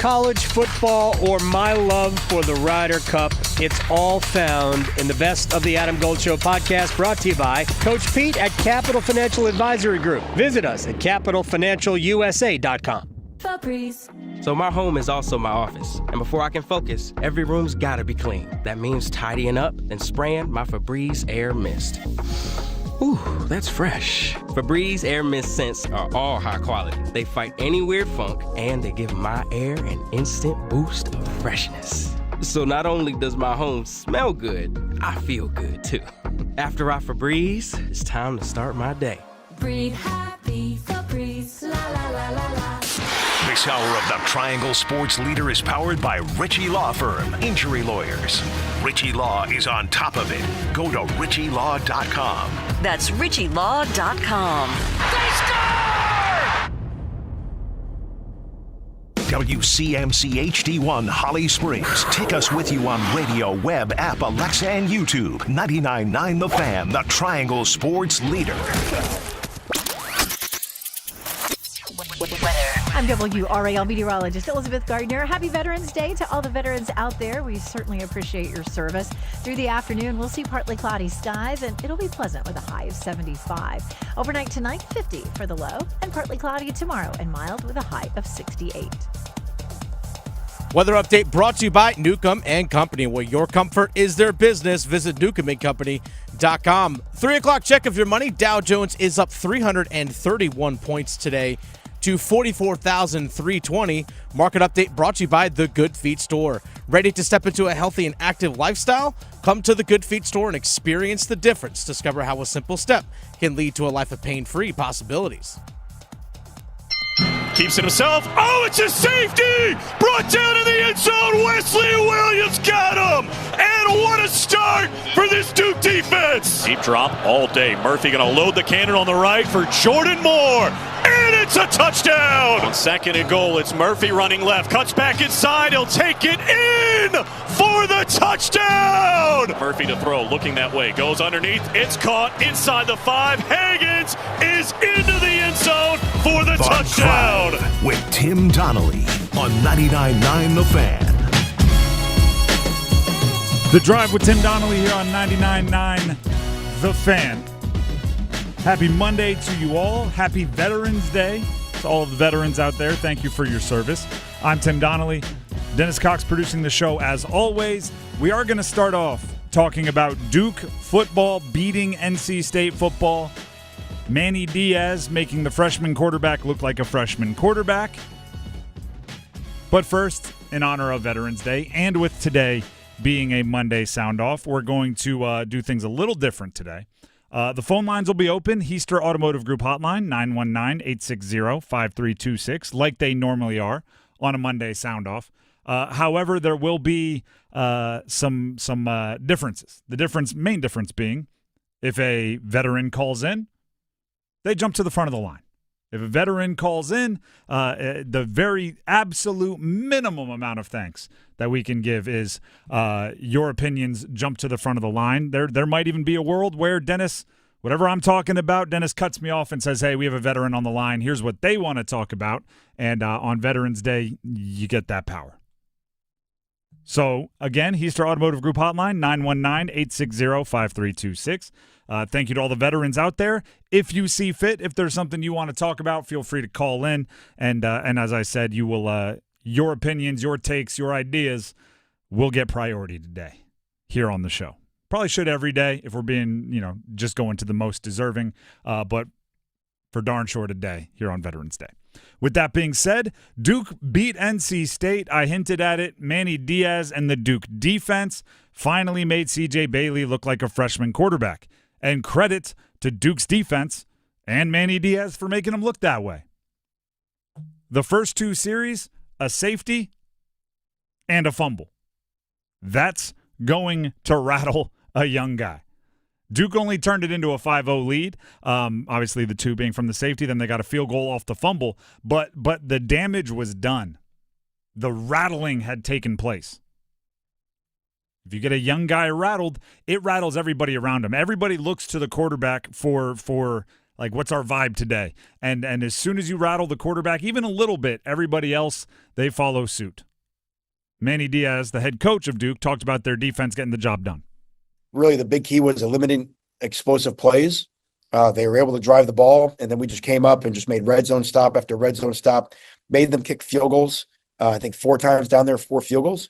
college football, or my love for the Ryder Cup, it's all found in the Best of the Adam Gold Show podcast, brought to you by Coach Pete at Capital Financial Advisory Group. Visit us at capitalfinancialusa.com. So my home is also my office, and before I can focus, every room's gotta be clean. That means tidying up and spraying my Febreze Air Mist. Ooh, that's fresh. Febreze Air Mist scents are all high quality. They fight any weird funk, and they give my air an instant boost of freshness. So not only does my home smell good, I feel good too. After I Febreze, it's time to start my day. Breathe happy, Febreze, la la la la la. This hour of the Triangle Sports Leader is powered by Ritchie Law Firm, injury lawyers. Ritchie Law is on top of it. Go to ritchielaw.com. That's ritchielaw.com. They score! WCMC HD1 Holly Springs. Take us with you on radio, web, app, Alexa, and YouTube. 99.9 The Fan, the Triangle Sports Leader. I'm WRAL meteorologist Elizabeth Gardner. Happy Veterans Day to all the veterans out there. We certainly appreciate your service. Through the afternoon, we'll see partly cloudy skies, and it'll be pleasant with a high of 75. Overnight tonight, 50 for the low, and partly cloudy tomorrow and mild with a high of 68. Weather update brought to you by Newcomb and Company, where your comfort is their business. Visit newcombandcompany.com. 3 o'clock check of your money. Dow Jones is up 331 points today to 44,320. Market update brought to you by The Good Feet Store. Ready to step into a healthy and active lifestyle? Come to The Good Feet Store and experience the difference. Discover how a simple step can lead to a life of pain-free possibilities. Keeps it himself. Oh, it's a safety! Brought down in the end zone. Wesley Williams got him! And what a start for this Duke defense! Deep drop all day. Murphy going to load the cannon on the right for Jordan Moore. And it's a touchdown! On second and goal, it's Murphy running left. Cuts back inside. He'll take it in for the touchdown! Murphy to throw, looking that way. Goes underneath. It's caught inside the 5. Hagens is into the end zone for the touchdown! With Tim Donnelly on 99.9 The Fan. The Drive with Tim Donnelly here on 99.9 The Fan. Happy Monday to you all. Happy Veterans Day to all of the veterans out there. Thank you for your service. I'm Tim Donnelly. Dennis Cox producing the show as always. We are going to start off talking about Duke football beating NC State football. Manny Diaz making the freshman quarterback look like a freshman quarterback. But first, in honor of Veterans Day, and with today being a Monday Soundoff, we're going to do things a little different today. The phone lines will be open. Heaster Automotive Group hotline, 919-860-5326, like they normally are on a Monday Soundoff. However, there will be some differences. The main difference being, if a veteran calls in, they jump to the front of the line. If a veteran calls in, the very absolute minimum amount of thanks that we can give is your opinions jump to the front of the line. There might even be a world where Dennis, whatever I'm talking about, Dennis cuts me off and says, hey, we have a veteran on the line. Here's what they want to talk about. And on Veterans Day, you get that power. So, again, Heaster Automotive Group hotline, 919-860-5326. Thank you to all the veterans out there. If you see fit, if there's something you want to talk about, feel free to call in. And as I said, you will your opinions, your takes, your ideas will get priority today here on the show. Probably should every day if we're being, just going to the most deserving. But for darn sure today here on Veterans Day. With that being said, Duke beat NC State. I hinted at it. Manny Diaz and the Duke defense finally made C.J. Bailey look like a freshman quarterback. And credit to Duke's defense and Manny Diaz for making him look that way. The first two series, a safety and a fumble. That's going to rattle a young guy. Duke only turned it into a 5-0 lead. Obviously, the two being from the safety. Then they got a field goal off the fumble. But the damage was done. The rattling had taken place. If you get a young guy rattled, it rattles everybody around him. Everybody looks to the quarterback for Like, what's our vibe today? And as soon as you rattle the quarterback, even a little bit, everybody else, they follow suit. Manny Diaz, the head coach of Duke, talked about their defense getting the job done. Really, the big key was eliminating explosive plays. They were able to drive the ball, and then we just came up and just made red zone stop after red zone stop, made them kick field goals. I think 4 times down there, 4 field goals.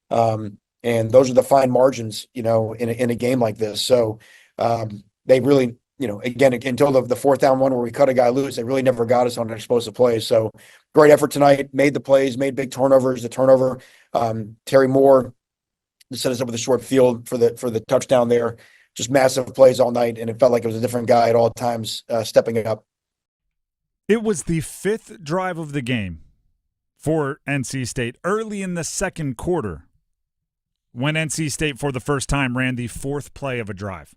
And those are the fine margins, in a game like this. So they really, again, until the 4th down one where we cut a guy loose, they really never got us on an explosive play. So great effort tonight, made the plays, made big turnovers. The turnover, Terry Moore set us up with a short field for the touchdown there. Just massive plays all night, and it felt like it was a different guy at all times stepping it up. It was the 5th drive of the game for NC State early in the second quarter when NC State for the first time ran the 4th play of a drive.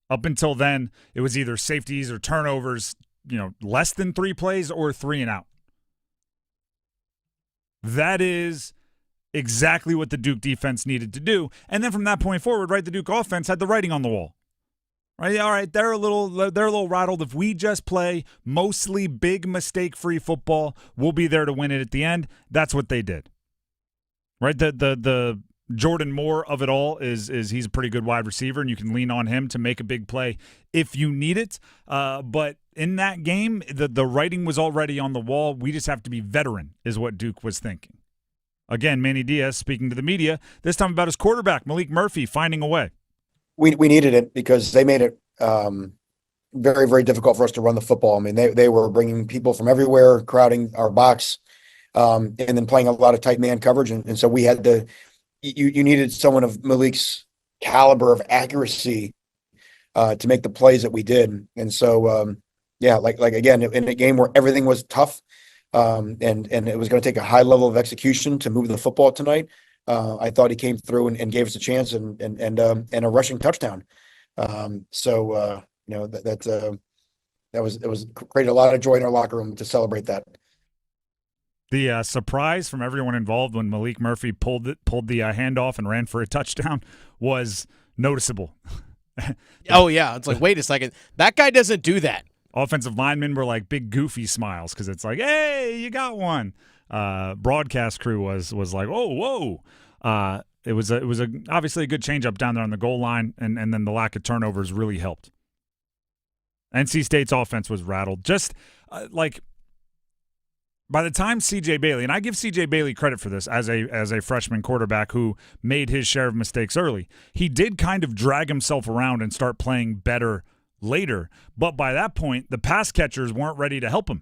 Up until then, it was either safeties or turnovers, less than 3 plays or 3 and out. That is exactly what the Duke defense needed to do. And then from that point forward, right, the Duke offense had the writing on the wall. Right? All right, they're a little rattled. If we just play mostly big mistake-free football, we'll be there to win it at the end. That's what they did. Right? The Jordan Moore of it all is he's a pretty good wide receiver, and you can lean on him to make a big play if you need it. But in that game, the writing was already on the wall. We just have to be veteran, is what Duke was thinking. Again, Manny Diaz speaking to the media, this time about his quarterback, Malik Murphy, finding a way. We needed it because they made it very, very difficult for us to run the football. I mean, they were bringing people from everywhere, crowding our box, and then playing a lot of tight man coverage. And so we had to you needed someone of Malik's caliber of accuracy to make the plays that we did. And so, like again, in a game where everything was tough, and it was going to take a high level of execution to move the football tonight. I thought he came through and gave us a chance and a rushing touchdown. It was created a lot of joy in our locker room to celebrate that. The surprise from everyone involved when Malik Murphy pulled the handoff and ran for a touchdown was noticeable. Oh yeah, it's like, wait a second, that guy doesn't do that. Offensive linemen were like big goofy smiles because it's like, hey, you got one. Broadcast crew was like, oh, whoa. It was obviously a good changeup down there on the goal line, and then the lack of turnovers really helped. NC State's offense was rattled. Just by the time C.J. Bailey, and I give C.J. Bailey credit for this as a freshman quarterback who made his share of mistakes early, he did kind of drag himself around and start playing better later. But by that point, the pass catchers weren't ready to help him.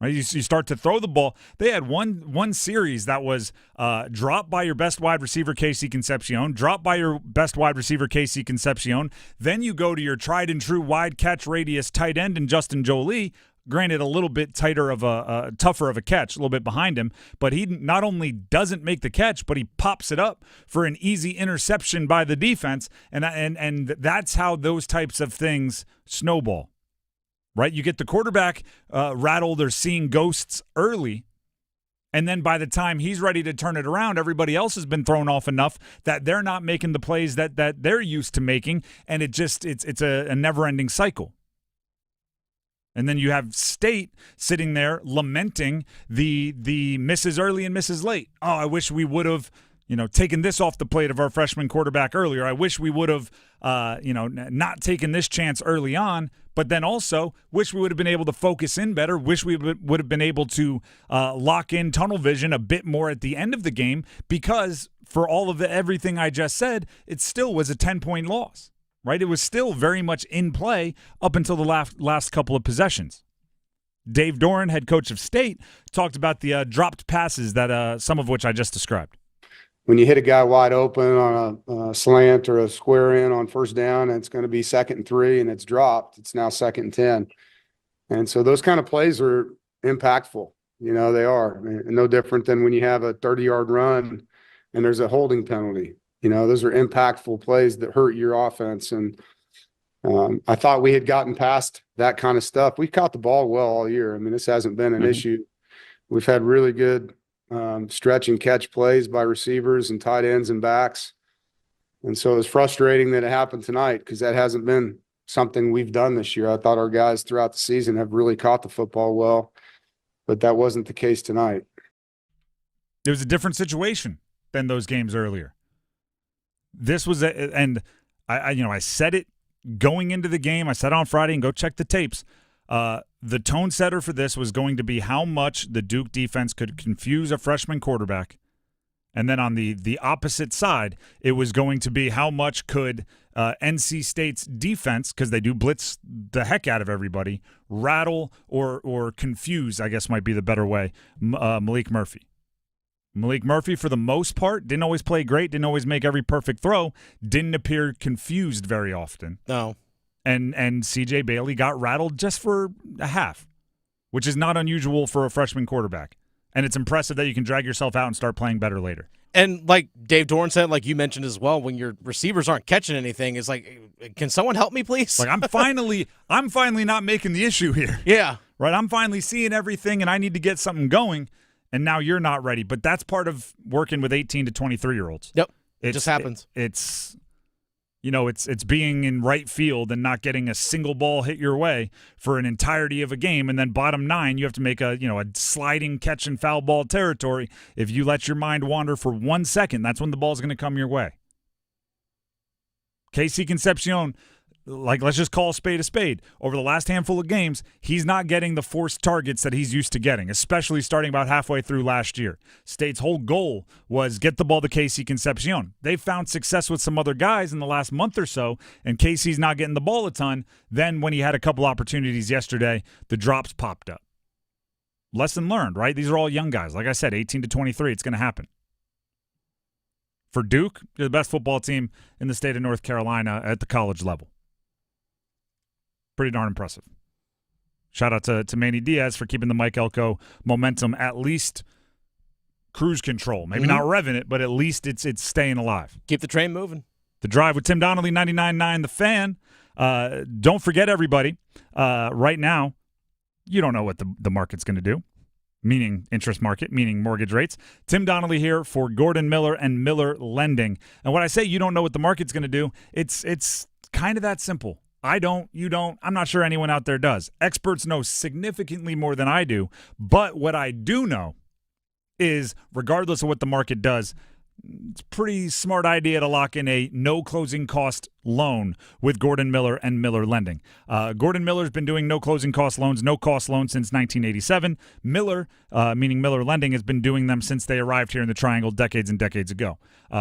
Right? You start to throw the ball. They had one series that was dropped by your best wide receiver, Casey Concepcion, dropped by your best wide receiver, Casey Concepcion. Then you go to your tried and true wide catch radius tight end in Justin Jolie. Granted, a little bit tougher of a catch, a little bit behind him, but he not only doesn't make the catch, but he pops it up for an easy interception by the defense, and that's how those types of things snowball, right? You get the quarterback rattled or seeing ghosts early, and then by the time he's ready to turn it around, everybody else has been thrown off enough that they're not making the plays that they're used to making, and it's a never-ending cycle. And then you have State sitting there lamenting the misses early and misses late. Oh, I wish we would have, taken this off the plate of our freshman quarterback earlier. I wish we would have, not taken this chance early on. But then also wish we would have been able to focus in better. Wish we would have been able to lock in tunnel vision a bit more at the end of the game because for all of everything I just said, it still was a 10-point loss. Right? It was still very much in play up until the last couple of possessions. Dave Doran, head coach of State, talked about the dropped passes that some of which I just described. When you hit a guy wide open on a slant or a square in on first down, and it's going to be 2nd and 3 and it's dropped, it's now 2nd and 10. And so those kind of plays are impactful. They are. I mean, no different than when you have a 30-yard run and there's a holding penalty. Those are impactful plays that hurt your offense. And I thought we had gotten past that kind of stuff. We caught the ball well all year. I mean, this hasn't been an issue. We've had really good stretch and catch plays by receivers and tight ends and backs. And so it was frustrating that it happened tonight because that hasn't been something we've done this year. I thought our guys throughout the season have really caught the football well, but that wasn't the case tonight. It was a different situation than those games earlier. This was and I said it going into the game. I said on Friday, and go check the tapes. The tone setter for this was going to be how much the Duke defense could confuse a freshman quarterback. And then on the opposite side, it was going to be how much could NC State's defense, because they do blitz the heck out of everybody, rattle or confuse, I guess might be the better way, Malik Murphy. Malik Murphy, for the most part, didn't always play great, didn't always make every perfect throw, didn't appear confused very often. No. And CJ Bailey got rattled just for a half, which is not unusual for a freshman quarterback. And it's impressive that you can drag yourself out and start playing better later. And like Dave Dorn said, like you mentioned as well, when your receivers aren't catching anything, it's like, can someone help me, please? Like I'm finally not making the issue here. Yeah. Right? I'm finally seeing everything, and I need to get something going, and now you're not ready. But that's part of working with 18 to 23-year-olds. Yep. It just happens. It's being in right field and not getting a single ball hit your way for an entirety of a game, and then bottom 9, you have to make a sliding catch and foul ball territory. If you let your mind wander for 1 second, that's when the ball's going to come your way. KC Concepcion, let's just call a spade. Over the last handful of games, he's not getting the forced targets that he's used to getting, especially starting about halfway through last year. State's whole goal was get the ball to KC Concepcion. They've found success with some other guys in the last month or so, and KC's not getting the ball a ton. Then when he had a couple opportunities yesterday, the drops popped up. Lesson learned, right? These are all young guys. Like I said, 18 to 23, it's going to happen. For Duke, you're the best football team in the state of North Carolina at the college level. Pretty darn impressive. Shout out to Manny Diaz for keeping the Mike Elko momentum at least cruise control. Maybe not revving it, but at least it's staying alive. Keep the train moving. The Drive with Tim Donnelly, 99.9 The Fan. Don't forget, everybody, right now, you don't know what the market's going to do, meaning interest market, meaning mortgage rates. Tim Donnelly here for Gordon Miller and Miller Lending. And when I say you don't know what the market's going to do, it's kind of that simple. I don't, you don't, I'm not sure anyone out there does. Experts know significantly more than I do, but what I do know is regardless of what the market does, it's a pretty smart idea to lock in a no closing cost loan with Gordon Miller and Miller Lending. Gordon Miller's been doing no closing cost loans, no cost loans since 1987. Miller, meaning Miller Lending, has been doing them since they arrived here in the Triangle decades and decades ago,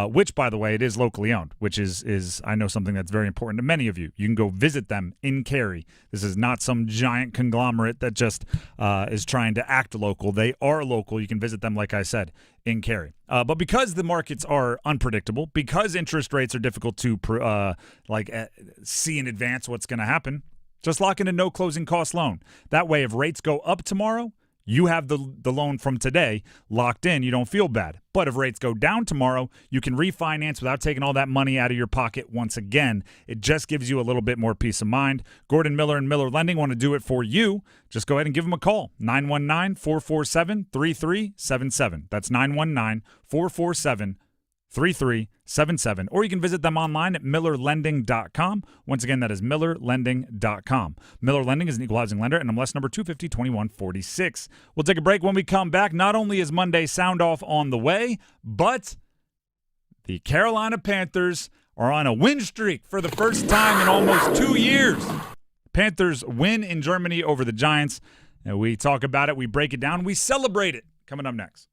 which, by the way, it is locally owned, which is I know something that's very important to many of you. You can go visit them in Cary. This is not some giant conglomerate that just is trying to act local. They are local. You can visit them, like I said, in Cary. But because the markets are unpredictable, because interest rates are difficult to see in advance what's going to happen, just lock in a no closing cost loan. That way, if rates go up tomorrow, you have the loan from today locked in. You don't feel bad. But if rates go down tomorrow, you can refinance without taking all that money out of your pocket once again. It just gives you a little bit more peace of mind. Gordon Miller and Miller Lending want to do it for you. Just go ahead and give them a call. 919-447-3377. That's 919-447-3377. Or you can visit them online at millerlending.com. Once again, that is millerlending.com. Miller Lending is an equal housing lender, and MLS number 250-2146. We'll take a break. When we come back, not only is Monday Soundoff on the way, but the Carolina Panthers are on a win streak for the first time in almost 2 years. Panthers win in Germany over the Giants, and we talk about it, we break it down, we celebrate it. Coming up next.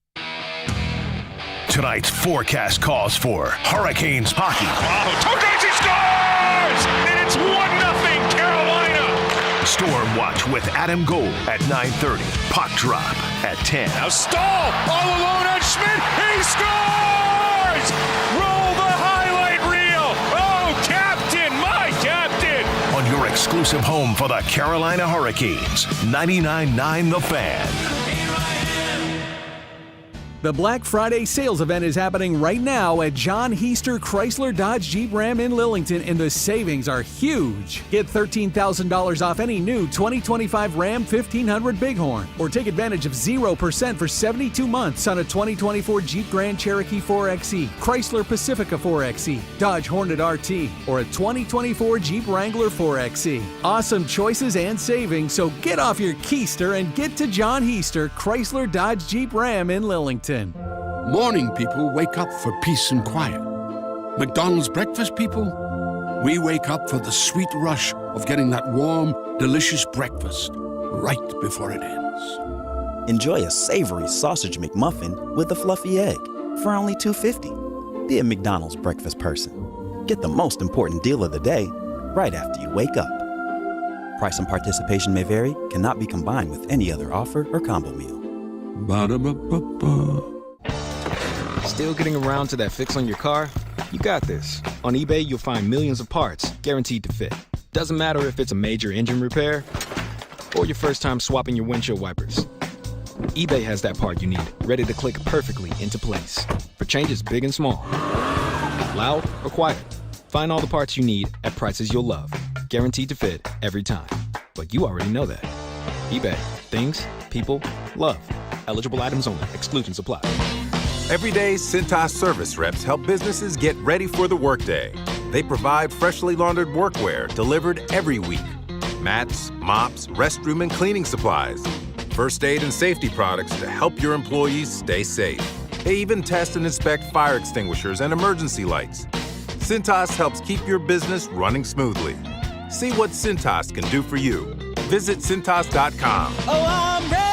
Tonight's forecast calls for Hurricanes hockey. Oh, Tokachi scores! And it's 1-0 Carolina! Storm Watch with Adam Gold at 9:30. Puck Drop at 10. Now Stahl all alone on Schmidt. He scores! Roll the highlight reel. Oh, Captain, my Captain! On your exclusive home for the Carolina Hurricanes, 99.9 The Fan. The Black Friday sales event is happening right now at John Heister Chrysler Dodge Jeep Ram in Lillington, and the savings are huge. Get $13,000 off any new 2025 Ram 1500 Bighorn, or take advantage of 0% for 72 months on a 2024 Jeep Grand Cherokee 4xe, Chrysler Pacifica 4xe, Dodge Hornet RT, or a 2024 Jeep Wrangler 4xe. Awesome choices and savings, so get off your keister and get to John Heister Chrysler Dodge Jeep Ram in Lillington. Morning people wake up for peace and quiet. McDonald's breakfast people, we wake up for the sweet rush of getting that warm, delicious breakfast right before it ends. Enjoy a savory sausage McMuffin with a fluffy egg for only $2.50. Be a McDonald's breakfast person. Get the most important deal of the day right after you wake up. Price and participation may vary, cannot be combined with any other offer or combo meal. Ba-da-ba-ba-ba. Still getting around to that fix on your car? You got this. On eBay, you'll find millions of parts guaranteed to fit. Doesn't matter if it's a major engine repair or your first time swapping your windshield wipers. eBay has that part you need, ready to click perfectly into place for changes big and small. Loud or quiet, find all the parts you need at prices you'll love. Guaranteed to fit every time. But you already know that. eBay. Things, people, love. Eligible items only. Exclusions apply. Every day, Cintas service reps help businesses get ready for the workday. They provide freshly laundered workwear delivered every week. Mats, mops, restroom and cleaning supplies. First aid and safety products to help your employees stay safe. They even test and inspect fire extinguishers and emergency lights. Cintas helps keep your business running smoothly. See what Cintas can do for you. Visit Cintas.com. Oh, I'm ready!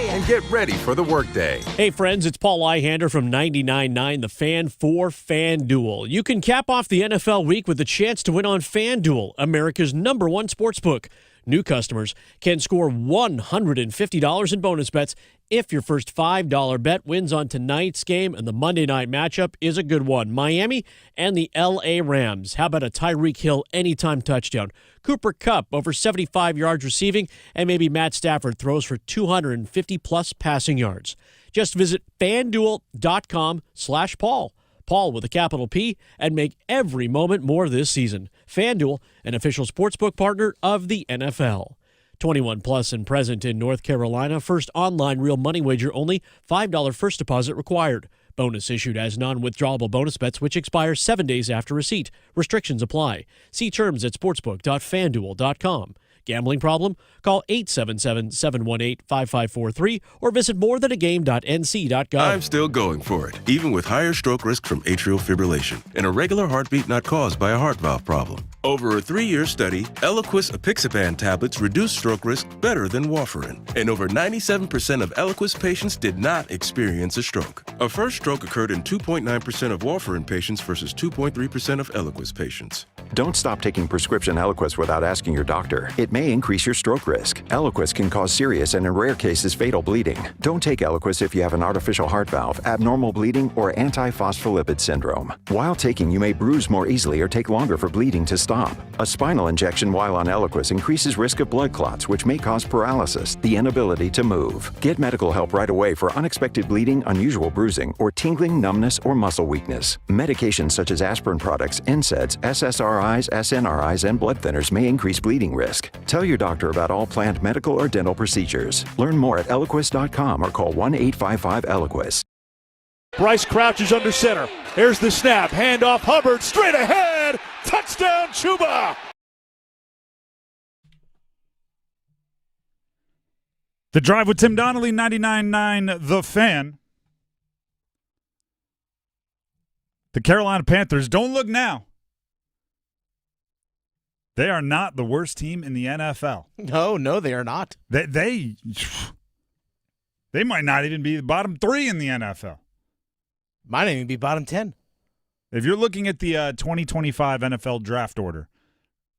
And get ready for the workday. Hey, friends, it's Paul Eihander from 99.9 The Fan for FanDuel. You can cap off the NFL week with a chance to win on FanDuel, America's #1 sportsbook. New customers can score $150 in bonus bets if your first $5 bet wins on tonight's game, and the Monday night matchup is a good one. Miami and the L.A. Rams. How about a Tyreek Hill anytime touchdown? Cooper Kupp over 75 yards receiving, and maybe Matt Stafford throws for 250-plus passing yards. Just visit FanDuel.com/Paul. Paul with a capital P, and make every moment more this season. FanDuel, an official sportsbook partner of the NFL. 21 plus and present in North Carolina. First online real money wager only. $5 first deposit required. Bonus issued as non-withdrawable bonus bets which expire 7 days after receipt. Restrictions apply. See terms at sportsbook.fanduel.com. Gambling problem? Call 877-718-5543 or visit morethanagame.nc.gov. I'm still going for it, even with higher stroke risk from atrial fibrillation and a regular heartbeat not caused by a heart valve problem. Over a 3-year study, Eliquis apixaban tablets reduce stroke risk better than warfarin, and over 97% of Eliquis patients did not experience a stroke. A first stroke occurred in 2.9% of warfarin patients versus 2.3% of Eliquis patients. Don't stop taking prescription Eliquis without asking your doctor. It may increase your stroke risk. Eliquis can cause serious and in rare cases fatal bleeding. Don't take Eliquis if you have an artificial heart valve, abnormal bleeding, or antiphospholipid syndrome. While taking, you may bruise more easily or take longer for bleeding to stop. A spinal injection while on Eliquis increases risk of blood clots, which may cause paralysis, the inability to move. Get medical help right away for unexpected bleeding, unusual bruising, or tingling, numbness, or muscle weakness. Medications such as aspirin products, NSAIDs, SSRIs, SNRIs, and blood thinners may increase bleeding risk. Tell your doctor about all planned medical or dental procedures. Learn more at Eliquis.com or call 1-855-ELIQUIS. Bryce crouches under center. Here's the snap. Handoff Hubbard straight ahead. Touchdown, Chuba. The Drive with Tim Donnelly, 99.9 The Fan. The Carolina Panthers, don't look now. They are not the worst team in the NFL. No, they are not. They might not even be the bottom 3 in the NFL. Might even be bottom 10. If you're looking at the 2025 NFL draft order,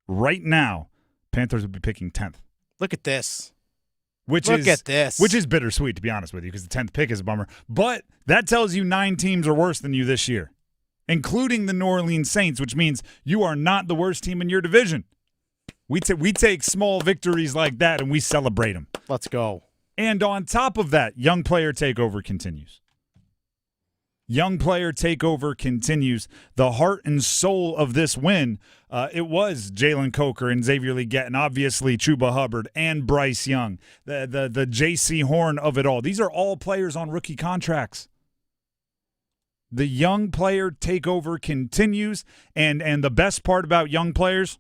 right now, Panthers would be picking 10th. Look at this. Which is bittersweet, to be honest with you, because the 10th pick is a bummer. But that tells you 9 teams are worse than you this year, including the New Orleans Saints, which means you are not the worst team in your division. We take small victories like that and we celebrate them. Let's go. And on top of that, young player takeover continues. Young player takeover continues. The heart and soul of this win, it was Jalen Coker and Xavier Legette, and obviously Chuba Hubbard and Bryce Young, the J.C. Horn of it all. These are all players on rookie contracts. The young player takeover continues, and the best part about young players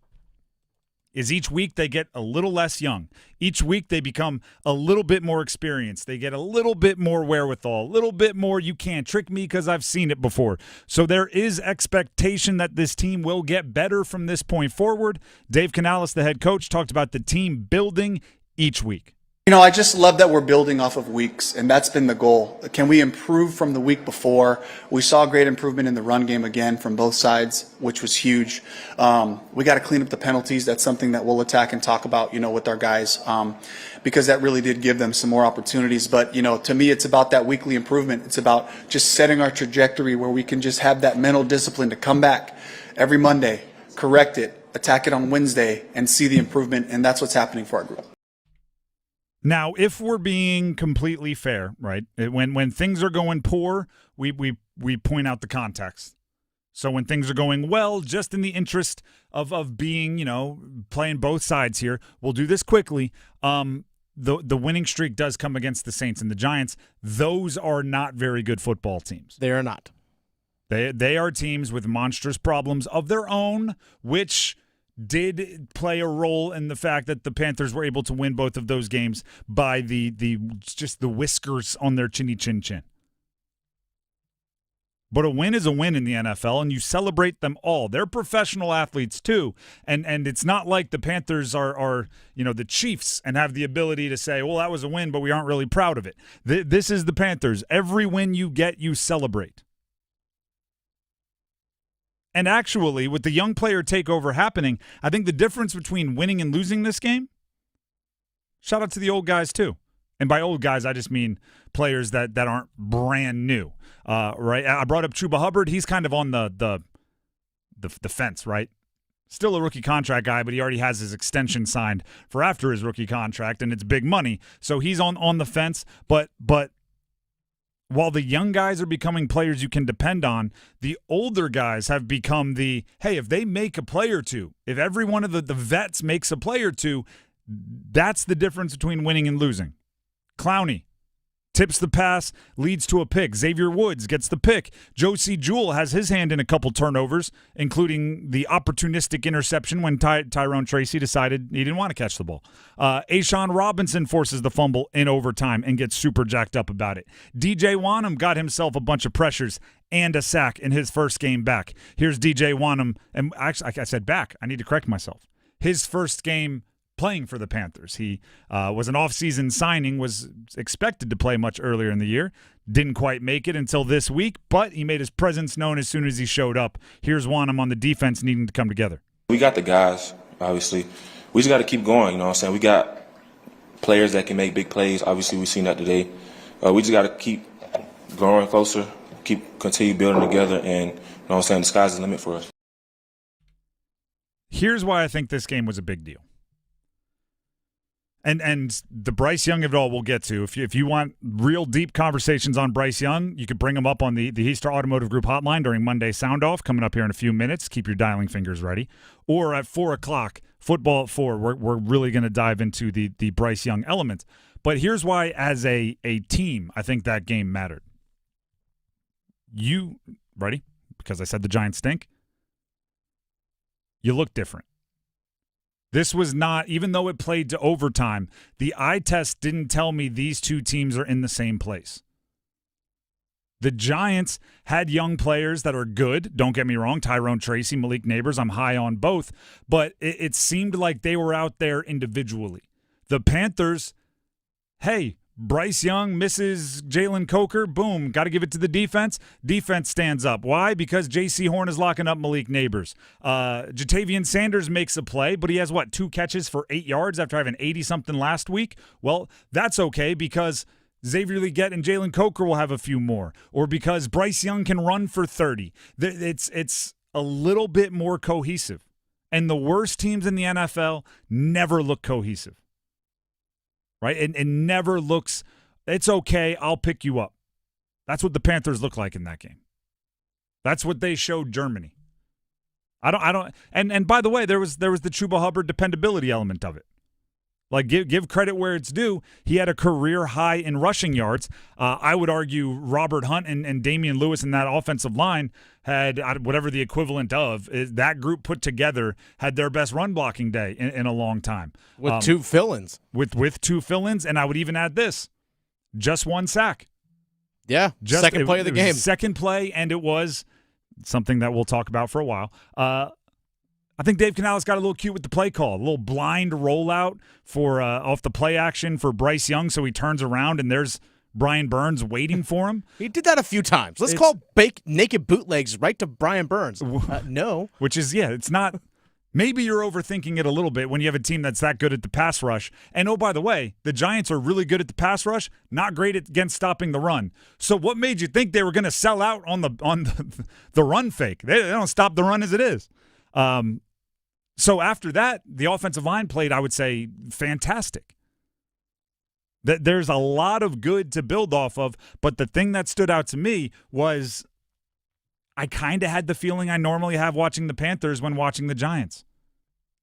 is each week they get a little less young. Each week they become a little bit more experienced. They get a little bit more wherewithal, a little bit more, you can't trick me because I've seen it before. So there is expectation that this team will get better from this point forward. Dave Canales, the head coach, talked about the team building each week. You know, I just love that we're building off of weeks, and that's been the goal. Can we improve from the week before? We saw great improvement in the run game again from both sides, which was huge. We got to clean up the penalties. That's something that we'll attack and talk about, with our guys, because that really did give them some more opportunities. But, to me, it's about that weekly improvement. It's about just setting our trajectory where we can just have that mental discipline to come back every Monday, correct it, attack it on Wednesday, and see the improvement, and that's what's happening for our group. Now, if we're being completely fair, right, when things are going poor, we point out the context. So when things are going well, just in the interest of being, playing both sides here, we'll do this quickly. The winning streak does come against the Saints and the Giants. Those are not very good football teams. They are not. They are teams with monstrous problems of their own, which did play a role in the fact that the Panthers were able to win both of those games by the whiskers on their chinny chin chin. But a win is a win in the NFL, and you celebrate them all. They're professional athletes too, and it's not like the Panthers are the Chiefs and have the ability to say, well, that was a win, but we aren't really proud of it. This is the Panthers. Every win you get, you celebrate. And actually, with the young player takeover happening, I think the difference between winning and losing this game, shout out to the old guys too. And by old guys, I just mean players that aren't brand new, right? I brought up Chuba Hubbard. He's kind of on the fence, right? Still a rookie contract guy, but he already has his extension signed for after his rookie contract, and it's big money. So he's on the fence, but while the young guys are becoming players you can depend on, the older guys have become hey, if they make a play or two, if every one of the vets makes a play or two, that's the difference between winning and losing. Clowney tips the pass, leads to a pick. Xavier Woods gets the pick. Josie Jewell has his hand in a couple turnovers, including the opportunistic interception when Tyrone Tracy decided he didn't want to catch the ball. Ashawn Robinson forces the fumble in overtime and gets super jacked up about it. DJ Wanham got himself a bunch of pressures and a sack in his first game back. Here's DJ Wanham, and actually, I said back. I need to correct myself. His first game playing for the Panthers. He was an off-season signing, was expected to play much earlier in the year. Didn't quite make it until this week, but he made his presence known as soon as he showed up. Here's Wanham on the defense needing to come together. We got the guys, obviously. We just got to keep going, you know what I'm saying? We got players that can make big plays. Obviously, we've seen that today. We just got to keep growing closer, continue building together, and, you know what I'm saying, the sky's the limit for us. Here's why I think this game was a big deal. And the Bryce Young of it all we'll get to. If you want real deep conversations on Bryce Young, you could bring him up on the Easter Automotive Group hotline during Monday Soundoff, coming up here in a few minutes. Keep your dialing fingers ready. Or at 4 o'clock, football at 4, we're really going to dive into the Bryce Young element. But here's why, as a team, I think that game mattered. You ready? Because I said the Giants stink. You look different. This was not, even though it played to overtime, the eye test didn't tell me these two teams are in the same place. The Giants had young players that are good. Don't get me wrong, Tyrone Tracy, Malik Neighbors, I'm high on both. But it seemed like they were out there individually. The Panthers, hey, Bryce Young misses Jalen Coker. Boom, got to give it to the defense. Defense stands up. Why? Because J.C. Horn is locking up Malik Neighbors. Jatavian Sanders makes a play, but he has, 2 catches for 8 yards after having 80-something last week? Well, that's okay because Xavier Legette and Jalen Coker will have a few more, or because Bryce Young can run for 30. It's a little bit more cohesive. And the worst teams in the NFL never look cohesive. Right? And it never looks, it's okay, I'll pick you up. That's what the Panthers look like in that game. That's what they showed Germany. I don't. And by the way, there was the Chuba Hubbard dependability element of it. Like, give credit where it's due. He had a career high in rushing yards. I would argue Robert Hunt and Damian Lewis in that offensive line had whatever the equivalent of that group put together had their best run blocking day in a long time. With two fill-ins. With two fill-ins, and I would even add this: just one sack. Yeah, second play of the game. Second play, and it was something that we'll talk about for a while. I think Dave Canales got a little cute with the play call, a little blind rollout for off the play action for Bryce Young, so he turns around and there's Brian Burns waiting for him. He did that a few times. Let's call naked bootlegs right to Brian Burns. No. Which is, it's not – maybe you're overthinking it a little bit when you have a team that's that good at the pass rush. And, oh, by the way, the Giants are really good at the pass rush, not great against stopping the run. So what made you think they were going to sell out on the run fake? They don't stop the run as it is. So after that, the offensive line played, I would say, fantastic. There's a lot of good to build off of, but the thing that stood out to me was I kind of had the feeling I normally have watching the Panthers when watching the Giants.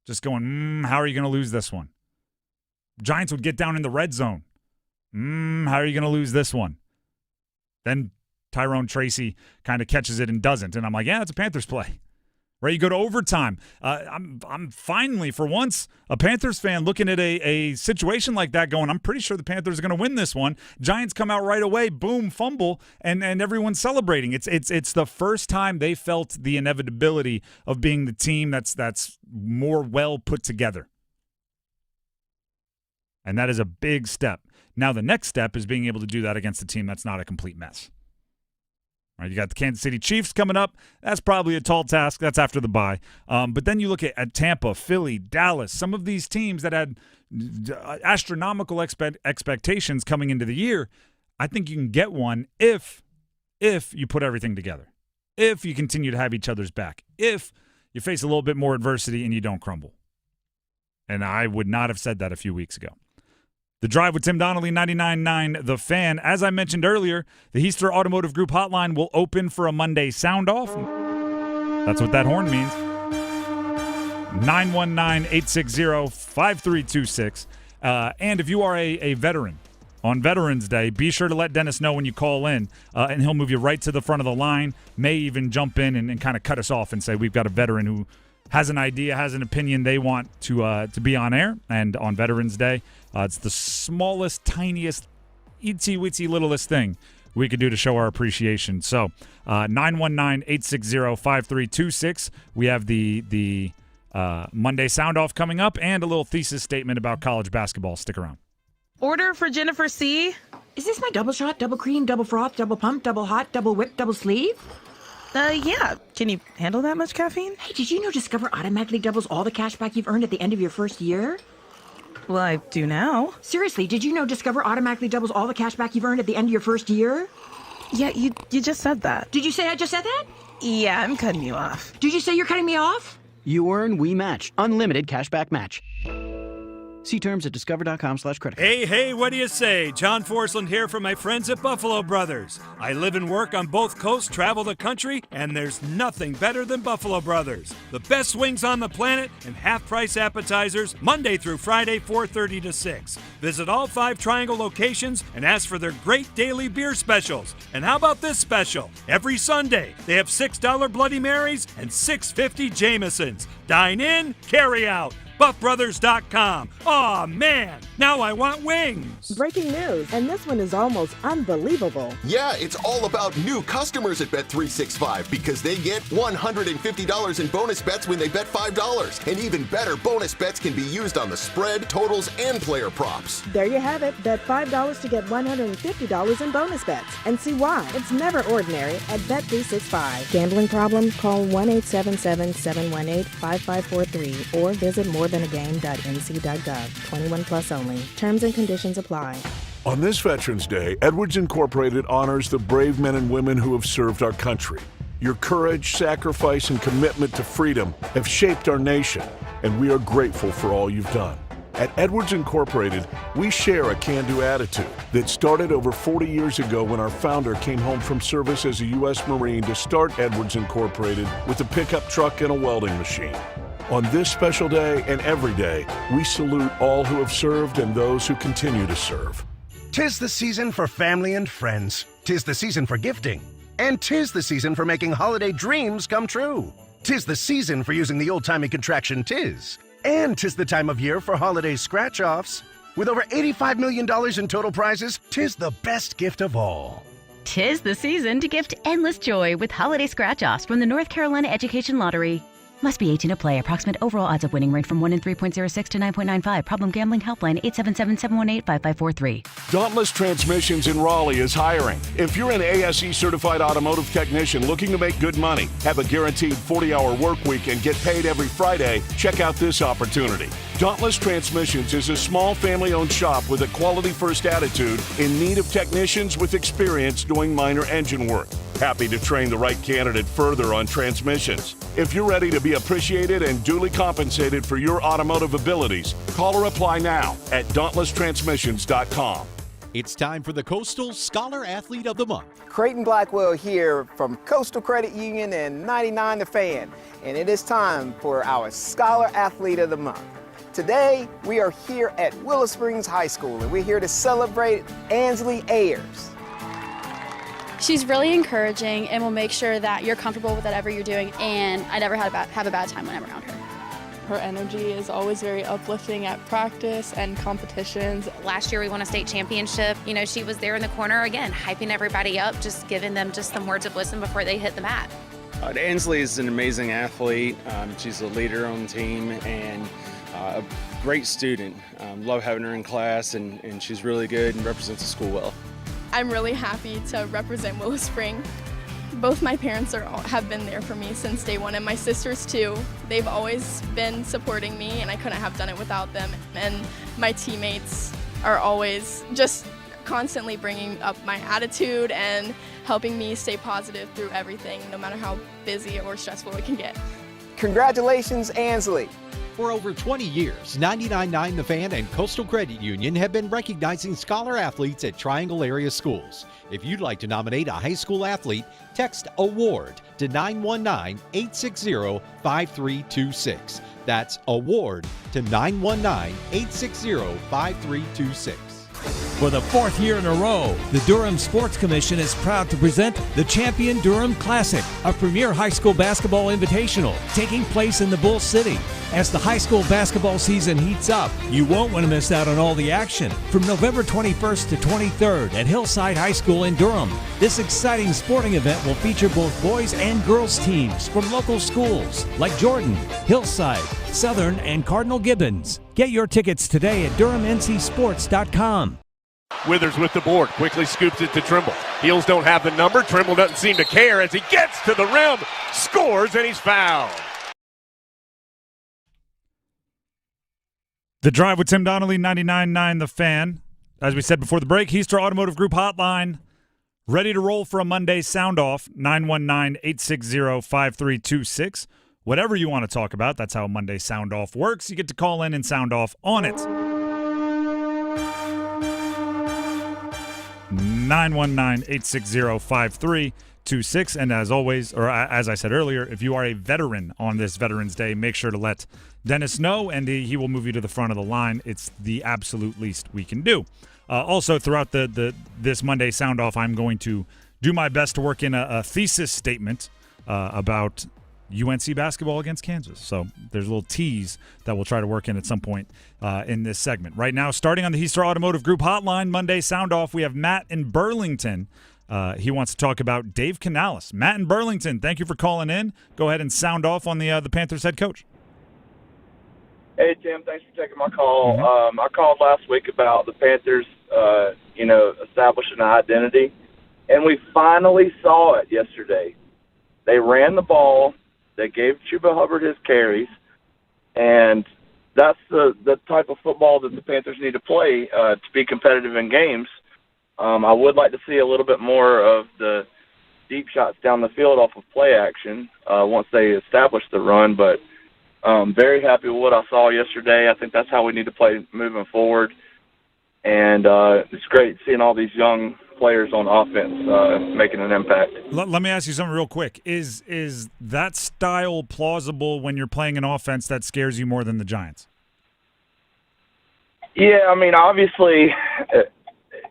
Just going, how are you going to lose this one? Giants would get down in the red zone. How are you going to lose this one? Then Tyrone Tracy kind of catches it and doesn't, and I'm like, it's a Panthers play. Right, you go to overtime. I'm finally, for once, a Panthers fan looking at a situation like that going, I'm pretty sure the Panthers are going to win this one. Giants come out right away, boom, fumble, and everyone's celebrating. It's the first time they felt the inevitability of being the team that's more well put together. And that is a big step. Now the next step is being able to do that against a team that's not a complete mess. Right, you got the Kansas City Chiefs coming up. That's probably a tall task. That's after the bye. But then you look at Tampa, Philly, Dallas, some of these teams that had astronomical expectations coming into the year. I think you can get one if you put everything together, if you continue to have each other's back, if you face a little bit more adversity and you don't crumble. And I would not have said that a few weeks ago. The Drive with Tim Donnelly, 99.9 The Fan. As I mentioned earlier, the Heister Automotive Group hotline will open for a Monday sound-off. That's what that horn means. 919-860-5326. And if you are a veteran on Veterans Day, be sure to let Dennis know when you call in, and he'll move you right to the front of the line, may even jump in and kind of cut us off and say, we've got a veteran who has an idea, has an opinion they want to be on air. And on Veterans Day, it's the smallest, tiniest, itsy-witsy littlest thing we could do to show our appreciation. So 919-860-5326. We have the Monday Sound-Off coming up and a little thesis statement about college basketball. Stick around. Order for Jennifer C. Is this my double shot, double cream, double froth, double pump, double hot, double whip, double sleeve? Yeah. Can you handle that much caffeine? Hey, did you know Discover automatically doubles all the cash back you've earned at the end of your first year? Well, I do now. Seriously, did you know Discover automatically doubles all the cash back you've earned at the end of your first year? Yeah, you just said that. Did you say I just said that? Yeah, I'm cutting you off. Did you say you're cutting me off? You earn, we match. Unlimited cashback match. See terms at discover.com/credit. Hey, what do you say? John Forsland here from my friends at Buffalo Brothers. I live and work on both coasts, travel the country, and there's nothing better than Buffalo Brothers. The best wings on the planet and half-price appetizers, Monday through Friday, 4:30 to 6. Visit all 5 Triangle locations and ask for their great daily beer specials. And how about this special? Every Sunday, they have $6 Bloody Marys and $6.50 Jamesons. Dine in, carry out. BuffBrothers.com. Aw, man, now I want wings. Breaking news, and this one is almost unbelievable. Yeah, it's all about new customers at Bet365 because they get $150 in bonus bets when they bet $5. And even better, bonus bets can be used on the spread, totals, and player props. There you have it. Bet $5 to get $150 in bonus bets. And see why. It's never ordinary at Bet365. Gambling problem? Call 1-877-718-5543 or visit morethanagame.nc.gov. 21 plus only. Terms and conditions apply. On this Veterans Day, Edwards Incorporated honors the brave men and women who have served our country. Your courage, sacrifice, and commitment to freedom have shaped our nation, and we are grateful for all you've done. At Edwards Incorporated, we share a can-do attitude that started over 40 years ago when our founder came home from service as a U.S. Marine to start Edwards Incorporated with a pickup truck and a welding machine. On this special day and every day, we salute all who have served and those who continue to serve. 'Tis the season for family and friends. 'Tis the season for gifting. And 'tis the season for making holiday dreams come true. 'Tis the season for using the old-timey contraction 'tis. And 'tis the time of year for holiday scratch-offs. With over $85 million in total prizes, 'tis the best gift of all. 'Tis the season to gift endless joy with holiday scratch-offs from the North Carolina Education Lottery. Must be 18 to play. Approximate overall odds of winning range from 1 in 3.06 to 9.95. Problem gambling helpline 877-718-5543. Dauntless Transmissions in Raleigh is hiring. If you're an ASE certified automotive technician looking to make good money, have a guaranteed 40-hour work week, and get paid every Friday, check out this opportunity. Dauntless Transmissions is a small family-owned shop with a quality-first attitude in need of technicians with experience doing minor engine work. Happy to train the right candidate further on transmissions. If you're ready to be appreciated and duly compensated for your automotive abilities, call or apply now at dauntlesstransmissions.com. It's time for the Coastal Scholar Athlete of the Month. Creighton Blackwell here from Coastal Credit Union and 99 The Fan, and it is time for our Scholar Athlete of the Month. Today, we are here at Willow Springs High School, and we're here to celebrate Ansley Ayers. She's really encouraging and will make sure that you're comfortable with whatever you're doing, and I never have a bad time when I'm around her. Her energy is always very uplifting at practice and competitions. Last year we won a state championship. You know, she was there in the corner again, hyping everybody up, just giving them just some words of wisdom before they hit the mat. Ansley is an amazing athlete. She's a leader on the team and a great student. Love having her in class, and she's really good and represents the school well. I'm really happy to represent Willow Spring. Both my parents have been there for me since day one, and my sisters too. They've always been supporting me, and I couldn't have done it without them. And my teammates are always just constantly bringing up my attitude and helping me stay positive through everything, no matter how busy or stressful it can get. Congratulations, Ansley. For over 20 years, 99.9 The Fan and Coastal Credit Union have been recognizing scholar athletes at Triangle area schools. If you'd like to nominate a high school athlete, text AWARD to 919-860-5326. That's AWARD to 919-860-5326. For the fourth year in a row, the Durham Sports Commission is proud to present the Champion Durham Classic, a premier high school basketball invitational taking place in the Bull City. As the high school basketball season heats up, you won't want to miss out on all the action. From November 21st to 23rd at Hillside High School in Durham, this exciting sporting event will feature both boys and girls teams from local schools like Jordan, Hillside, Southern, and Cardinal Gibbons. Get your tickets today at DurhamNCSports.com. Withers with the board, quickly scoops it to Trimble. Heels don't have the number. Trimble doesn't seem to care as he gets to the rim, scores, and he's fouled. The Drive with Tim Donnelly, 99.9 The Fan. As we said before the break, Heaster Automotive Group hotline, ready to roll for a Monday sound-off, 919-860-5326. Whatever you want to talk about, that's how Monday sound-off works. You get to call in and sound off on it. 919-860-5326. And as always, or as I said earlier, if you are a veteran on this Veterans Day, make sure to let Dennis know, and he will move you to the front of the line. It's the absolute least we can do. Also, throughout this Monday sound-off, I'm going to do my best to work in a thesis statement about UNC basketball against Kansas. So there's a little tease that we'll try to work in at some point in this segment. Right now, starting on the Heaster Automotive Group hotline, Monday sound-off, we have Matt in Burlington. He wants to talk about Dave Canales. Matt in Burlington, thank you for calling in. Go ahead and sound off on the Panthers head coach. Hey, Tim, thanks for taking my call. I called last week about the Panthers, establishing an identity, and we finally saw it yesterday. They ran the ball. They gave Chuba Hubbard his carries, and that's the type of football that the Panthers need to play to be competitive in games. I would like to see a little bit more of the deep shots down the field off of play action once they establish the run, but Very happy with what I saw yesterday. I think that's how we need to play moving forward. And it's great seeing all these young players on offense making an impact. Let me ask you something real quick. Is that style plausible when you're playing an offense that scares you more than the Giants? Yeah, I mean, obviously,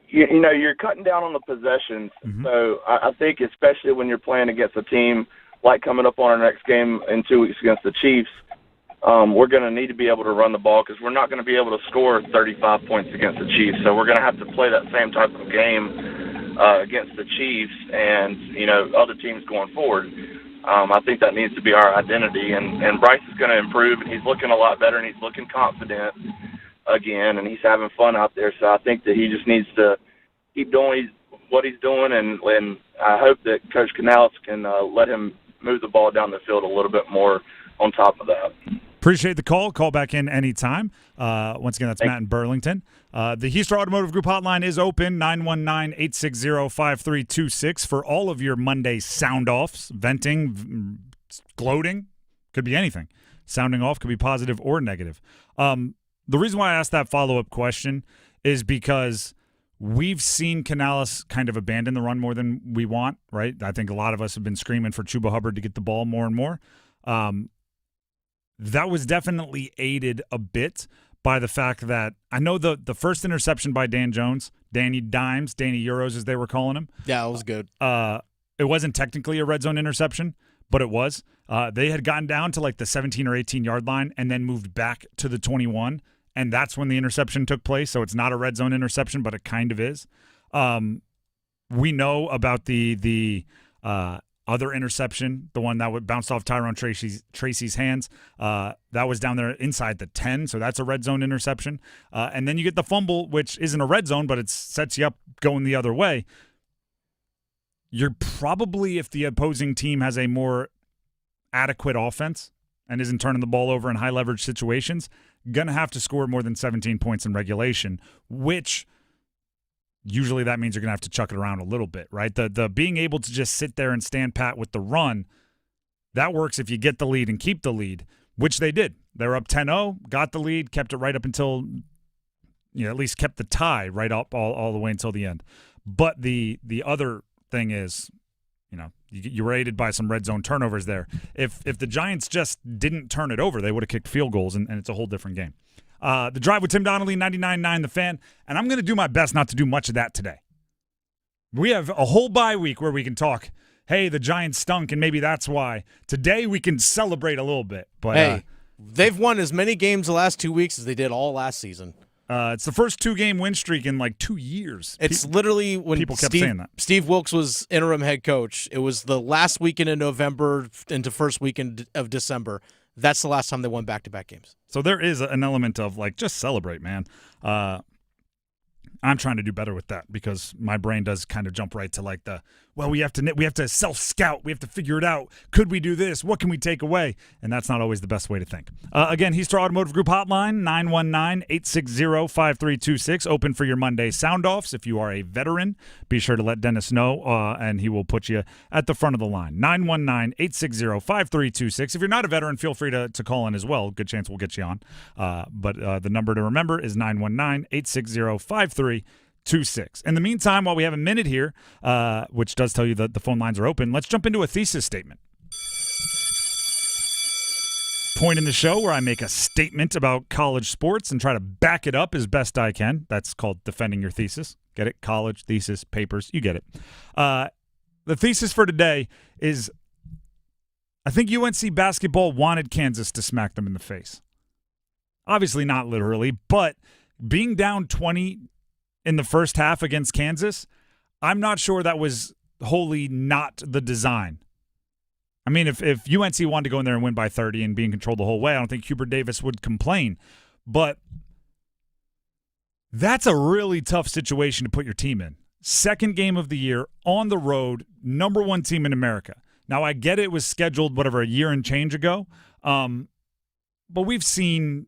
you know, you're cutting down on the possessions. Mm-hmm. So I think especially when you're playing against a team like coming up on our next game in 2 weeks against the Chiefs, we're going to need to be able to run the ball because we're not going to be able to score 35 points against the Chiefs. So we're going to have to play that same type of game against the Chiefs and, you know, other teams going forward. I think that needs to be our identity. And Bryce is going to improve, and he's looking a lot better, and he's looking confident again, and he's having fun out there. So I think that he just needs to keep doing what he's doing, and I hope that Coach Canales can let him move the ball down the field a little bit more on top of that. Appreciate the call. Call back in anytime. Once again, that's Matt in Burlington. The Heaster Automotive Group hotline is open, 919-860-5326 for all of your Monday sound-offs, venting, gloating, could be anything. Sounding off could be positive or negative. The reason why I asked that follow-up question is because we've seen Canales kind of abandon the run more than we want, right? I think a lot of us have been screaming for Chuba Hubbard to get the ball more and more. That was definitely aided a bit by the fact that I know the first interception by Dan Jones, Danny Dimes, Danny Euros as they were calling him. Yeah, it was good. It wasn't technically a red zone interception, but it was. They had gotten down to like the 17 or 18-yard line and then moved back to the 21, and that's when the interception took place. So it's not a red zone interception, but it kind of is. We know about the other interception, the one that would bounce off Tyrone Tracy's hands. That was down there inside the 10, so that's a red zone interception. And then you get the fumble, which isn't a red zone, but it sets you up going the other way. You're probably, if the opposing team has a more adequate offense and isn't turning the ball over in high-leverage situations, going to have to score more than 17 points in regulation, which – usually that means you're going to have to chuck it around a little bit, right? The being able to just sit there and stand pat with the run, that works if you get the lead and keep the lead, which they did. They were up 10-0, got the lead, kept it right up until, you know, at least kept the tie right up all the way until the end. But the other thing is, you know, you were aided by some red zone turnovers there. If the Giants just didn't turn it over, they would have kicked field goals, and it's a whole different game. The Drive with Tim Donnelly, 99.9 The Fan, and I'm going to do my best not to do much of that today. We have a whole bye week where we can talk, hey, the Giants stunk, and maybe that's why. Today we can celebrate a little bit. But hey, they've won as many games the last 2 weeks as they did all last season. It's the first 2-game win streak in like 2 years. It's literally when people kept saying that. Steve Wilkes was interim head coach. It was the last weekend in November into first weekend of December. That's the last time they won back-to-back games. So there is an element of, like, just celebrate, man. I'm trying to do better with that because my brain does kind of jump right to, like, we have to self-scout. We have to figure it out. Could we do this? What can we take away? And that's not always the best way to think. Again, Heaster Automotive Group hotline, 919-860-5326. Open for your Monday sound-offs. If you are a veteran, be sure to let Dennis know, and he will put you at the front of the line. 919-860-5326. If you're not a veteran, feel free to call in as well. Good chance we'll get you on. But the number to remember is 919-860-5326. In the meantime, while we have a minute here, which does tell you that the phone lines are open, let's jump into a thesis statement. Point in the show where I make a statement about college sports and try to back it up as best I can. That's called defending your thesis. Get it? College, thesis, papers. You get it. The thesis for today is I think UNC basketball wanted Kansas to smack them in the face. Obviously not literally, but being down 20 in the first half against Kansas, I'm not sure that was wholly not the design. I mean, if UNC wanted to go in there and win by 30 and be in control the whole way, I don't think Hubert Davis would complain. But that's a really tough situation to put your team in. Second game of the year, on the road, number one team in America. Now, I get it was scheduled, a year and change ago. But we've seen,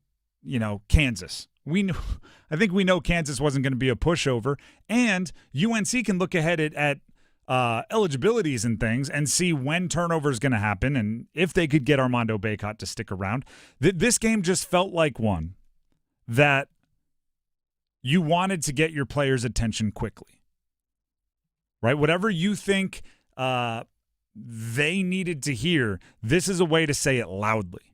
Kansas. I think we know Kansas wasn't going to be a pushover. And UNC can look ahead at eligibilities and things and see when turnover is going to happen and if they could get Armando Bacot to stick around. This game just felt like one that you wanted to get your players' attention quickly, right? Whatever you think they needed to hear, this is a way to say it loudly.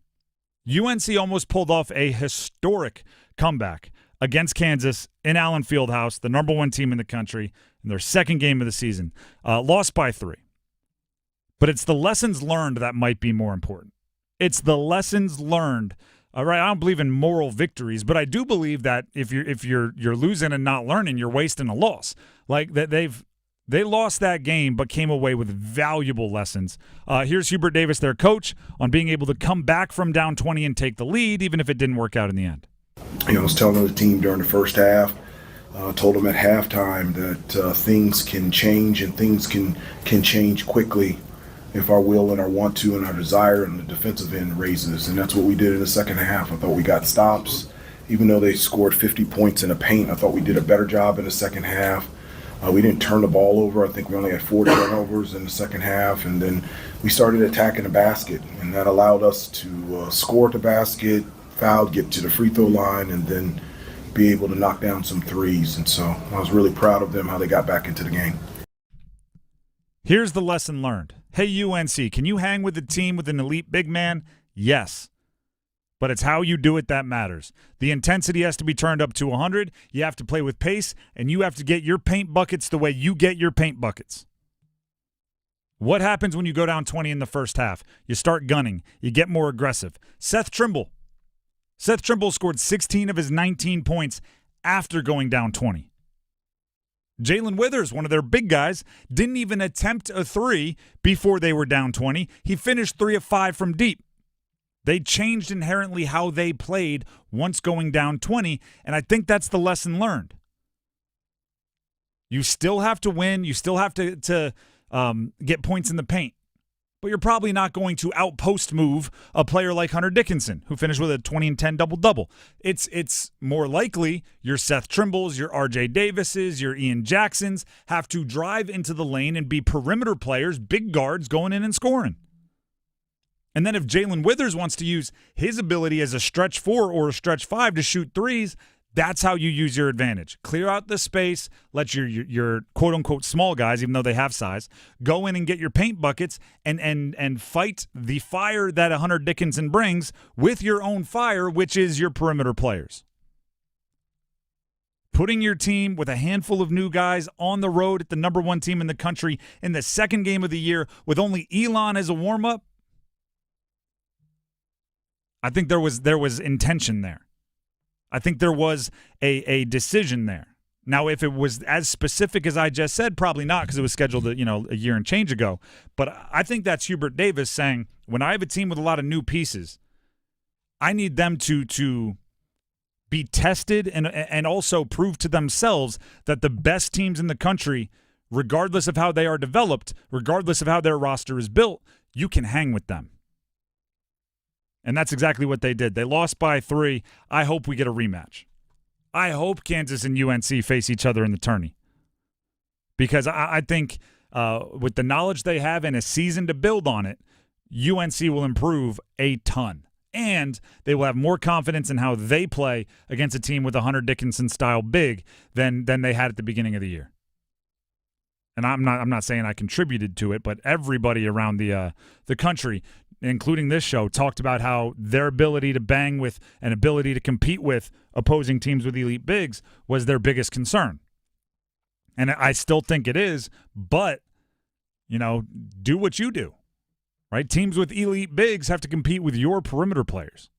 UNC almost pulled off a historic comeback against Kansas in Allen Fieldhouse, the number 1 team in the country, in their second game of the season. Lost by 3. But it's the lessons learned that might be more important. It's the lessons learned. All right, I don't believe in moral victories, but I do believe that if you're losing and not learning, you're wasting a loss. Like that they lost that game but came away with valuable lessons. Here's Hubert Davis, their coach, on being able to come back from down 20 and take the lead, even if it didn't work out in the end. I was telling the team during the first half, told them at halftime that things can change and things can change quickly if our will and our want to and our desire and the defensive end raises. And that's what we did in the second half. I thought we got stops. Even though they scored 50 points in the paint, I thought we did a better job in the second half. We didn't turn the ball over. I think we only had 4 turnovers in the second half. And then we started attacking the basket, and that allowed us to score at the basket, foul, get to the free throw line, and then be able to knock down some threes. And so I was really proud of them, how they got back into the game. Here's the lesson learned. Hey, UNC, can you hang with a team with an elite big man? Yes. But it's how you do it that matters. The intensity has to be turned up to 100. You have to play with pace, and you have to get your paint buckets the way you get your paint buckets. What happens when you go down 20 in the first half? You start gunning. You get more aggressive. Seth Trimble scored 16 of his 19 points after going down 20. Jalen Withers, one of their big guys, didn't even attempt a 3 before they were down 20. He finished 3 of 5 from deep. They changed inherently how they played once going down 20, and I think that's the lesson learned. You still have to win. You still have to get points in the paint. But you're probably not going to outpost move a player like Hunter Dickinson, who finished with a 20 and 10 double-double. It's more likely your Seth Trimbles, your R.J. Davises, your Ian Jacksons have to drive into the lane and be perimeter players, big guards going in and scoring. And then if Jalen Withers wants to use his ability as a stretch 4 or a stretch 5 to shoot threes, that's how you use your advantage. Clear out the space, let your quote-unquote small guys, even though they have size, go in and get your paint buckets and fight the fire that Hunter Dickinson brings with your own fire, which is your perimeter players. Putting your team with a handful of new guys on the road at the number 1 team in the country in the second game of the year with only Elon as a warm-up, I think there was intention there. I think there was a decision there. Now, if it was as specific as I just said, probably not, because it was scheduled a year and change ago. But I think that's Hubert Davis saying, when I have a team with a lot of new pieces, I need them to be tested and also prove to themselves that the best teams in the country, regardless of how they are developed, regardless of how their roster is built, you can hang with them. And that's exactly what they did. They lost by 3. I hope we get a rematch. I hope Kansas and UNC face each other in the tourney. Because I think with the knowledge they have and a season to build on it, UNC will improve a ton. And they will have more confidence in how they play against a team with a Hunter Dickinson-style big than they had at the beginning of the year. And I'm not saying I contributed to it, but everybody around the country, including this show, talked about how their ability to bang with and ability to compete with opposing teams with elite bigs was their biggest concern. And I still think it is, but, do what you do, right? Teams with elite bigs have to compete with your perimeter players.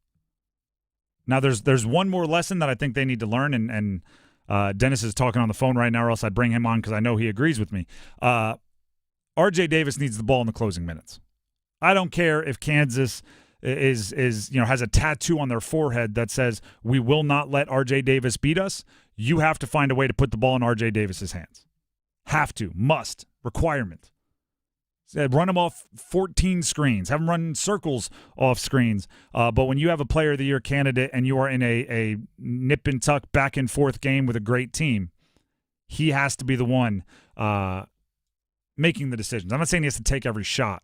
Now, there's one more lesson that I think they need to learn, and Dennis is talking on the phone right now, or else I'd bring him on because I know he agrees with me. R.J. Davis needs the ball in the closing minutes. I don't care if Kansas is has a tattoo on their forehead that says we will not let R.J. Davis beat us. You have to find a way to put the ball in R.J. Davis's hands. Have to, must, requirement. Run him off 14 screens. Have him run circles off screens. But when you have a Player of the Year candidate and you are in a nip and tuck back and forth game with a great team, he has to be the one making the decisions. I'm not saying he has to take every shot,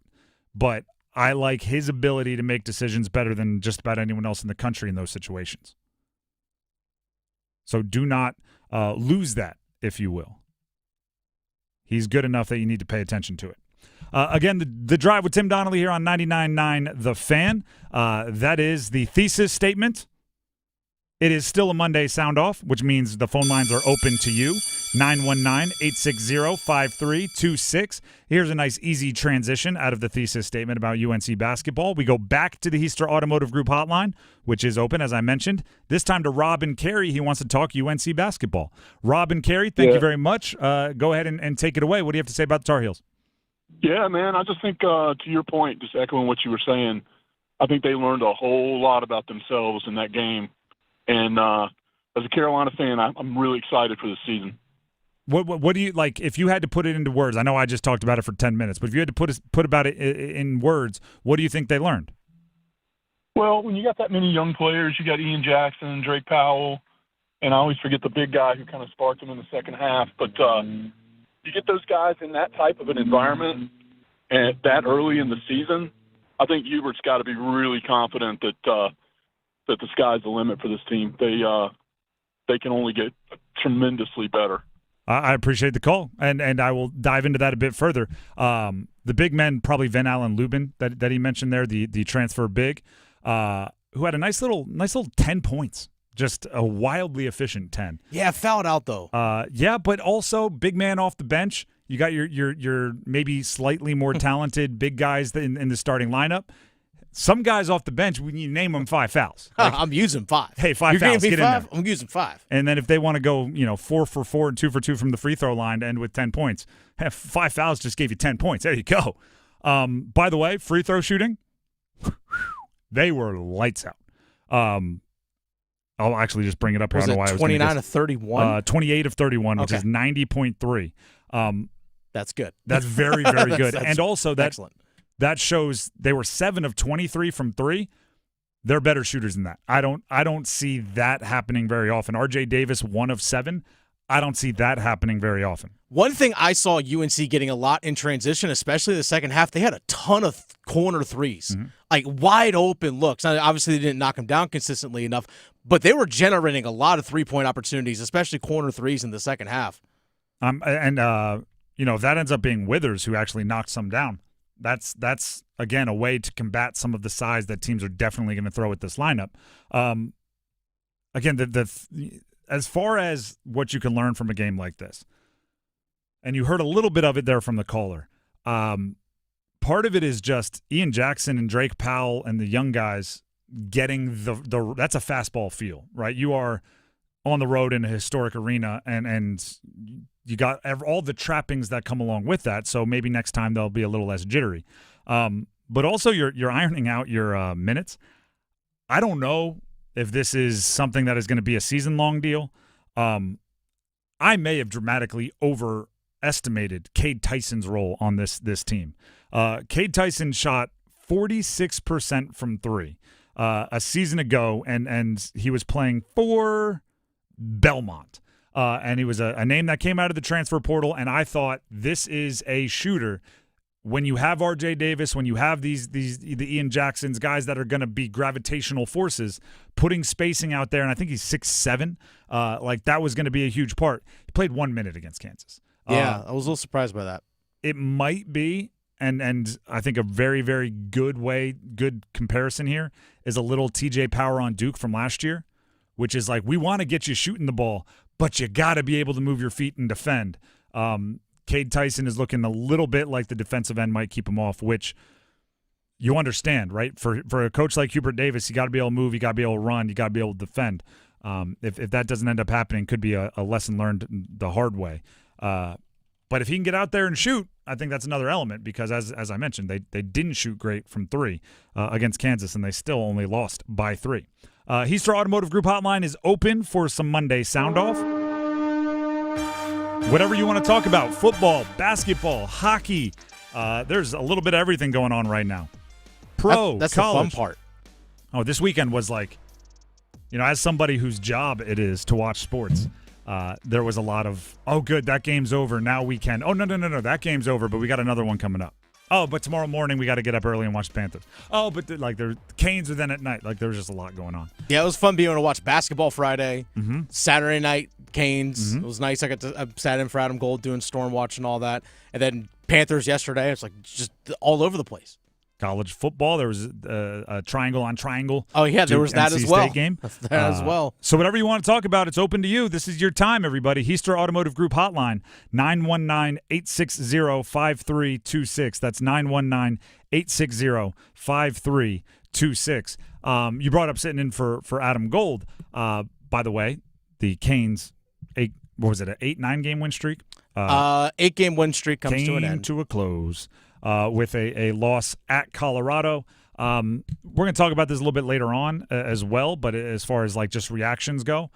but I like his ability to make decisions better than just about anyone else in the country in those situations. So do not lose that, if you will. He's good enough that you need to pay attention to it. Again, the Drive with Tim Donnelly here on 99.9 The Fan. That is the thesis statement. It is still a Monday Soundoff, which means the phone lines are open to you. 919-860-5326. Here's a nice, easy transition out of the thesis statement about UNC basketball. We go back to the Heister Automotive Group hotline, which is open, as I mentioned. This time to Rob and Carey. He wants to talk UNC basketball. Rob and Carey, thank you very much. Go ahead and take it away. What do you have to say about the Tar Heels? Yeah, man, I just think to your point, just echoing what you were saying, I think they learned a whole lot about themselves in that game. And as a Carolina fan, I'm really excited for this season. What do you like? If you had to put it into words, I know I just talked about it for 10 minutes, but if you had to put about it in words, what do you think they learned? Well, when you got that many young players, you got Ian Jackson, Drake Powell, and I always forget the big guy who kind of sparked them in the second half. But you get those guys in that type of an environment and that early in the season, I think Hubert's got to be really confident that the sky's the limit for this team. They can only get tremendously better. I appreciate the call, and I will dive into that a bit further. The big men, probably Van Allen Lubin that he mentioned there, the transfer big, who had a nice little 10 points, just a wildly efficient 10. Yeah, fouled out though. Yeah, but also big man off the bench. You got your maybe slightly more talented big guys in the starting lineup. Some guys off the bench, when you name them 5 fouls. Like, I'm using 5. Hey, 5 You're fouls. Get in 5? there. I'm using 5. And then if they want to go, 4 for 4 and 2 for 2 from the free throw line to end with 10 points, 5 fouls just gave you 10 points. There you go. By the way, free throw shooting, they were lights out. I'll actually just bring it up here. I don't know why I was 29 of 31? 28 of 31, which is 90.3. That's good. That's very, very good. That's and also excellent. That shows they were 7 of 23 from 3. They're better shooters than that. I don't see that happening very often. RJ Davis, 1 of 7. I don't see that happening very often. One thing I saw UNC getting a lot in transition, especially the second half, they had a ton of corner threes, like wide open looks. Now, obviously, they didn't knock them down consistently enough, but they were generating a lot of three-point opportunities, especially corner threes in the second half. If that ends up being Withers who actually knocked some down, that's again a way to combat some of the size that teams are definitely going to throw at this lineup. Again, as far as what you can learn from a game like this, and you heard a little bit of it there from the caller, part of it is just Ian Jackson and Drake Powell and the young guys getting the that's a fastball feel, right? You are on the road in a historic arena, and you got all the trappings that come along with that, so maybe next time they'll be a little less jittery. But also you're ironing out your minutes. I don't know if this is something that is going to be a season-long deal. I may have dramatically overestimated Cade Tyson's role on this team. Cade Tyson shot 46% from 3 a season ago, and he was playing for Belmont. And he was a name that came out of the transfer portal, and I thought this is a shooter. When you have R.J. Davis, when you have the Ian Jacksons, guys that are going to be gravitational forces, putting spacing out there, and I think he's 6'7", that was going to be a huge part. He played 1 minute against Kansas. Yeah, I was a little surprised by that. It might be, and I think a very, very good comparison here is a little TJ Power on Duke from last year, which is like, we want to get you shooting the ball, but you got to be able to move your feet and defend. Cade Tyson is looking a little bit like the defensive end might keep him off, which you understand, right? For a coach like Hubert Davis, you got to be able to move, you got to be able to run, you got to be able to defend. If that doesn't end up happening, could be a lesson learned the hard way. But if he can get out there and shoot, I think that's another element because, as I mentioned, they didn't shoot great from 3 against Kansas, and they still only lost by 3. Heister Automotive Group hotline is open for some Monday Soundoff. Whatever you want to talk about, football, basketball, hockey, there's a little bit of everything going on right now. That's college. The fun part. Oh, this weekend was like, as somebody whose job it is to watch sports, there was a lot of, oh, good, that game's over. Now we can. Oh, no, that game's over, but we got another one coming up. Oh, but tomorrow morning we got to get up early and watch the Panthers. Oh, but the Canes are then at night. Like, there was just a lot going on. Yeah, it was fun being able to watch basketball Friday, Mm-hmm. Saturday night Canes. Mhm. It was nice. I sat in for Adam Gold doing Storm Watch and all that. And then Panthers yesterday. It's like just all over the place. College football, there was a triangle on triangle. Oh, yeah, there was that NC as well. State game. That as well. So whatever you want to talk about, it's open to you. This is your time, everybody. Heister Automotive Group Hotline, 919-860-5326. That's 919-860-5326. You brought up sitting in for Adam Gold. By the way, the Canes, an 8-9 game win streak? 8-game win streak comes to an Came end. to a close. With a loss at Colorado. We're going to talk about this a little bit later on as well, but as far as like just reactions go,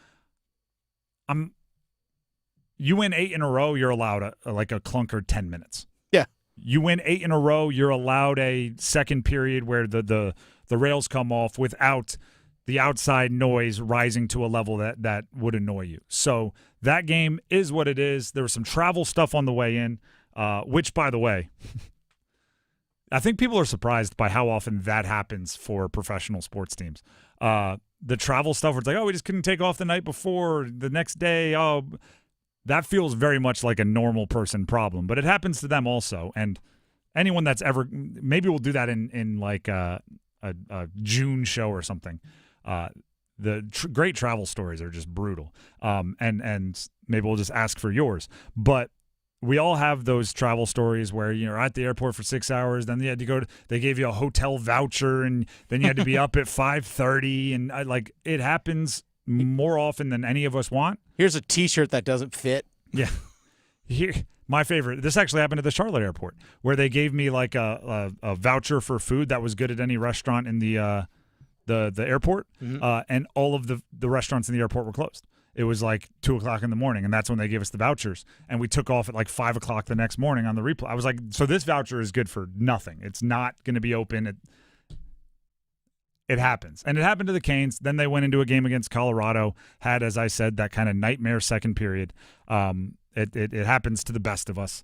you win 8 in a row, you're allowed a clunker 10 minutes. Yeah. You win 8 in a row, you're allowed a second period where the rails come off without the outside noise rising to a level that would annoy you. So that game is what it is. There was some travel stuff on the way in, which, by the way, I think people are surprised by how often that happens for professional sports teams. The travel stuff where it's like, oh, we just couldn't take off the night before, the next day. Oh, that feels very much like a normal person problem, but it happens to them also. And anyone that's ever, maybe we'll do that in like a June show or something. Great travel stories are just brutal. And maybe we'll just ask for yours. But we all have those travel stories where you're at the airport for 6 hours, then you had to they gave you a hotel voucher, and then you had to be up at 5:30, and it happens more often than any of us want. Here's a T-shirt that doesn't fit. Yeah. Here, my favorite. This actually happened at the Charlotte airport, where they gave me like a voucher for food that was good at any restaurant in the airport, and all of the restaurants in the airport were closed. It was like 2:00 in the morning, and that's when they gave us the vouchers. And we took off at like 5:00 the next morning on the replay. I was like, so this voucher is good for nothing. It's not going to be open. It happens. And it happened to the Canes. Then they went into a game against Colorado, had, as I said, that kind of nightmare second period. It happens to the best of us.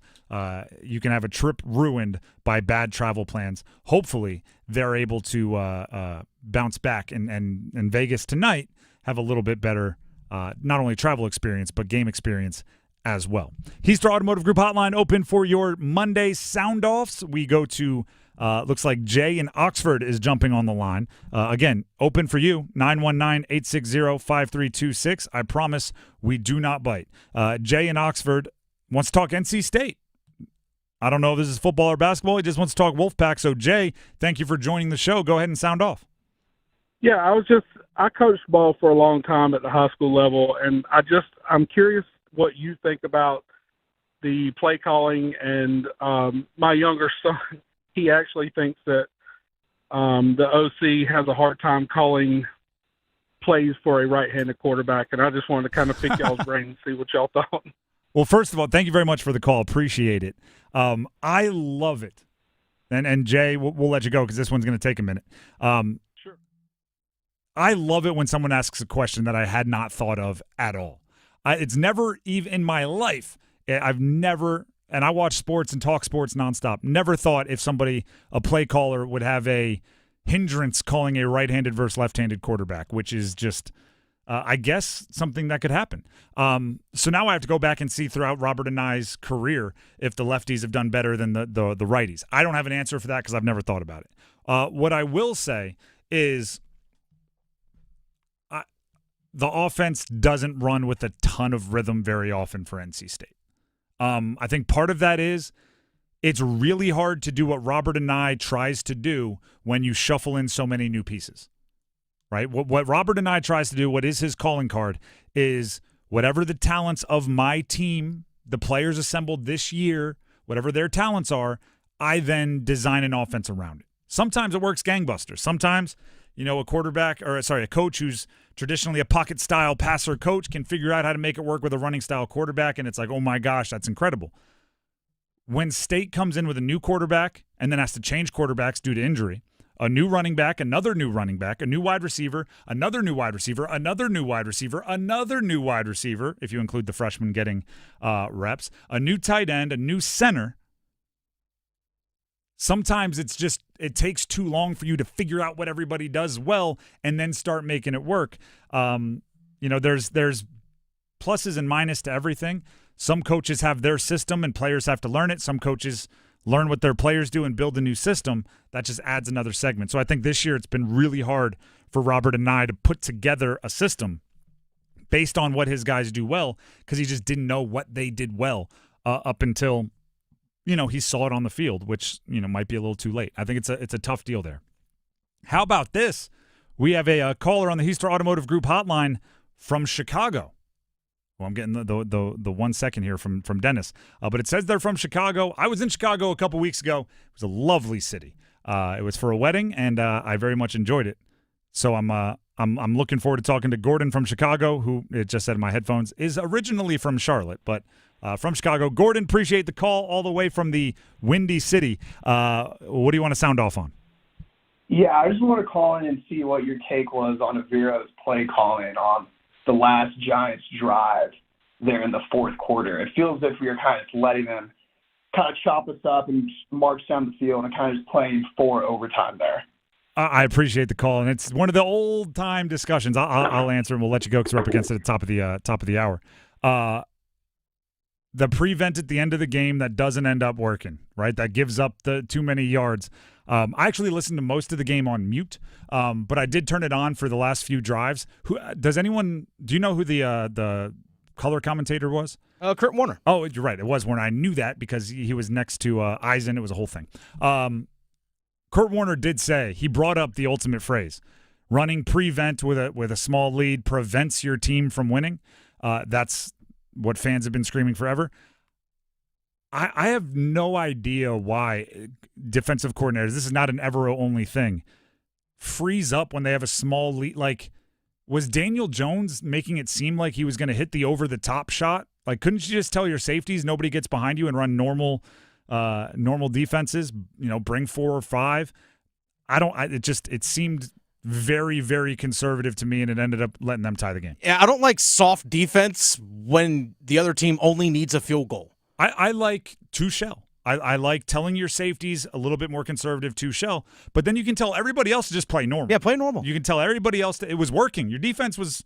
You can have a trip ruined by bad travel plans. Hopefully, they're able to bounce back and Vegas tonight have a little bit better not only travel experience, but game experience as well. Heister Automotive Group Hotline open for your Monday sound-offs. We go to, looks like Jay in Oxford is jumping on the line. Again, open for you, 919-860-5326. I promise we do not bite. Jay in Oxford wants to talk NC State. I don't know if this is football or basketball. He just wants to talk Wolfpack. So, Jay, thank you for joining the show. Go ahead and sound off. Yeah, I coached ball for a long time at the high school level, and I'm curious what you think about the play calling. And my younger son, he actually thinks that the OC has a hard time calling plays for a right-handed quarterback, and I just wanted to kind of pick y'all's brain and see what y'all thought. Well, first of all, thank you very much for the call. Appreciate it. I love it. And Jay, we'll let you go because this one's going to take a minute. I love it when someone asks a question that I had not thought of at all. It's never even in my life. I've never, and I watch sports and talk sports nonstop, never thought if a play caller would have a hindrance calling a right-handed versus left-handed quarterback, which is just, I guess, something that could happen. So now I have to go back and see throughout Robert and I's career if the lefties have done better than the righties. I don't have an answer for that because I've never thought about it. What I will say is, the offense doesn't run with a ton of rhythm very often for NC State. I think part of that is it's really hard to do what Robert and I tries to do when you shuffle in so many new pieces, right? What Robert and I tries to do, what is his calling card, is whatever the talents of my team, the players assembled this year, whatever their talents are, I then design an offense around it. Sometimes it works gangbusters. Sometimes, a coach who's traditionally a pocket-style passer coach can figure out how to make it work with a running-style quarterback, and it's like, oh, my gosh, that's incredible. When State comes in with a new quarterback and then has to change quarterbacks due to injury, a new running back, another new running back, a new wide receiver, another new wide receiver, another new wide receiver, another new wide receiver, if you include the freshman getting reps, a new tight end, a new center. Sometimes it takes too long for you to figure out what everybody does well and then start making it work. There's pluses and minuses to everything. Some coaches have their system and players have to learn it. Some coaches learn what their players do and build a new system. That just adds another segment. So I think this year it's been really hard for Robert and I to put together a system based on what his guys do well, because he just didn't know what they did well up until he saw it on the field, which might be a little too late. I think it's a tough deal there. How about this? We have a caller on the Heister Automotive Group hotline from Chicago. Well, I'm getting the 1 second here from Dennis, but it says they're from Chicago. I was in Chicago a couple weeks ago. It was a lovely city. It was for a wedding, and I very much enjoyed it. So I'm looking forward to talking to Gordon from Chicago, who, it just said in my headphones, is originally from Charlotte, but from Chicago. Gordon, appreciate the call all the way from the Windy City. What do you want to sound off on? Yeah, I just want to call in and see what your take was on Avero's play calling on the last Giants drive there in the fourth quarter. It feels as if we are kind of just letting them kind of chop us up and march down the field and kind of just playing for overtime there. I appreciate the call, and it's one of the old-time discussions. I'll answer, and we'll let you go because we're up against it at the top of the hour. The prevent at the end of the game that doesn't end up working, right? That gives up the too many yards. I actually listened to most of the game on mute, but I did turn it on for the last few drives. Do you know who the color commentator was? Kurt Warner. Oh, you're right. It was Warner. I knew that because he was next to Eisen. It was a whole thing. Kurt Warner did say, he brought up the ultimate phrase, running prevent with a small lead prevents your team from winning. That's what fans have been screaming forever. I have no idea why defensive coordinators, this is not an Evero-only thing, freeze up when they have a small lead. Like, was Daniel Jones making it seem like he was going to hit the over-the-top shot? Like, couldn't you just tell your safeties nobody gets behind you and run normal defenses, bring 4 or 5? It seemed very, very conservative to me, and it ended up letting them tie the game. Yeah, I don't like soft defense when the other team only needs a field goal. I like two shell. I like telling your safeties a little bit more conservative two shell, but then you can tell everybody else to just play normal. Yeah, play normal. You can tell everybody else that it was working. Your defense was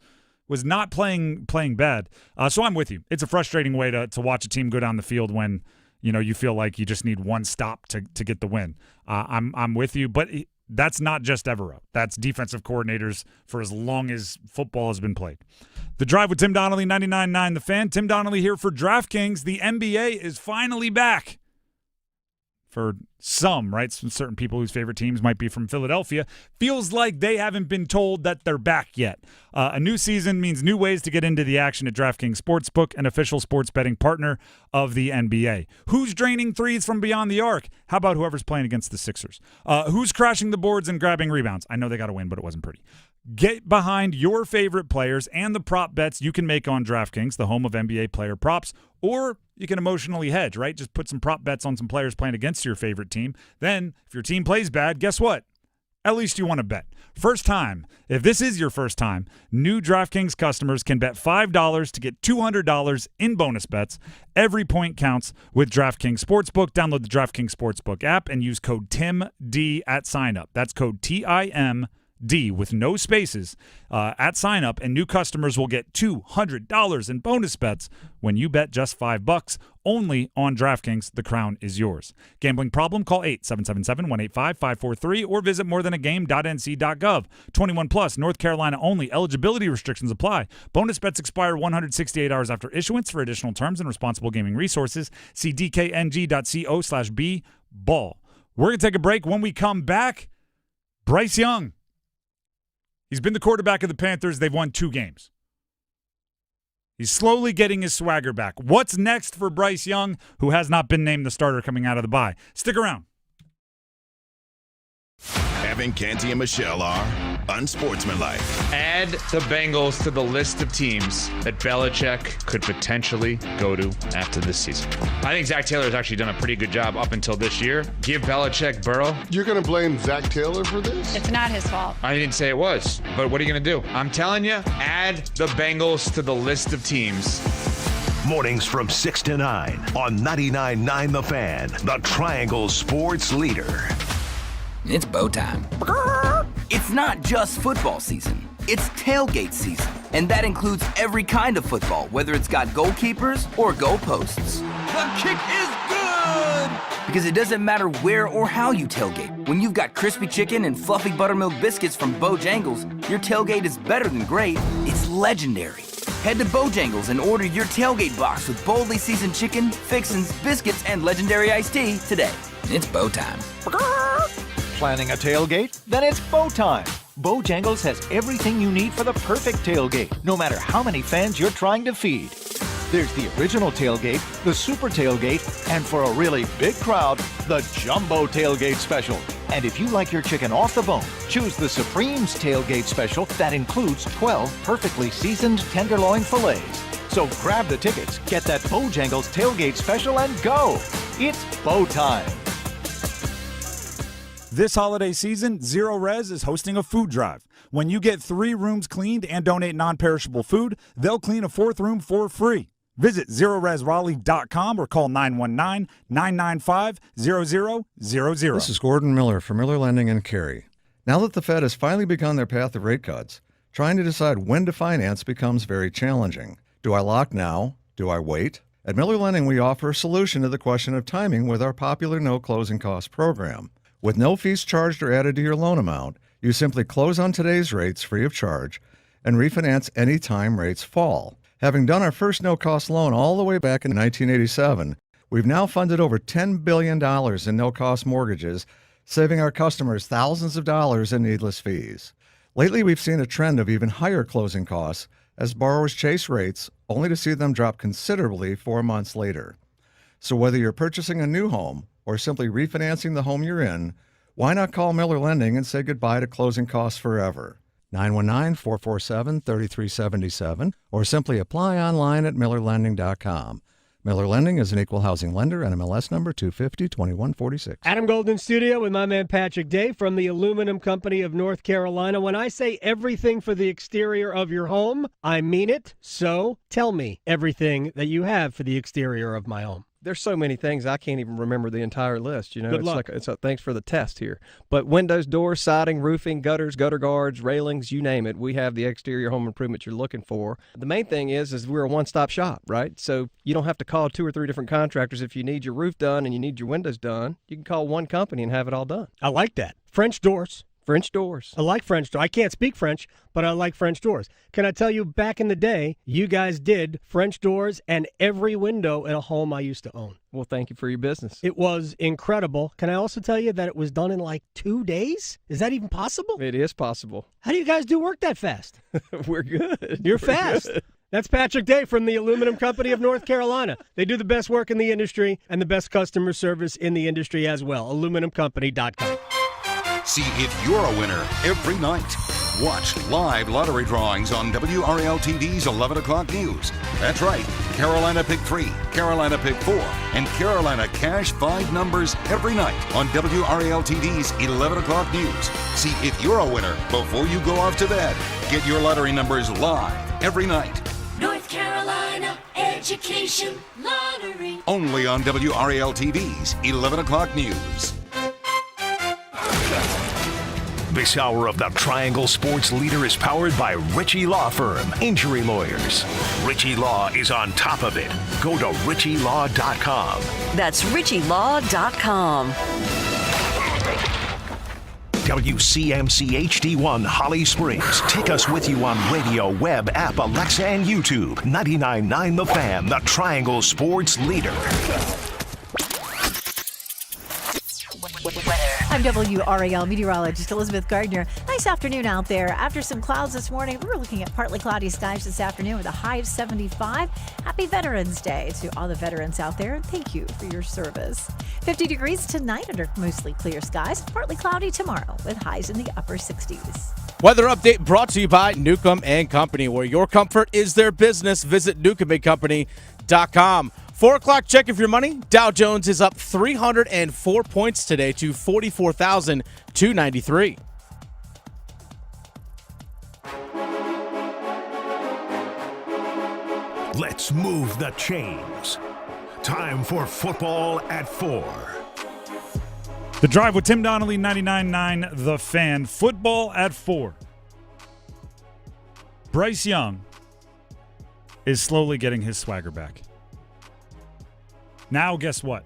not playing bad. So I'm with you. It's a frustrating way to watch a team go down the field when you feel like you just need one stop to get the win. I'm with you, but that's not just Evero. That's defensive coordinators for as long as football has been played. The Drive with Tim Donnelly, 99.9 The Fan. Tim Donnelly here for DraftKings. The NBA is finally back. For some, right? Some certain people whose favorite teams might be from Philadelphia. Feels like they haven't been told that they're back yet. A new season means new ways to get into the action at DraftKings Sportsbook, an official sports betting partner of the NBA. Who's draining threes from beyond the arc? How about whoever's playing against the Sixers? Who's crashing the boards and grabbing rebounds? I know they got to win, but it wasn't pretty. Get behind your favorite players and the prop bets you can make on DraftKings, the home of NBA player props, or you can emotionally hedge, right? Just put some prop bets on some players playing against your favorite team. Then, if your team plays bad, guess what? At least you want to bet. First time, if this is your first time, new DraftKings customers can bet $5 to get $200 in bonus bets. Every point counts with DraftKings Sportsbook. Download the DraftKings Sportsbook app and use code TIMD at signup. That's code TIMD with no spaces at sign up, and new customers will get $200 in bonus bets when you bet just $5 only on DraftKings. The crown is yours. Gambling problem? Call 877-185-543 or visit morethanagame.nc.gov. 21 plus, North Carolina only. Eligibility restrictions apply. Bonus bets expire 168 hours after issuance. For additional terms and responsible gaming resources, see dkng.co/bball. We're going to take a break. When we come back, Bryce Young. He's been the quarterback of the Panthers. They've won 2 games. He's slowly getting his swagger back. What's next for Bryce Young, who has not been named the starter coming out of the bye? Stick around. Evan, Canty, and Michelle are unsportsmanlike. Add the Bengals to the list of teams that Belichick could potentially go to after this season. I think Zach Taylor has actually done a pretty good job up until this year. Give Belichick Burrow. You're going to blame Zach Taylor for this? It's not his fault. I didn't say it was, but what are you going to do? I'm telling you, add the Bengals to the list of teams. Mornings from 6 to 9 on 99.9 The Fan, the Triangle Sports Leader. It's bow time. It's not just football season. It's tailgate season. And that includes every kind of football, whether it's got goalkeepers or goalposts. The kick is good! Because it doesn't matter where or how you tailgate. When you've got crispy chicken and fluffy buttermilk biscuits from Bojangles, your tailgate is better than great. It's legendary. Head to Bojangles and order your tailgate box with boldly seasoned chicken, fixins, biscuits, and legendary iced tea today. It's bow time. Planning a tailgate? Then it's bow time. Bojangles has everything you need for the perfect tailgate, no matter how many fans you're trying to feed. There's the original tailgate, the super tailgate, and for a really big crowd, the jumbo tailgate special. And if you like your chicken off the bone, choose the Supreme's tailgate special that includes 12 perfectly seasoned tenderloin fillets. So grab the tickets, get that Bojangles tailgate special, and go. It's bow time. This holiday season, Zero Res is hosting a food drive. When you get 3 rooms cleaned and donate non-perishable food, they'll clean a 4th room for free. Visit ZeroResRaleigh.com or call 919-995-0000. This is Gordon Miller from Miller Lending in Cary. Now that the Fed has finally begun their path of rate cuts, trying to decide when to finance becomes very challenging. Do I lock now? Do I wait? At Miller Lending, we offer a solution to the question of timing with our popular no closing cost program. With no fees charged or added to your loan amount, you simply close on today's rates free of charge and refinance any time rates fall. Having done our first no-cost loan all the way back in 1987, we've now funded over $10 billion in no-cost mortgages, saving our customers thousands of dollars in needless fees. Lately, we've seen a trend of even higher closing costs as borrowers chase rates, only to see them drop considerably 4 months later. So whether you're purchasing a new home or simply refinancing the home you're in, why not call Miller Lending and say goodbye to closing costs forever? 919-447-3377 or simply apply online at millerlending.com. Miller Lending is an equal housing lender, NMLS number 250-2146. Adam Golden Studio with my man Patrick Day from the Aluminum Company of North Carolina. When I say everything for the exterior of your home, I mean it. So tell me everything that you have for the exterior of my home. There's so many things I can't even remember the entire list. You know, Good luck. Thanks for the test here. But windows, doors, siding, roofing, gutters, gutter guards, railings, you name it. We have the exterior home improvement you're looking for. The main thing is we're a one-stop shop, right? So you don't have to call 2 or 3 different contractors if you need your roof done and you need your windows done. You can call one company and have it all done. I like that. French doors. French doors. I like French doors. I can't speak French, but I like French doors. Can I tell you, back in the day, you guys did French doors and every window in a home I used to own. Well, thank you for your business. It was incredible. Can I also tell you that it was done in like 2 days? Is that even possible? It is possible. How do you guys do work that fast? We're good. You're fast. Good. That's Patrick Day from the Aluminum Company of North Carolina. They do the best work in the industry and the best customer service in the industry as well. AluminumCompany.com. See if you're a winner every night. Watch live lottery drawings on WRAL-TV's 11 o'clock news. That's right, Carolina Pick 3, Carolina Pick 4, and Carolina Cash 5 numbers every night on WRAL-TV's 11 o'clock news. See if you're a winner before you go off to bed. Get your lottery numbers live every night. North Carolina Education Lottery. Only on WRAL-TV's 11 o'clock news. This hour of the Triangle Sports Leader is powered by Ritchie Law Firm, injury lawyers. Ritchie Law is on top of it. Go to ritchielaw.com. That's ritchielaw.com. WCMC HD1 Holly Springs. Take us with you on radio, web, app, Alexa, and YouTube. 99.9 The Fan, the Triangle Sports Leader. I'm WRAL meteorologist Elizabeth Gardner. Nice afternoon out there. After some clouds this morning, we're looking at partly cloudy skies this afternoon with a high of 75. Happy Veterans Day to all the veterans out there, and thank you for your service. 50 degrees tonight under mostly clear skies. Partly cloudy tomorrow with highs in the upper 60s. Weather update brought to you by Newcomb and Company, where your comfort is their business. Visit newcombandcompany.com. 4 o'clock check of your money. Dow Jones is up 304 points today to 44,293. Let's move the chains. Time for Football at 4. The Drive with Tim Donnelly, 99.9 The Fan. Football at 4. Bryce Young is slowly getting his swagger back. Now, guess what?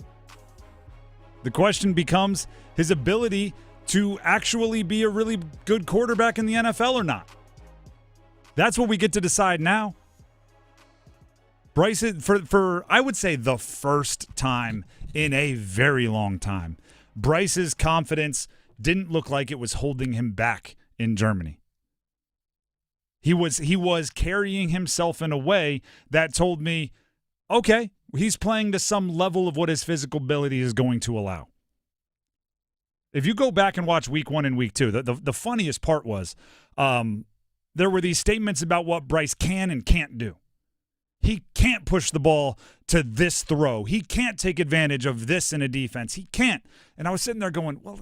The question becomes his ability to actually be a really good quarterback in the NFL or not. That's what we get to decide now. Bryce, for I would say the first time in a very long time, Bryce's confidence didn't look like it was holding him back in Germany. He was carrying himself in a way that told me, okay, he's playing to some level of what his physical ability is going to allow. If you go back and watch week 1 and week 2, the funniest part was there were these statements about what Bryce can and can't do. He can't push the ball to this throw. He can't take advantage of this in a defense. He can't. And I was sitting there going, well,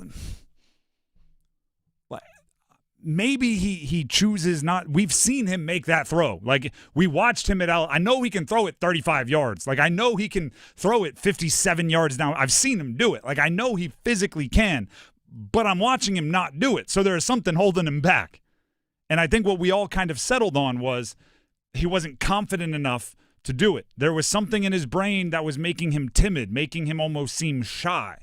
maybe he chooses not. We've seen him make that throw. Like, we watched him I know he can throw it 35 yards. Like, I know he can throw it 57 yards down. I've seen him do it. Like, I know he physically can, but I'm watching him not do it. So there is something holding him back. And I think what we all kind of settled on was he wasn't confident enough to do it. There was something in his brain that was making him timid, making him almost seem shy.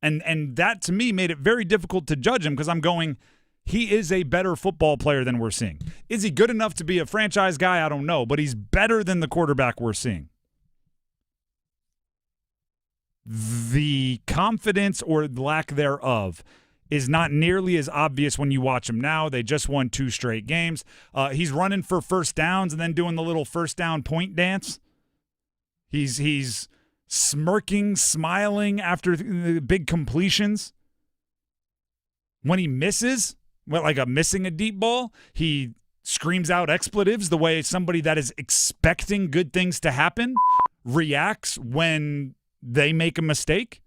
And that, to me, made it very difficult to judge him because I'm going, he is a better football player than we're seeing. Is he good enough to be a franchise guy? I don't know, but he's better than the quarterback we're seeing. The confidence or lack thereof is not nearly as obvious when you watch him now. They just won 2 straight games. He's running for first downs and then doing the little first down point dance. He's smirking, smiling after the big completions. When he misses, missing a deep ball, he screams out expletives the way somebody that is expecting good things to happen reacts when they make a mistake.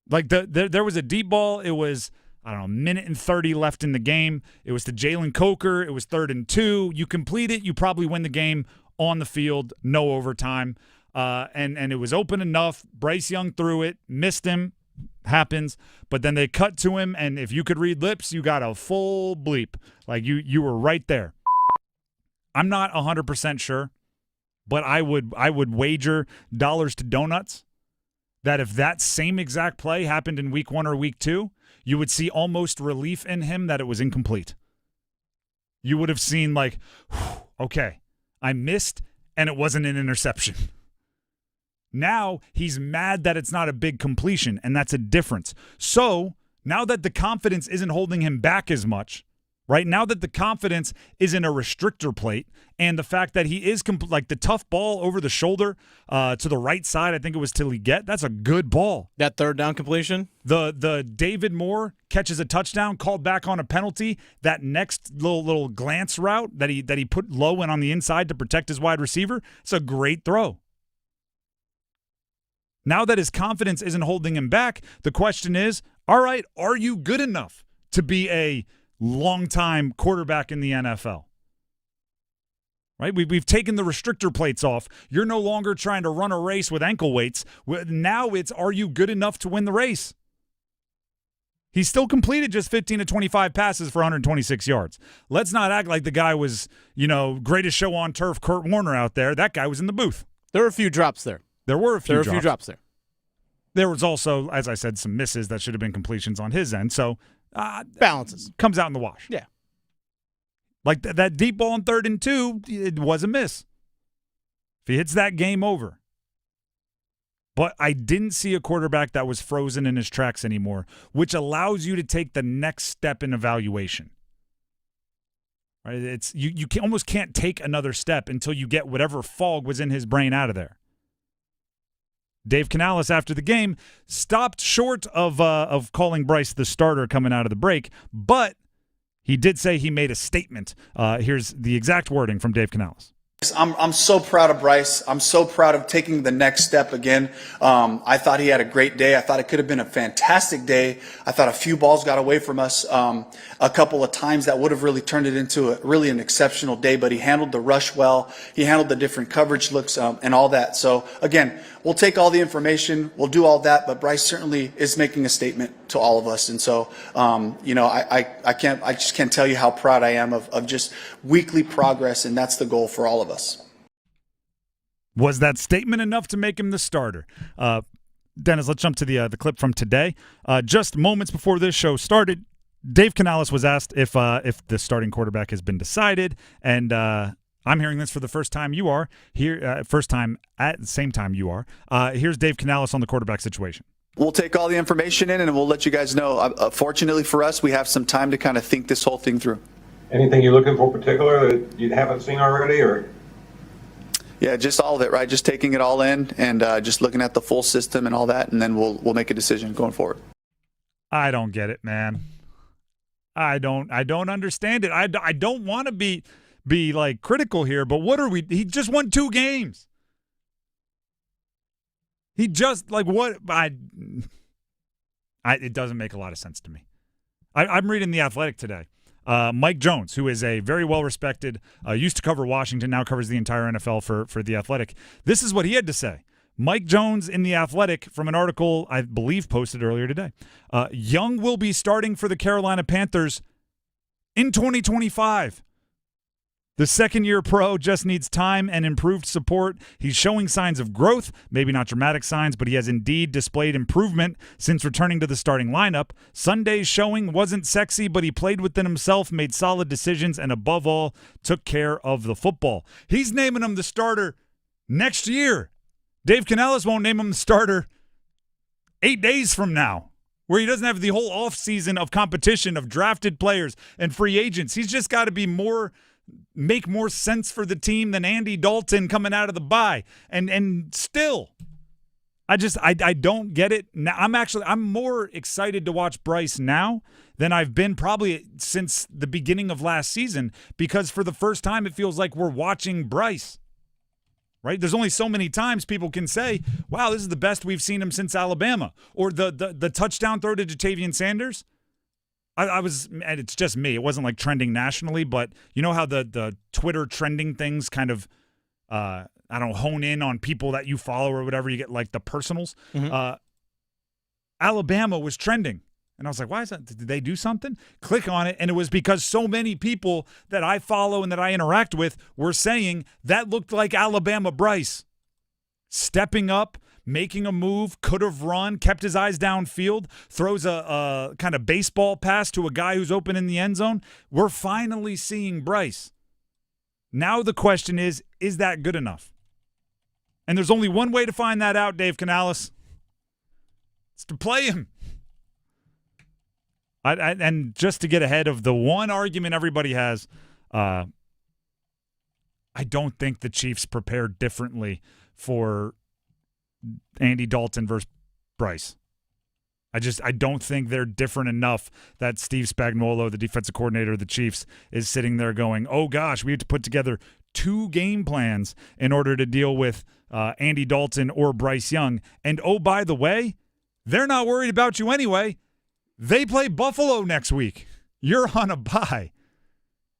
Like there was a deep ball. It was, I don't know, 1:30 left in the game. It was to Jalen Coker. It was 3rd and 2. You complete it, you probably win the game on the field, no overtime. And it was open enough. Bryce Young threw it, missed him. Happens. But then they cut to him, and if you could read lips, you got a full bleep. Like you were right there. I'm not 100% sure, but I would wager dollars to donuts that if that same exact play happened in week 1 or week 2, you would see almost relief in him that it was incomplete. You would have seen like, okay, I missed and it wasn't an interception. Now he's mad that it's not a big completion, and that's a difference. So now that the confidence isn't holding him back as much, right? Now that the confidence isn't a restrictor plate, and the fact that he is like the tough ball over the shoulder to the right side, I think it was to Leggett. That's a good ball. That 3rd down completion? The David Moore catches a touchdown, called back on a penalty. That next little glance route that he put low and on the inside to protect his wide receiver, it's a great throw. Now that his confidence isn't holding him back, the question is, all right, are you good enough to be a long-time quarterback in the NFL? Right? We've taken the restrictor plates off. You're no longer trying to run a race with ankle weights. Now it's, are you good enough to win the race? He still completed just 15 to 25 passes for 126 yards. Let's not act like the guy was, greatest show on turf, Kurt Warner out there. That guy was in the booth. There were a few drops there. There were a few drops there. There was also, as I said, some misses that should have been completions on his end. So balances. Comes out in the wash. Yeah. Like that deep ball on 3rd and 2, it was a miss. If he hits that, game over. But I didn't see a quarterback that was frozen in his tracks anymore, which allows you to take the next step in evaluation. Right? It's you almost can't take another step until you get whatever fog was in his brain out of there. Dave Canales, after the game, stopped short of calling Bryce the starter coming out of the break, but he did say he made a statement. Here's the exact wording from Dave Canales. I'm so proud of Bryce. I'm so proud of taking the next step again. I thought he had a great day. I thought it could have been a fantastic day. I thought a few balls got away from us a couple of times that would have really turned it into an exceptional day, but he handled the rush well. He handled the different coverage looks and all that. So, again, we'll take all the information. We'll do all that, but Bryce certainly is making a statement to all of us. And so, I just can't tell you how proud I am of just weekly progress, and that's the goal for all of us. Was that statement enough to make him the starter? Dennis, let's jump to the clip from today. Just moments before this show started, Dave Canales was asked if the starting quarterback has been decided, and I'm hearing this for the first time you are here, first time at the same time you are. Here's Dave Canales on the quarterback situation. We'll take all the information in, and we'll let you guys know. Fortunately for us, we have some time to kind of think this whole thing through. Anything you're looking for particular that you haven't seen already, or? Yeah, just all of it, right? Just taking it all in and just looking at the full system and all that, and then we'll make a decision going forward. I don't get it, man. I don't understand it. I don't want to be like critical here, but what are we? He just won 2 games. He just like what? It doesn't make a lot of sense to me. I'm reading The Athletic today. Mike Jones, who is a very well-respected, used to cover Washington, now covers the entire NFL for The Athletic. This is what he had to say. Mike Jones in The Athletic from an article I believe posted earlier today. Young will be starting for the Carolina Panthers in 2025. The second-year pro just needs time and improved support. He's showing signs of growth, maybe not dramatic signs, but he has indeed displayed improvement since returning to the starting lineup. Sunday's showing wasn't sexy, but he played within himself, made solid decisions, and above all, took care of the football. He's naming him the starter next year. Dave Canales won't name him the starter 8 days from now, where he doesn't have the whole offseason of competition of drafted players and free agents. He's just got to make more sense for the team than Andy Dalton coming out of the bye. And still, I don't get it. Now, I'm more excited to watch Bryce now than I've been probably since the beginning of last season, because for the first time it feels like we're watching Bryce. Right? There's only so many times people can say, wow, this is the best we've seen him since Alabama. Or the touchdown throw to Jatavian Sanders. And it's just me. It wasn't like trending nationally, but you know how the Twitter trending things kind of, hone in on people that you follow or whatever. You get like the personals. Mm-hmm. Alabama was trending. And I was like, why is that? Did they do something? Click on it. And it was because so many people that I follow and that I interact with were saying that looked like Alabama Bryce. Stepping up, making a move, could have run, kept his eyes downfield, throws a kind of baseball pass to a guy who's open in the end zone. We're finally seeing Bryce. Now the question is that good enough? And there's only one way to find that out, Dave Canales. It's to play him. And just to get ahead of the one argument everybody has, I don't think the Chiefs prepared differently for Andy Dalton versus Bryce. I don't think they're different enough that Steve Spagnuolo, the defensive coordinator of the Chiefs, is sitting there going, oh gosh, we have to put together 2 game plans in order to deal with Andy Dalton or Bryce Young. And oh, by the way, they're not worried about you anyway. They play Buffalo next week. You're on a bye.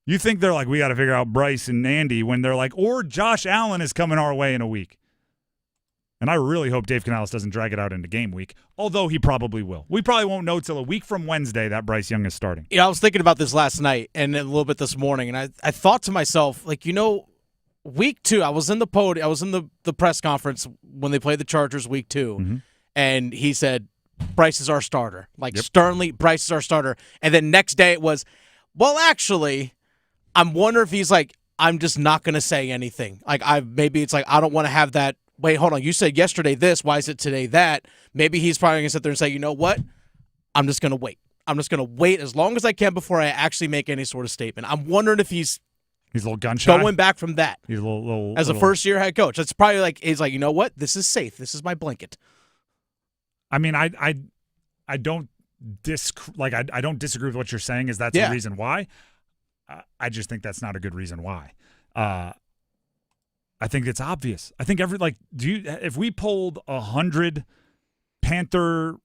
You think they're like, we got to figure out Bryce and Andy, when they're like, or Josh Allen is coming our way in a week. And I really hope Dave Canales doesn't drag it out into game week, although he probably will. We probably won't know till a week from Wednesday that Bryce Young is starting. Yeah, I was thinking about this last night and a little bit this morning, and I thought to myself, like, week 2, I was in the press conference when they played the Chargers week 2, mm-hmm. and he said, Bryce is our starter. Like, yep. Sternly, Bryce is our starter. And then next day it was, well, actually, I'm wondering if he's like, I'm just not going to say anything. Like, maybe it's like, I don't want to have that. Wait, hold on. You said yesterday this. Why is it today that? Maybe he's probably going to sit there and say, you know what? I'm just going to wait. I'm just going to wait as long as I can before I actually make any sort of statement. I'm wondering if he's He's a little gun shy. Going back from that. He's a little as a first-year head coach. That's probably like, he's like, you know what? This is safe. This is my blanket. I mean, I don't I don't disagree with what you're saying. Is that's the reason why? I just think that's not a good reason why. I think it's obvious. I think if we polled 100 Panther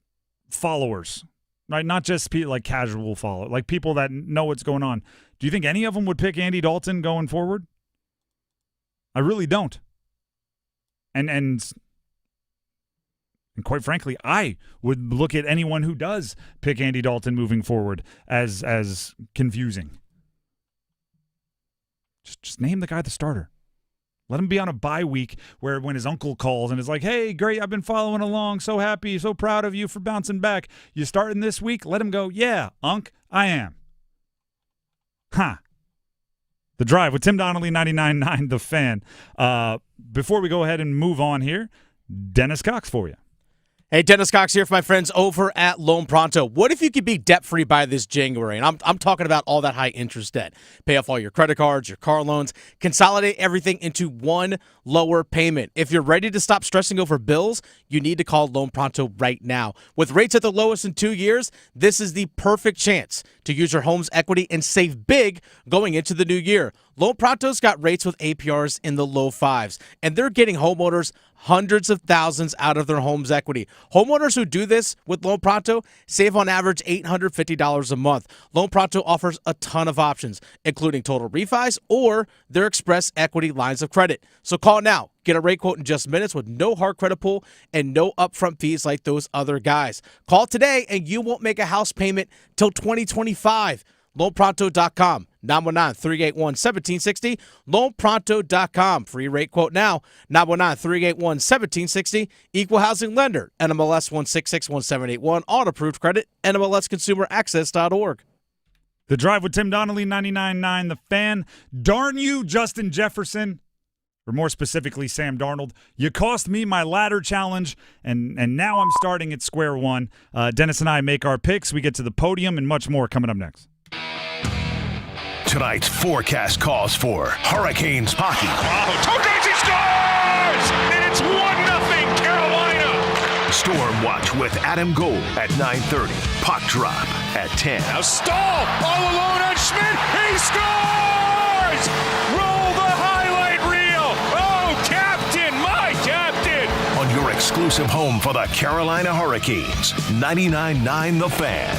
followers, right? Not just like casual followers, like people that know what's going on. Do you think any of them would pick Andy Dalton going forward? I really don't. And quite frankly, I would look at anyone who does pick Andy Dalton moving forward as confusing. Just name the guy the starter. Let him be on a bye week where when his uncle calls and is like, hey, great, I've been following along, so happy, so proud of you for bouncing back. You starting this week? Let him go, yeah, Unc, I am. The Drive with Tim Donnelly, 99.9 The Fan. Before we go ahead and move on here, Dennis Cox for you. Hey, Dennis Cox here for my friends over at Loan Pronto. What if you could be debt-free by this January? And I'm talking about all that high-interest debt. Pay off all your credit cards, your car loans, consolidate everything into one lower payment. If you're ready to stop stressing over bills, you need to call Loan Pronto right now. With rates at the lowest in 2 years, this is the perfect chance to use your home's equity and save big going into the new year. Loan Pronto's got rates with APRs in the low fives, and they're getting homeowners hundreds of thousands out of their home's equity. Homeowners who do this with Loan Pronto save on average $850 a month. Loan Pronto offers a ton of options, including total refis or their express equity lines of credit. So call now. Get a rate quote in just minutes with no hard credit pull and no upfront fees like those other guys. Call today and you won't make a house payment till 2025. LoanPronto.com, 919-381-1760. LoanPronto.com. Free rate quote now, 919-381-1760. Equal housing lender, NMLS 1661781. On approved credit, NMLSconsumeraccess.org. The Drive with Tim Donnelly, 99.9 The Fan. Darn you, Justin Jefferson. Or more specifically, Sam Darnold. You cost me my ladder challenge, and now I'm starting at square one. Dennis and I make our picks. We get to the podium and much more coming up next. Tonight's forecast calls for Hurricanes hockey. Oh, Tokaji scores! And it's 1-0 Carolina! Storm Watch with Adam Gold at 9:30. Puck Drop at 10. Now Stahl all alone on Schmidt. He scores! Roll the highlight reel. Oh, Captain, my Captain! On your exclusive home for the Carolina Hurricanes, 99.9 The Fan.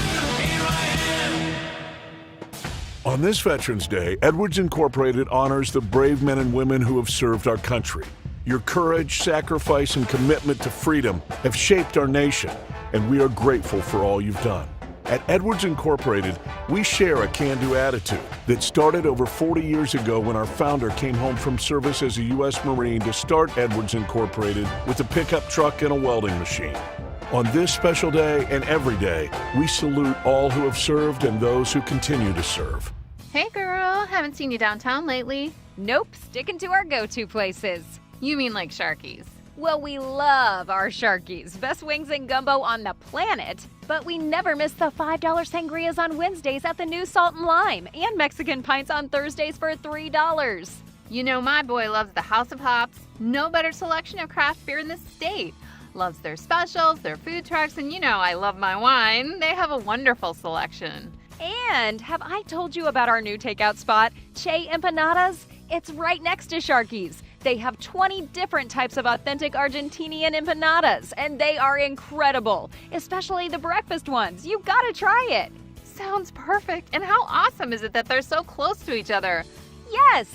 On this Veterans Day, Edwards Incorporated honors the brave men and women who have served our country. Your courage, sacrifice, and commitment to freedom have shaped our nation, and we are grateful for all you've done. At Edwards Incorporated, we share a can-do attitude that started over 40 years ago when our founder came home from service as a U.S. Marine to start Edwards Incorporated with a pickup truck and a welding machine. On this special day and every day, we salute all who have served and those who continue to serve. Hey girl, haven't seen you downtown lately. Nope, sticking to our go-to places. You mean like Sharky's? Well, we love our Sharky's. Best wings and gumbo on the planet. But we never miss the $5 sangrias on Wednesdays at the new Salt and Lime and Mexican pints on Thursdays for $3. You know my boy loves the House of Hops. No better selection of craft beer in the state. Loves their specials, their food trucks, and you know I love my wine. They have a wonderful selection. And have I told you about our new takeout spot, Che Empanadas? It's right next to Sharky's. They have 20 different types of authentic Argentinian empanadas, and they are incredible, especially the breakfast ones. You gotta try it. Sounds perfect. And how awesome is it that they're so close to each other? Yes.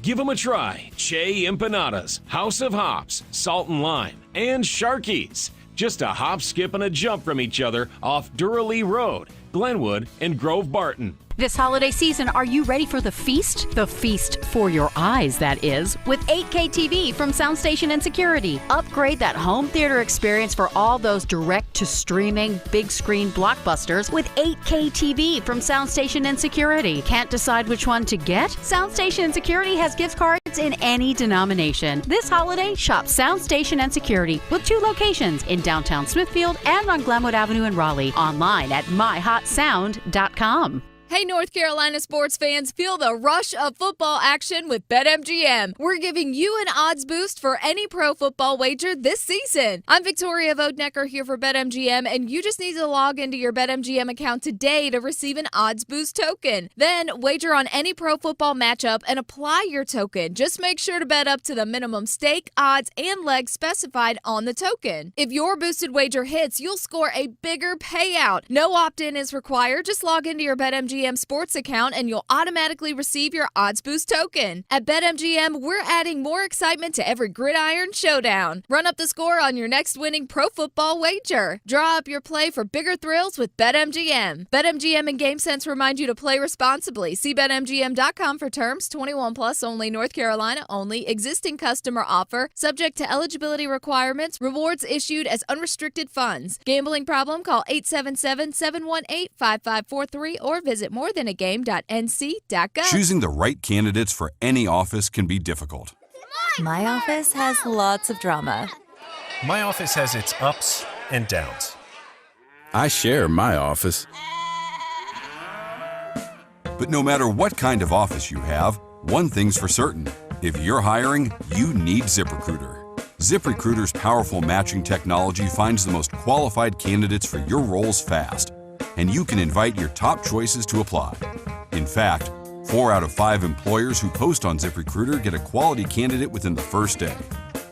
Give them a try. Che Empanadas, House of Hops, Salt and Lime, and Sharky's. Just a hop, skip, and a jump from each other off Durham Road, Glenwood, and Grove Barton. This holiday season, are you ready for the feast? The feast for your eyes, that is, with 8K TV from Soundstation and Security. Upgrade that home theater experience for all those direct-to-streaming, big-screen blockbusters with 8K TV from Soundstation and Security. Can't decide which one to get? Soundstation and Security has gift cards in any denomination. This holiday, shop Soundstation and Security with 2 locations in downtown Smithfield and on Glenwood Avenue in Raleigh. Online at myhotsound.com. Hey, North Carolina sports fans, feel the rush of football action with BetMGM. We're giving you an odds boost for any pro football wager this season. I'm Victoria Vodnecker here for BetMGM, and you just need to log into your BetMGM account today to receive an odds boost token. Then wager on any pro football matchup and apply your token. Just make sure to bet up to the minimum stake, odds, and legs specified on the token. If your boosted wager hits, you'll score a bigger payout. No opt-in is required. Just log into your BetMGM Sports account and you'll automatically receive your odds boost token. At BetMGM, we're adding more excitement to every gridiron showdown. Run up the score on your next winning pro football wager. Draw up your play for bigger thrills with BetMGM. BetMGM and GameSense remind you to play responsibly. See BetMGM.com for terms. 21 plus only, North Carolina only. Existing customer offer. Subject to eligibility requirements. Rewards issued as unrestricted funds. Gambling problem? Call 877-718-5543 or visit morethanagame.nc.gov. Choosing the right candidates for any office can be difficult. My office has lots of drama. My office has its ups and downs. I share my office. But no matter what kind of office you have, one thing's for certain. If you're hiring, you need ZipRecruiter. ZipRecruiter's powerful matching technology finds the most qualified candidates for your roles fast, and you can invite your top choices to apply. In fact, 4 out of 5 employers who post on ZipRecruiter get a quality candidate within the first day.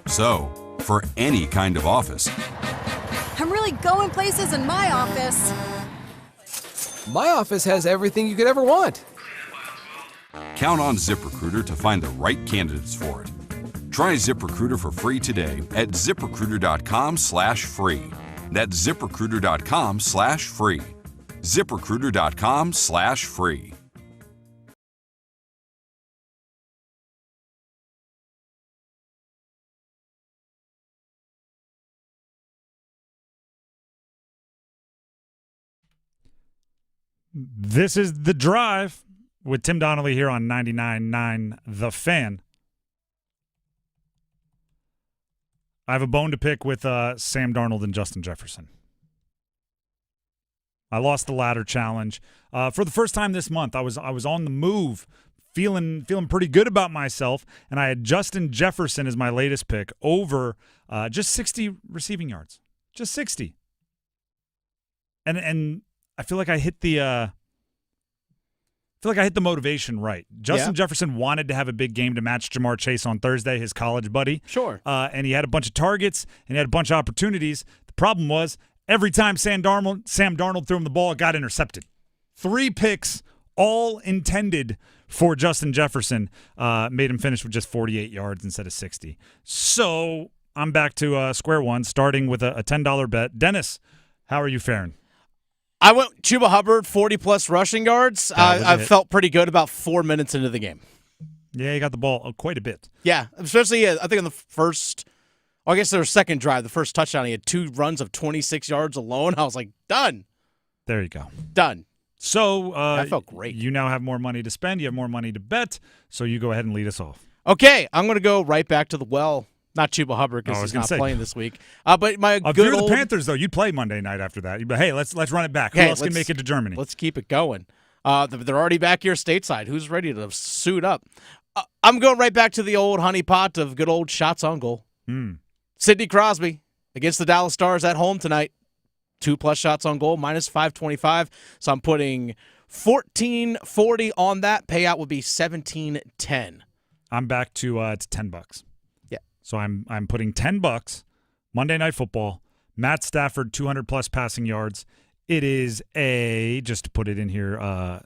So, for any kind of office. I'm really going places in my office. My office has everything you could ever want. Count on ZipRecruiter to find the right candidates for it. Try ZipRecruiter for free today at ZipRecruiter.com/free. That's ZipRecruiter.com/free. ZipRecruiter.com/free. This is The Drive with Tim Donnelly here on 99.9 The Fan. I have a bone to pick with Sam Darnold and Justin Jefferson. I lost the ladder challenge. For the first time this month, I was on the move, feeling pretty good about myself, and I had Justin Jefferson as my latest pick over just 60 receiving yards. Just 60. And I feel like I hit the motivation right. Justin Jefferson wanted to have a big game to match Jamar Chase on Thursday, his college buddy. Sure. And he had a bunch of targets and he had a bunch of opportunities. The problem was every time Sam Darnold threw him the ball, it got intercepted. 3 picks, all intended for Justin Jefferson, made him finish with just 48 yards instead of 60. So I'm back to square one, starting with a $10 bet. Dennis, how are you faring? I went Chuba Hubbard, 40-plus rushing yards. I felt pretty good about 4 minutes into the game. Yeah, he got the ball quite a bit. Yeah, especially I think on the first – I guess their second drive, the first touchdown, he had 2 runs of 26 yards alone. I was like, done. There you go. Done. So that felt great. You now have more money to spend. You have more money to bet. So you go ahead and lead us off. Okay, I'm going to go right back to the well. Not Chuba Hubbard because he's not playing this week. But my good if you're old the Panthers, though, you'd play Monday night after that. You'd be, hey, let's run it back. Who else can make it to Germany? Let's keep it going. They're already back here stateside. Who's ready to suit up? I'm going right back to the old honey pot of good old shots on goal. Sidney Crosby against the Dallas Stars at home tonight. 2+ shots on goal, minus 525. So I'm putting 14.40 on that. Payout would be 17.10. I'm back to $10. Yeah. So I'm putting $10. Monday Night Football. Matt Stafford, 200+ passing yards. It is just to put it in here,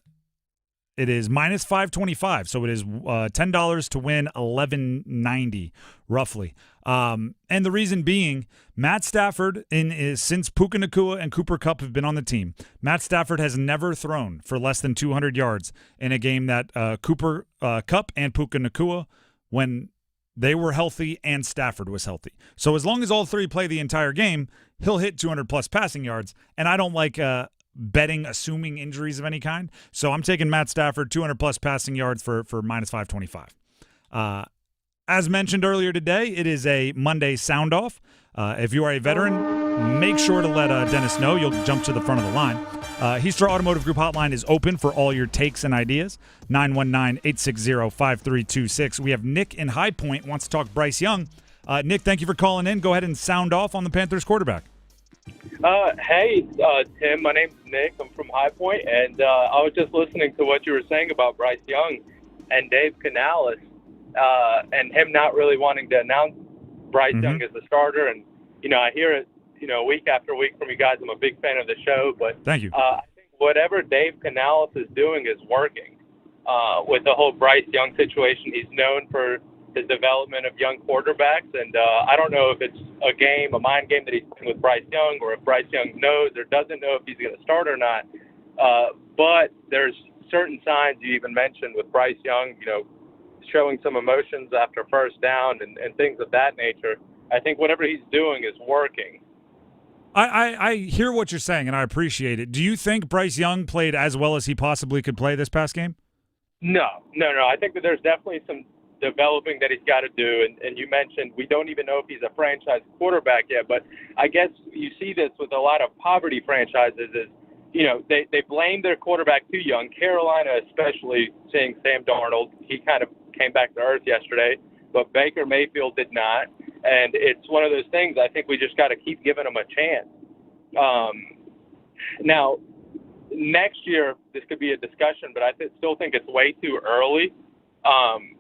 it is minus 525. So it is $10 to win, $11.90 roughly. And the reason being, Matt Stafford, since Puka Nacua and Cooper Kupp have been on the team, Matt Stafford has never thrown for less than 200 yards in a game that Cooper Kupp and Puka Nacua, when they were healthy and Stafford was healthy. So as long as all three play the entire game, he'll hit 200+ passing yards. And I don't like betting assuming injuries of any kind. So I'm taking Matt Stafford, 200+ passing yards for minus 525. As mentioned earlier today, it is a Monday Soundoff. If you are a veteran, make sure to let Dennis know. You'll jump to the front of the line. Heaster Automotive Group hotline is open for all your takes and ideas. 919-860-5326. We have Nick in High Point wants to talk Bryce Young. Nick, thank you for calling in. Go ahead and sound off on the Panthers quarterback. Hey, Tim. My name's Nick. I'm from High Point, and I was just listening to what you were saying about Bryce Young and Dave Canales, and him not really wanting to announce Bryce Young as the starter. And I hear it, week after week from you guys. I'm a big fan of the show, but thank you. I think whatever Dave Canales is doing is working. With the whole Bryce Young situation, he's known for his development of young quarterbacks, and I don't know if it's a mind game that he's playing with Bryce Young, or if Bryce Young knows or doesn't know if he's going to start or not. But there's certain signs you even mentioned with Bryce Young, showing some emotions after first down and things of that nature. I think whatever he's doing is working. I hear what you're saying, and I appreciate it. Do you think Bryce Young played as well as he possibly could play this past game? No. I think that there's definitely some developing that he's got to do. And you mentioned we don't even know if he's a franchise quarterback yet, but I guess you see this with a lot of poverty franchises is, they blame their quarterback too young. Carolina especially, seeing Sam Darnold, he kind of came back to earth yesterday, but Baker Mayfield did not. And it's one of those things, I think we just got to keep giving him a chance. Now, next year, this could be a discussion, but I still think it's way too early.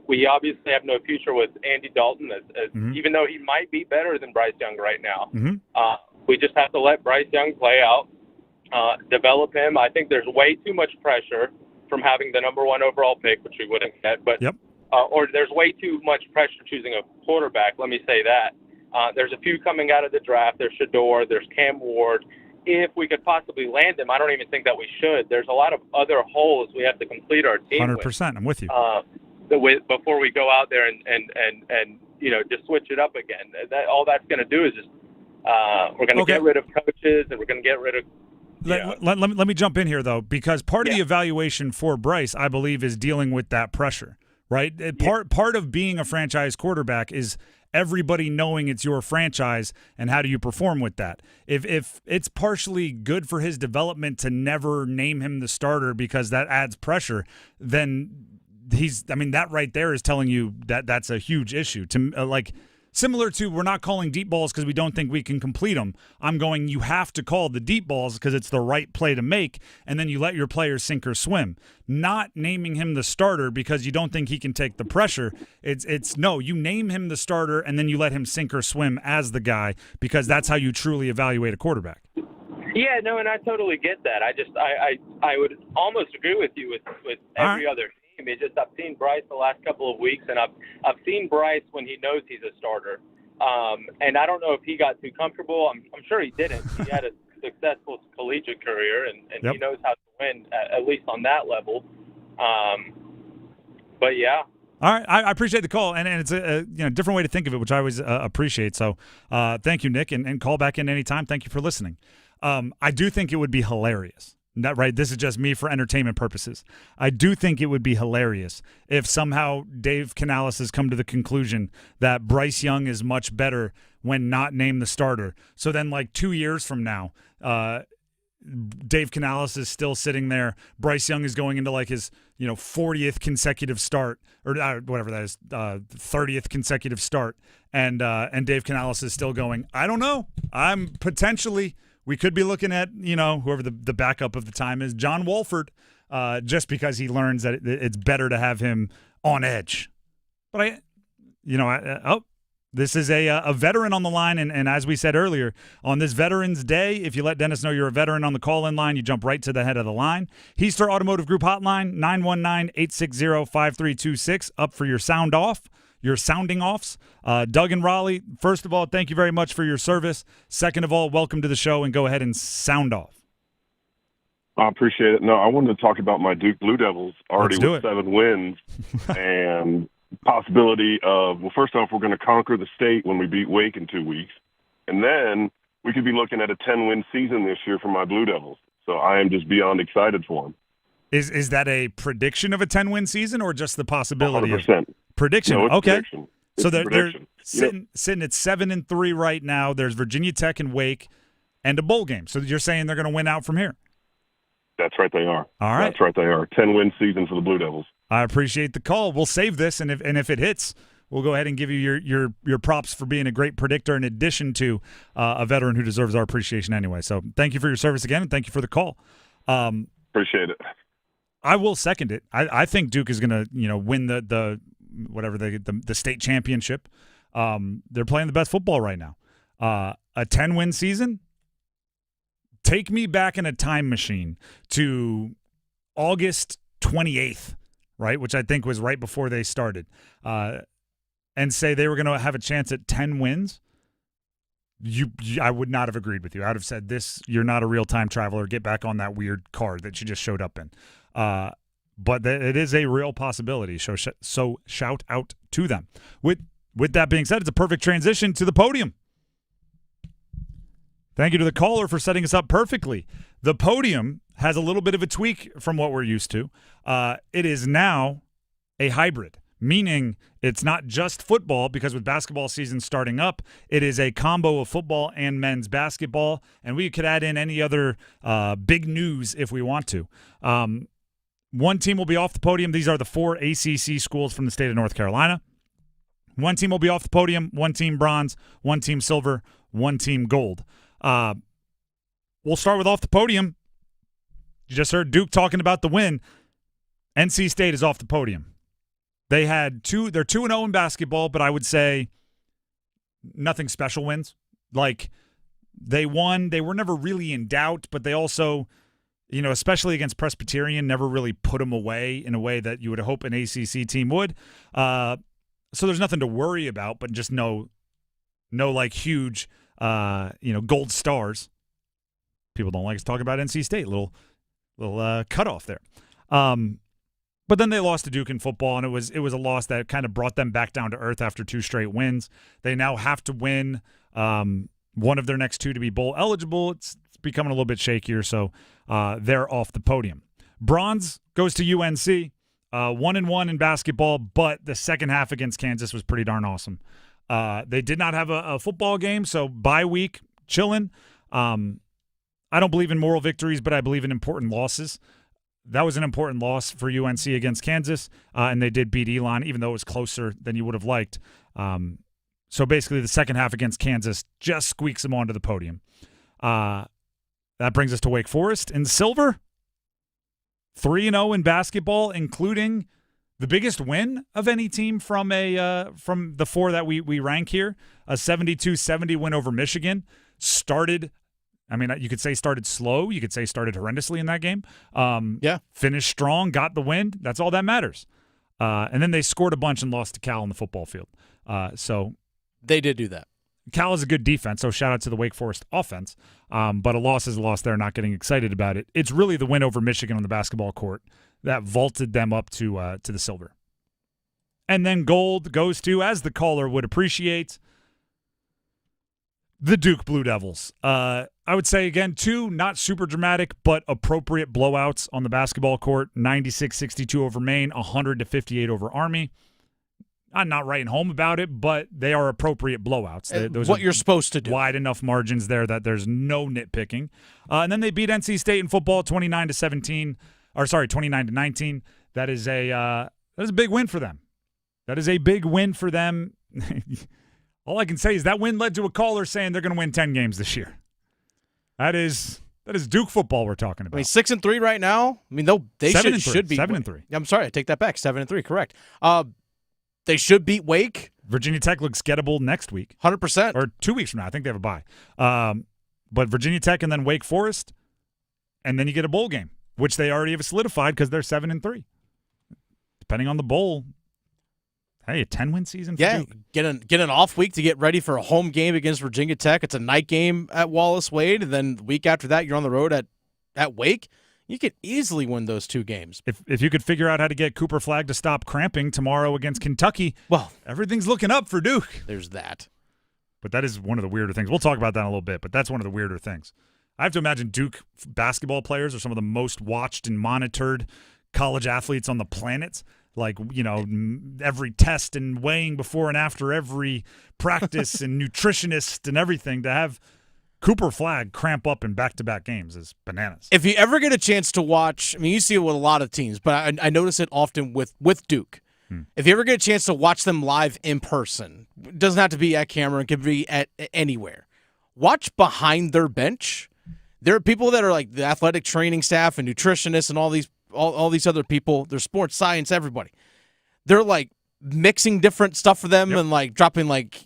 We obviously have no future with Andy Dalton, even though he might be better than Bryce Young right now. We just have to let Bryce Young play out, develop him. I think there's way too much pressure from having the number 1 overall pick, which we wouldn't get, but or there's way too much pressure choosing a quarterback. Let me say that. There's a few coming out of the draft. There's Shador. There's Cam Ward. If we could possibly land him, I don't even think that we should. There's a lot of other holes we have to complete our team 100%. with. I'm with you. Before we go out there and just switch it up again. All that's going to do is just we're going to get rid of coaches, and we're going to get rid of. Let me jump in here, though, because part of the evaluation for Bryce, I believe, is dealing with that pressure, right? Part of being a franchise quarterback is everybody knowing it's your franchise, and how do you perform with that? If it's partially good for his development to never name him the starter because that adds pressure, then that right there is telling you that that's a huge issue. Similar to, we're not calling deep balls because we don't think we can complete them. I'm going, you have to call the deep balls because it's the right play to make, and then you let your players sink or swim. Not naming him the starter because you don't think he can take the pressure. No, you name him the starter, and then you let him sink or swim as the guy, because that's how you truly evaluate a quarterback. Yeah, no, and I totally get that. I would almost agree with you with every other team. It's just I've seen Bryce the last couple of weeks, and I've seen Bryce when he knows he's a starter. And I don't know if he got too comfortable. I'm sure he didn't. He had a successful collegiate career, and he knows how to win, at least on that level. But yeah. All right, I appreciate the call, and it's a different way to think of it, which I always appreciate. So thank you, Nick, and call back in anytime. Thank you for listening. I do think it would be hilarious. This is just me for entertainment purposes. I do think it would be hilarious if somehow Dave Canales has come to the conclusion that Bryce Young is much better when not named the starter. So then, 2 years from now, Dave Canales is still sitting there. Bryce Young is going into his 40th consecutive start, or whatever that is, 30th consecutive start, and Dave Canales is still going, I don't know. We could be looking at, whoever the backup of the time is, John Wolford, just because he learns that it's better to have him on edge. But this is a veteran on the line, and as we said earlier, on this Veterans Day, if you let Dennis know you're a veteran on the call-in line, you jump right to the head of the line. Heaster Automotive Group hotline, 919-860-5326, up for your sound off. Your sounding offs. Doug and Raleigh, first of all, thank you very much for your service. Second of all, welcome to the show, and go ahead and sound off. I appreciate it. No, I wanted to talk about my Duke Blue Devils already with 7 wins and possibility of, well, first off, we're going to conquer the state when we beat Wake in 2 weeks. And then we could be looking at a 10-win season this year for my Blue Devils. So I am just beyond excited for them. Is that a prediction of a 10-win season or just the possibility 100%. Prediction? No, it's okay. prediction. So they're sitting at 7-3 right now. There's Virginia Tech and Wake and a bowl game. So you're saying they're going to win out from here? That's right, they are. All right. That's right, they are. 10-win season for the Blue Devils. I appreciate the call. We'll save this, and if it hits, we'll go ahead and give you your props for being a great predictor in addition to a veteran who deserves our appreciation anyway. So thank you for your service again, and thank you for the call. Appreciate it. I will second it. I think Duke is going to win the state championship. They're playing the best football right now. A 10-win season. Take me back in a time machine to August 28th, right, which I think was right before they started, and say they were going to have a chance at 10 wins. I would not have agreed with you. I would have said, you're not a real-time traveler. Get back on that weird card that you just showed up in. But it is a real possibility, so shout out to them. With that being said, it's a perfect transition to the podium. Thank you to the caller for setting us up perfectly. The podium has a little bit of a tweak from what we're used to. It is now a hybrid, meaning it's not just football, because with basketball season starting up, it is a combo of football and men's basketball, and we could add in any other big news if we want to. One team will be off the podium. These are the 4 ACC schools from the state of North Carolina. One team will be off the podium, one team bronze, one team silver, one team gold. We'll start with off the podium. You just heard Duke talking about the win. NC State is off the podium. They're 2-0 in basketball, but I would say nothing special wins. Like, they won. They were never really in doubt, but they also, especially against Presbyterian, never really put them away in a way that you would hope an ACC team would. So there's nothing to worry about, but just no like huge gold stars. People don't like us talking about NC State. Little cutoff there. But then they lost to Duke in football, and it was a loss that kind of brought them back down to earth after 2 straight wins. They now have to win one of their next 2 to be bowl eligible. It's becoming a little bit shakier, so they're off the podium. Bronze goes to UNC, 1-1 in basketball, but the second half against Kansas was pretty darn awesome. They did not have a football game, so bye week, chilling. I don't believe in moral victories, but I believe in important losses. That was an important loss for UNC against Kansas, and they did beat Elon, even though it was closer than you would have liked. So basically the second half against Kansas just squeaks them onto the podium. That brings us to Wake Forest in silver. 3-0 in basketball, including the biggest win of any team from the 4 that we rank here, a 72-70 win over Michigan. You could say started slow. You could say started horrendously in that game. Finished strong, got the win. That's all that matters. And then they scored a bunch and lost to Cal on the football field. So they did do that. Cal is a good defense, so shout out to the Wake Forest offense. But a loss is a loss. They're not getting excited about it. It's really the win over Michigan on the basketball court that vaulted them up to the silver. And then gold goes to, as the caller would appreciate, the Duke Blue Devils. I would say, again, 2 not super dramatic but appropriate blowouts on the basketball court. 96-62 over Maine, 100-58 over Army. I'm not writing home about it, but they are appropriate blowouts. Those what are you're supposed to do. Wide enough margins there that there's no nitpicking. And then they beat NC State in football 29-19. That is a big win for them. That is a big win for them. All I can say is that win led to a caller saying they're going to win 10 games this year. That is Duke football we're talking about. 6-3 right now. They should be 7-3. I'm sorry, I take that back. 7-3, correct. They should beat Wake. Virginia Tech looks gettable next week. 100%. Or 2 weeks from now. I think they have a bye. But Virginia Tech and then Wake Forest, and then you get a bowl game, which they already have solidified because they're 7-3. Depending on the bowl, hey, a 10-win season for Duke. Get an off week to get ready for a home game against Virginia Tech. It's a night game at Wallace Wade, and then the week after that, you're on the road at Wake. You could easily win those 2 games. If you could figure out how to get Cooper Flagg to stop cramping tomorrow against Kentucky, well, everything's looking up for Duke. There's that. But that is one of the weirder things. We'll talk about that in a little bit, but that's one of the weirder things. I have to imagine Duke basketball players are some of the most watched and monitored college athletes on the planet. Like, every test and weighing before and after every practice and nutritionist and everything, to have Cooper Flagg cramp up in back-to-back games is bananas. If you ever get a chance to watch, I mean, you see it with a lot of teams, but I notice it often with Duke. If you ever get a chance to watch them live in person, it doesn't have to be at Cameron, it can be at anywhere. Watch behind their bench. There are people that are like the athletic training staff and nutritionists and all these other people. There's sports science, everybody. They're like mixing different stuff for them and like dropping like,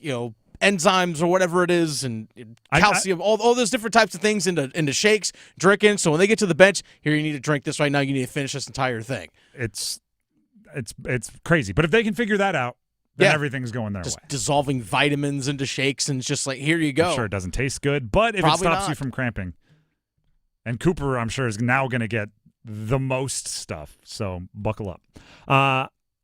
enzymes or whatever it is and calcium, all those different types of things into shakes, drinking. So when they get to the bench, here, you need to drink this right now. You need to finish this entire thing. It's crazy. But if they can figure that out, then everything's going their way. Just dissolving vitamins into shakes and it's just like, here you go. I'm sure it doesn't taste good, but if Probably it stops not. you from cramping. And Cooper, I'm sure, is now going to get the most stuff. So buckle up.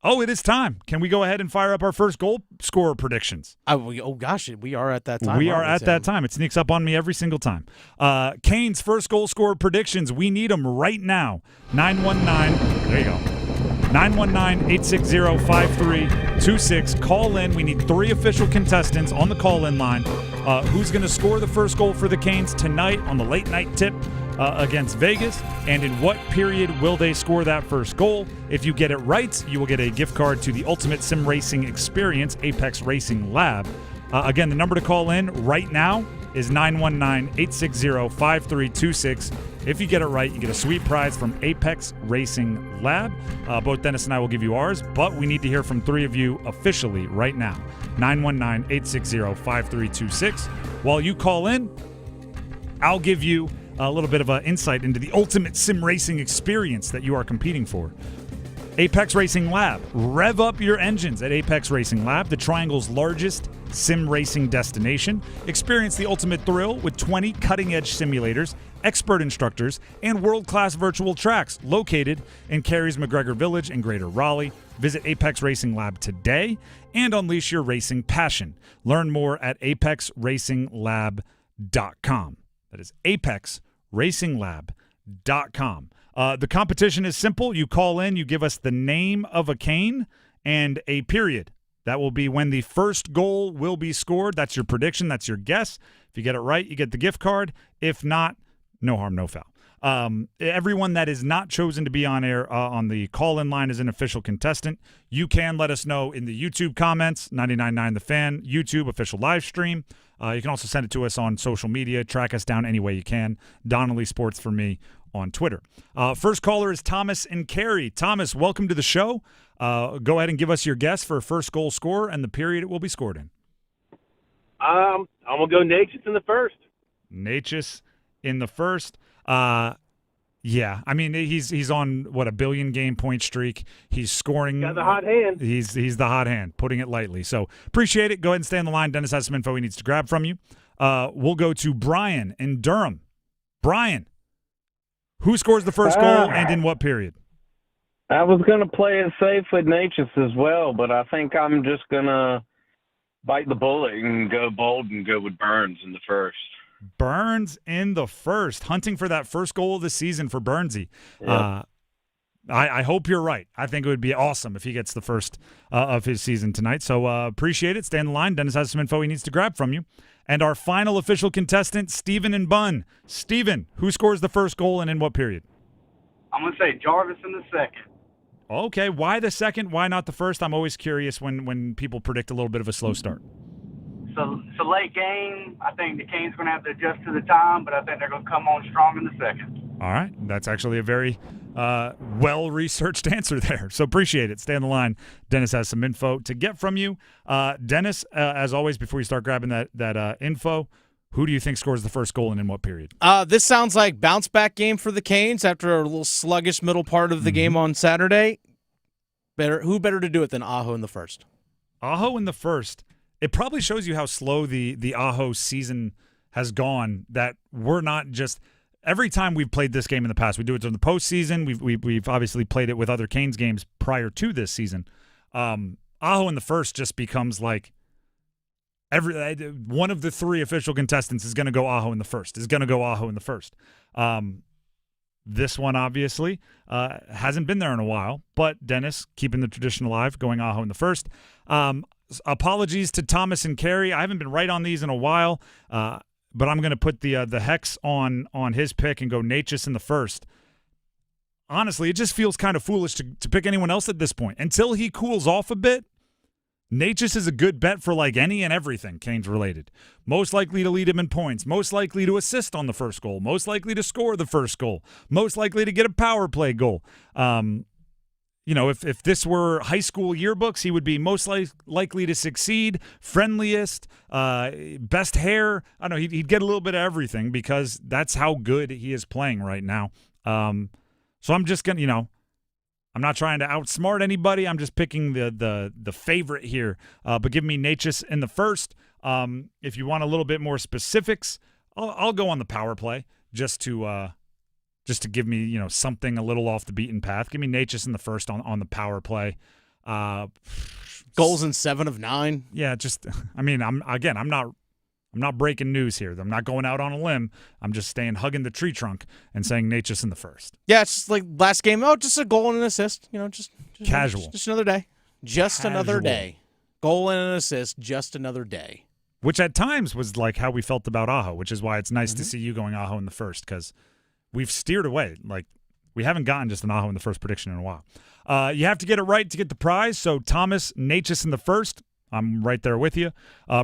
It is time. Can we go ahead and fire up our first goal scorer predictions? Gosh, we are at that time. We are at that time. It sneaks up on me every single time. Canes' first goal scorer predictions. We need them right now. 919. There you go. 919-860-5326. Call in. We need 3 official contestants on the call-in line. Who's going to score the first goal for the Canes tonight on the late-night tip against Vegas? And in what period will they score that first goal? If you get it right, you will get a gift card to the Ultimate Sim Racing Experience, Apex Racing Lab. Again, the number to call in right now is 919-860-5326. If you get it right, you get a sweet prize from Apex Racing Lab. Both Dennis and I will give you ours, but we need to hear from 3 of you officially right now. 919-860-5326. While you call in, I'll give you a little bit of an insight into the ultimate sim racing experience that you are competing for. Apex Racing Lab. Rev up your engines at Apex Racing Lab, the Triangle's largest sim racing destination. Experience the ultimate thrill with 20 cutting-edge simulators, expert instructors, and world-class virtual tracks located in Carey's McGregor Village in Greater Raleigh. Visit Apex Racing Lab today and unleash your racing passion. Learn more at apexracinglab.com. That is apexracinglab.com. The competition is simple. You call in, you give us the name of a cane and a period. That will be when the first goal will be scored. That's your prediction. That's your guess. If you get it right, you get the gift card. If not, no harm, no foul. Everyone that is not chosen to be on air on the call-in line is an official contestant. You can let us know in the YouTube comments, 99.9 The Fan, YouTube official live stream. You can also send it to us on social media. Track us down any way you can. Donnelly Sports for me on Twitter. First caller is Thomas in Cary. Thomas, welcome to the show. Go ahead and give us your guess for first goal scorer and the period it will be scored in. I'm going to go Natchez in the first. Natchez in the first. Yeah, I mean he's on a billion game point streak. He's scoring. Got the hot hand. He's the hot hand, putting it lightly. So appreciate it. Go ahead and stay on the line. Dennis has some info he needs to grab from you. We'll go to Brian in Durham. Brian, who scores the first goal and in what period? I was going to play it safe with Natchez as well, but I think I'm just going to bite the bullet and go bold and go with Burns in the first. Burns in the first, hunting for that first goal of the season for Burnsy. Yep. I hope you're right. I think it would be awesome if he gets the first of his season tonight. So appreciate it. Stay on the line. Dennis has some info he needs to grab from you. And our final official contestant, Steven and Bunn. Steven, who scores the first goal and in what period? I'm going to say Jarvis in the second. Okay, why the second? Why not the first? I'm always curious when people predict a little bit of a slow start. So it's a late game. I think the Canes are going to have to adjust to the time, but I think they're going to come on strong in the second. All right, that's actually a very well-researched answer there. So appreciate it. Stay on the line. Dennis has some info to get from you. Dennis, as always, before you start grabbing that info, who do you think scores the first goal and in what period? This sounds like bounce-back game for the Canes after a little sluggish middle part of the game on Saturday. Who better to do it than Aho in the first? Aho in the first. It probably shows you how slow the Aho season has gone, that we're not just – every time we've played this game in the past, we do it during the postseason. We've obviously played it with other Canes games prior to this season. Aho in the first just becomes like one of the 3 official contestants is going to go Aho in the first, This one, obviously, hasn't been there in a while, but Dennis keeping the tradition alive, going Aho in the first. Apologies to Thomas and Carey. I haven't been right on these in a while. but I'm going to put the hex on his pick and go Natchez in the first. Honestly, it just feels kind of foolish to pick anyone else at this point. Until he cools off a bit, Natchez is a good bet for like any and everything Canes related. Most likely to lead him in points, most likely to assist on the first goal, most likely to score the first goal, most likely to get a power play goal. If this were high school yearbooks, he would be most likely to succeed, friendliest, best hair. I don't know, he'd get a little bit of everything because that's how good he is playing right now. So I'm just going to, I'm not trying to outsmart anybody. I'm just picking the favorite here. But give me Natchez in the first. If you want a little bit more specifics, I'll go on the power play just to give me something a little off the beaten path. Give me Natchez in the first on the power play. Goals in 7 of 9. Yeah, I'm not breaking news here. I'm not going out on a limb. I'm just hugging the tree trunk and saying Natchez in the first. Yeah, it's just like last game. Oh, just a goal and an assist. Just casual. Just another day. Another day. Goal and an assist. Just another day. Which at times was like how we felt about Aho, which is why it's nice to see you going Aho in the first because we've steered away. Like we haven't gotten just an Aho in the first prediction in a while. You have to get it right to get the prize. So Thomas, Natchez in the first. I'm right there with you.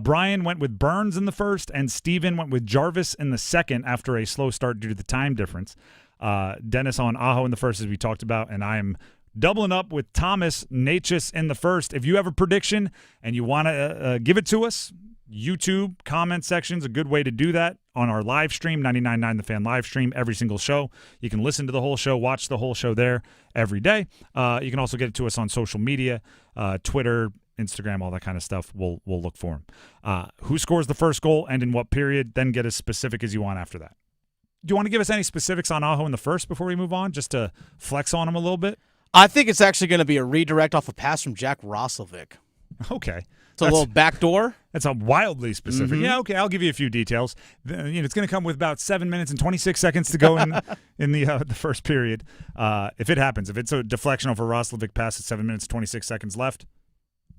Brian went with Burns in the first, and Steven went with Jarvis in the second after a slow start due to the time difference. Dennis on Aho in the first, as we talked about, and I am doubling up with Thomas, Natchez in the first. If you have a prediction and you want to give it to us, YouTube comment section's a good way to do that on our live stream, 99.9 The Fan live stream, every single show. You can listen to the whole show, watch the whole show there every day. You can also get it to us on social media, Twitter, Instagram, all that kind of stuff. We'll look for him. Who scores the first goal and in what period? Then get as specific as you want after that. Do you want to give us any specifics on Aho in the first before we move on, just to flex on him a little bit? I think it's actually going to be a redirect off a pass from Jack Roslovic. Okay. It's a little backdoor. That's a wildly specific. Mm-hmm. Yeah, okay, I'll give you a few details. It's going to come with about 7 minutes and 26 seconds to go in the first period. If it happens, if it's a deflection off a Roslovic pass at 7 minutes, 26 seconds left,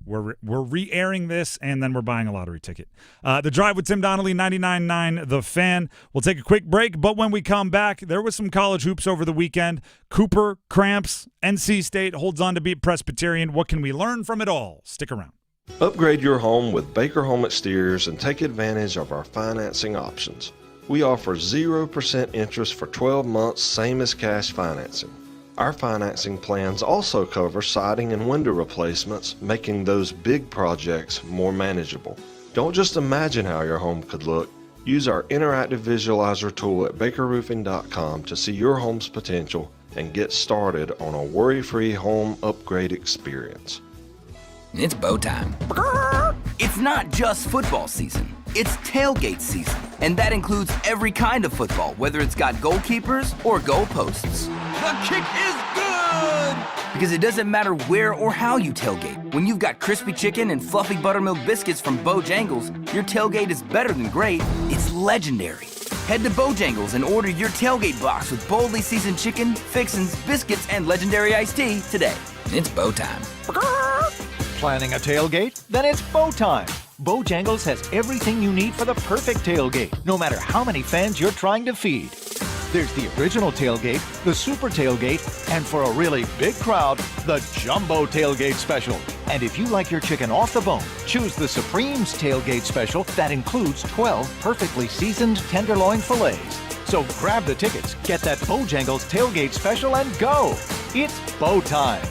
we're re-airing this, and then we're buying a lottery ticket. The Drive with Tim Donnelly, 99.9 The Fan. We'll take a quick break, but when we come back, there was some college hoops over the weekend. Cooper, cramps, NC State holds on to beat Presbyterian. What can we learn from it all? Stick around. Upgrade your home with Baker Home Exteriors and take advantage of our financing options. We offer 0% interest for 12 months, same as cash financing. Our financing plans also cover siding and window replacements, making those big projects more manageable. Don't just imagine how your home could look. Use our interactive visualizer tool at bakerroofing.com to see your home's potential and get started on a worry-free home upgrade experience. It's bow time. It's not just football season. It's tailgate season, and that includes every kind of football, whether it's got goalkeepers or goalposts. The kick is good! Because it doesn't matter where or how you tailgate. When you've got crispy chicken and fluffy buttermilk biscuits from Bojangles, your tailgate is better than great, it's legendary. Head to Bojangles and order your tailgate box with boldly seasoned chicken, fixins, biscuits, and legendary iced tea today. It's bow time. Planning a tailgate? Then it's bow time. Bojangles has everything you need for the perfect tailgate, no matter how many fans you're trying to feed. There's the original tailgate, the super tailgate, and for a really big crowd, the jumbo tailgate special. And if you like your chicken off the bone, choose the Supreme's tailgate special that includes 12 perfectly seasoned tenderloin fillets. So grab the tickets, get that Bojangles tailgate special, and go! It's bow time.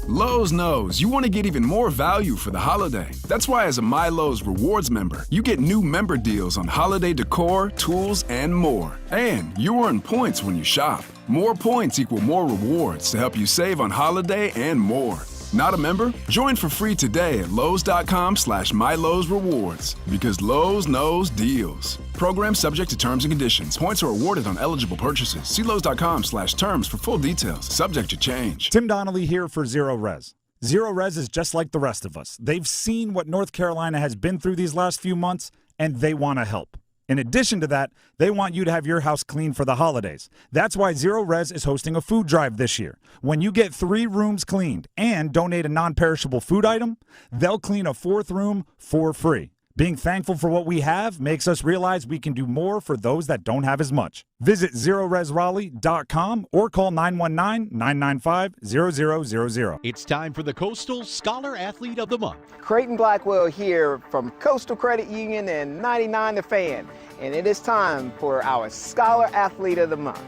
Lowe's knows you want to get even more value for the holiday. That's why as a My Lowe's Rewards member, you get new member deals on holiday decor, tools, and more. And you earn points when you shop. More points equal more rewards to help you save on holiday and more. Not a member? Join for free today at Lowe's.com/MyLowe'sRewards. Because Lowe's knows deals. Program subject to terms and conditions. Points are awarded on eligible purchases. See Lowe's.com/terms for full details. Subject to change. Tim Donnelly here for Zero Res. Zero Res is just like the rest of us. They've seen what North Carolina has been through these last few months, and they want to help. In addition to that, they want you to have your house clean for the holidays. That's why Zero Res is hosting a food drive this year. When you get 3 rooms cleaned and donate a non-perishable food item, they'll clean a 4th room for free. Being thankful for what we have makes us realize we can do more for those that don't have as much. Visit ZeroResRaleigh.com or call 919-995-0000. It's time for the Coastal Scholar Athlete of the Month. Creighton Blackwell here from Coastal Credit Union and 99 The Fan, and it is time for our Scholar Athlete of the Month.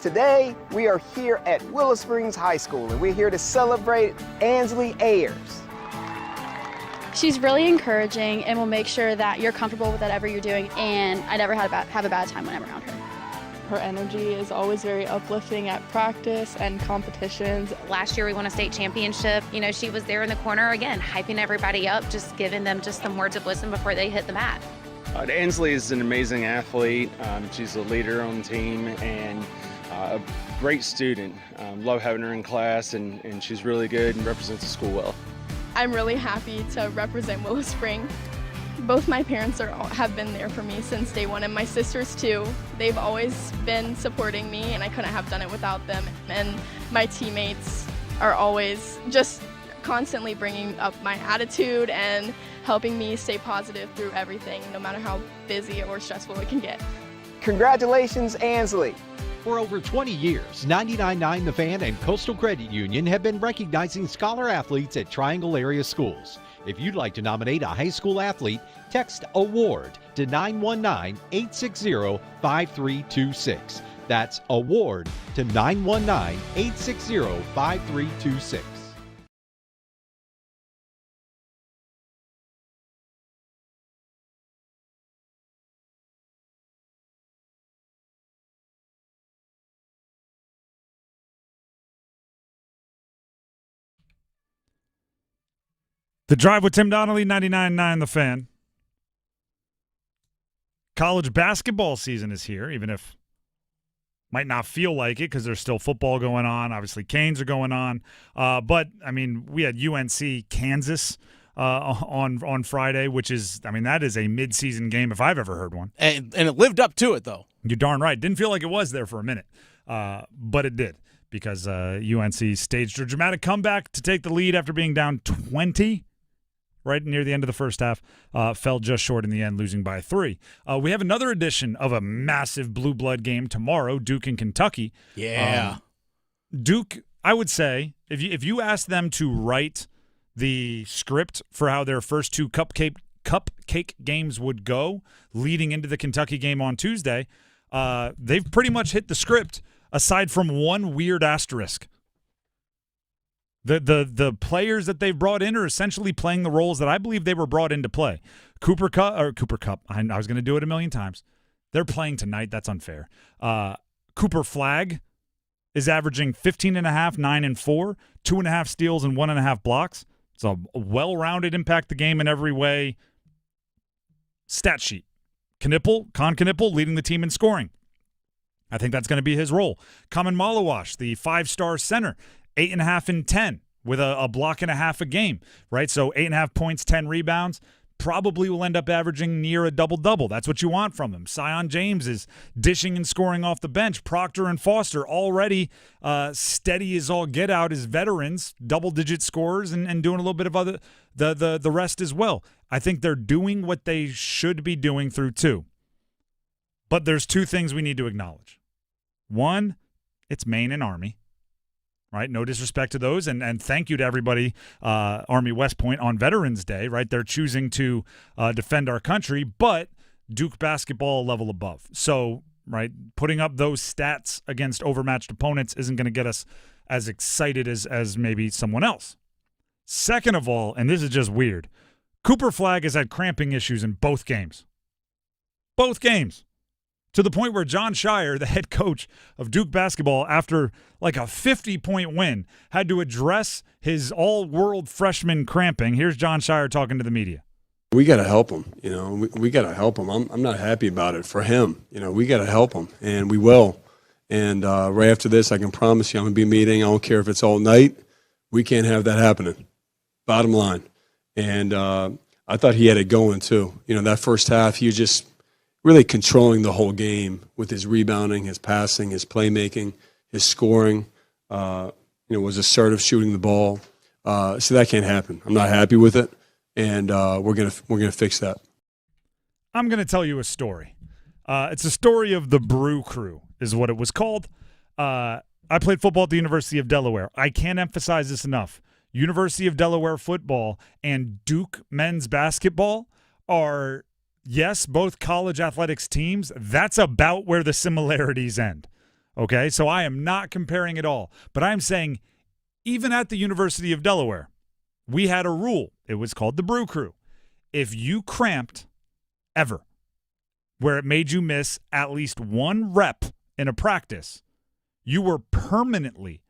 Today, we are here at Willow Springs High School, and we're here to celebrate Ansley Ayers. She's really encouraging and will make sure that you're comfortable with whatever you're doing, and I never have a bad time when I'm around her. Her energy is always very uplifting at practice and competitions. Last year we won a state championship. You know, she was there in the corner again, hyping everybody up, just giving them just some words of wisdom before they hit the mat. Ansley is an amazing athlete. She's a leader on the team and a great student. Love having her in class, and she's really good and represents the school well. I'm really happy to represent Willow Spring. Both my parents have been there for me since day one, and my sisters too. They've always been supporting me, and I couldn't have done it without them. And my teammates are always just constantly bringing up my attitude and helping me stay positive through everything, no matter how busy or stressful it can get. Congratulations, Ansley. For over 20 years, 99.9 The Fan and Coastal Credit Union have been recognizing scholar athletes at Triangle area schools. If you'd like to nominate a high school athlete, text AWARD to 919-860-5326. That's AWARD to 919-860-5326. The Drive with Tim Donnelly, 99.9 The Fan. College basketball season is here, even if might not feel like it because there's still football going on. Obviously, Canes are going on. But, I mean, we had UNC Kansas on Friday, which is, I mean, that is a midseason game if I've ever heard one. And it lived up to it, though. You're darn right. Didn't feel like it was there for a minute, but it did because UNC staged a dramatic comeback to take the lead after being down 20 right near the end of the first half, fell just short in the end, losing by 3. We have another edition of a massive blue blood game tomorrow, Duke and Kentucky. Yeah. Duke, I would say, if you ask them to write the script for how their first 2 cupcake games would go leading into the Kentucky game on Tuesday, they've pretty much hit the script aside from one weird asterisk. The players that they've brought in are essentially playing the roles that I believe they were brought in to play. Cooper Kupp. I was going to do it a million times. They're playing tonight. That's unfair. Cooper Flagg is averaging 15.5, 9 and 4, 2.5 steals and 1.5 blocks. It's a well-rounded impact the game in every way stat sheet. Con Knippel leading the team in scoring. I think that's going to be his role. Kamen Malawash, the 5-star center, 8.5 and 10 with a block and a half a game, right? So 8.5 points, 10 rebounds, probably will end up averaging near a double-double. That's what you want from him. Sion James is dishing and scoring off the bench. Proctor and Foster already steady as all get out as veterans, double-digit scorers and doing a little bit of the rest as well. I think they're doing what they should be doing through 2. But there's 2 things we need to acknowledge. One, it's Maine and Army. Right, no disrespect to those, and thank you to everybody, Army West Point on Veterans Day, right? They're choosing to defend our country, but Duke basketball a level above. So, right, putting up those stats against overmatched opponents isn't going to get us as excited as maybe someone else. Second of all, and this is just weird, Cooper Flagg has had cramping issues in both games. Both games. To the point where John Shire, the head coach of Duke basketball, after like a 50-point win, had to address his all-world freshman cramping. Here's John Shire talking to the media. We got to help him. You know, we got to help him. I'm not happy about it for him. You know, we got to help him, and we will. And right after this, I can promise you I'm going to be meeting. I don't care if it's all night. We can't have that happening. Bottom line. And I thought he had it going too. You know, that first half, we really controlling the whole game with his rebounding, his passing, his playmaking, his scoring. Was assertive shooting the ball. So that can't happen. I'm not happy with it, and we're gonna fix that. I'm gonna tell you a story. It's a story of the Brew Crew, is what it was called. I played football at the University of Delaware. I can't emphasize this enough. University of Delaware football and Duke men's basketball are, yes, both college athletics teams. That's about where the similarities end. Okay, so I am not comparing at all. But I'm saying even at the University of Delaware, we had a rule. It was called the Brew Crew. If you cramped ever, where it made you miss at least one rep in a practice, you were permanently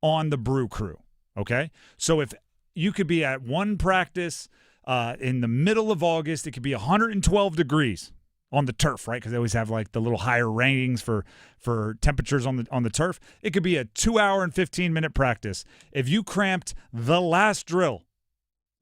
on the Brew Crew. Okay? So if you could be at one practice in the middle of August, it could be 112 degrees on the turf, right? Because they always have like the little higher rankings for temperatures on the turf. It could be a 2-hour and 15-minute practice. If you cramped the last drill,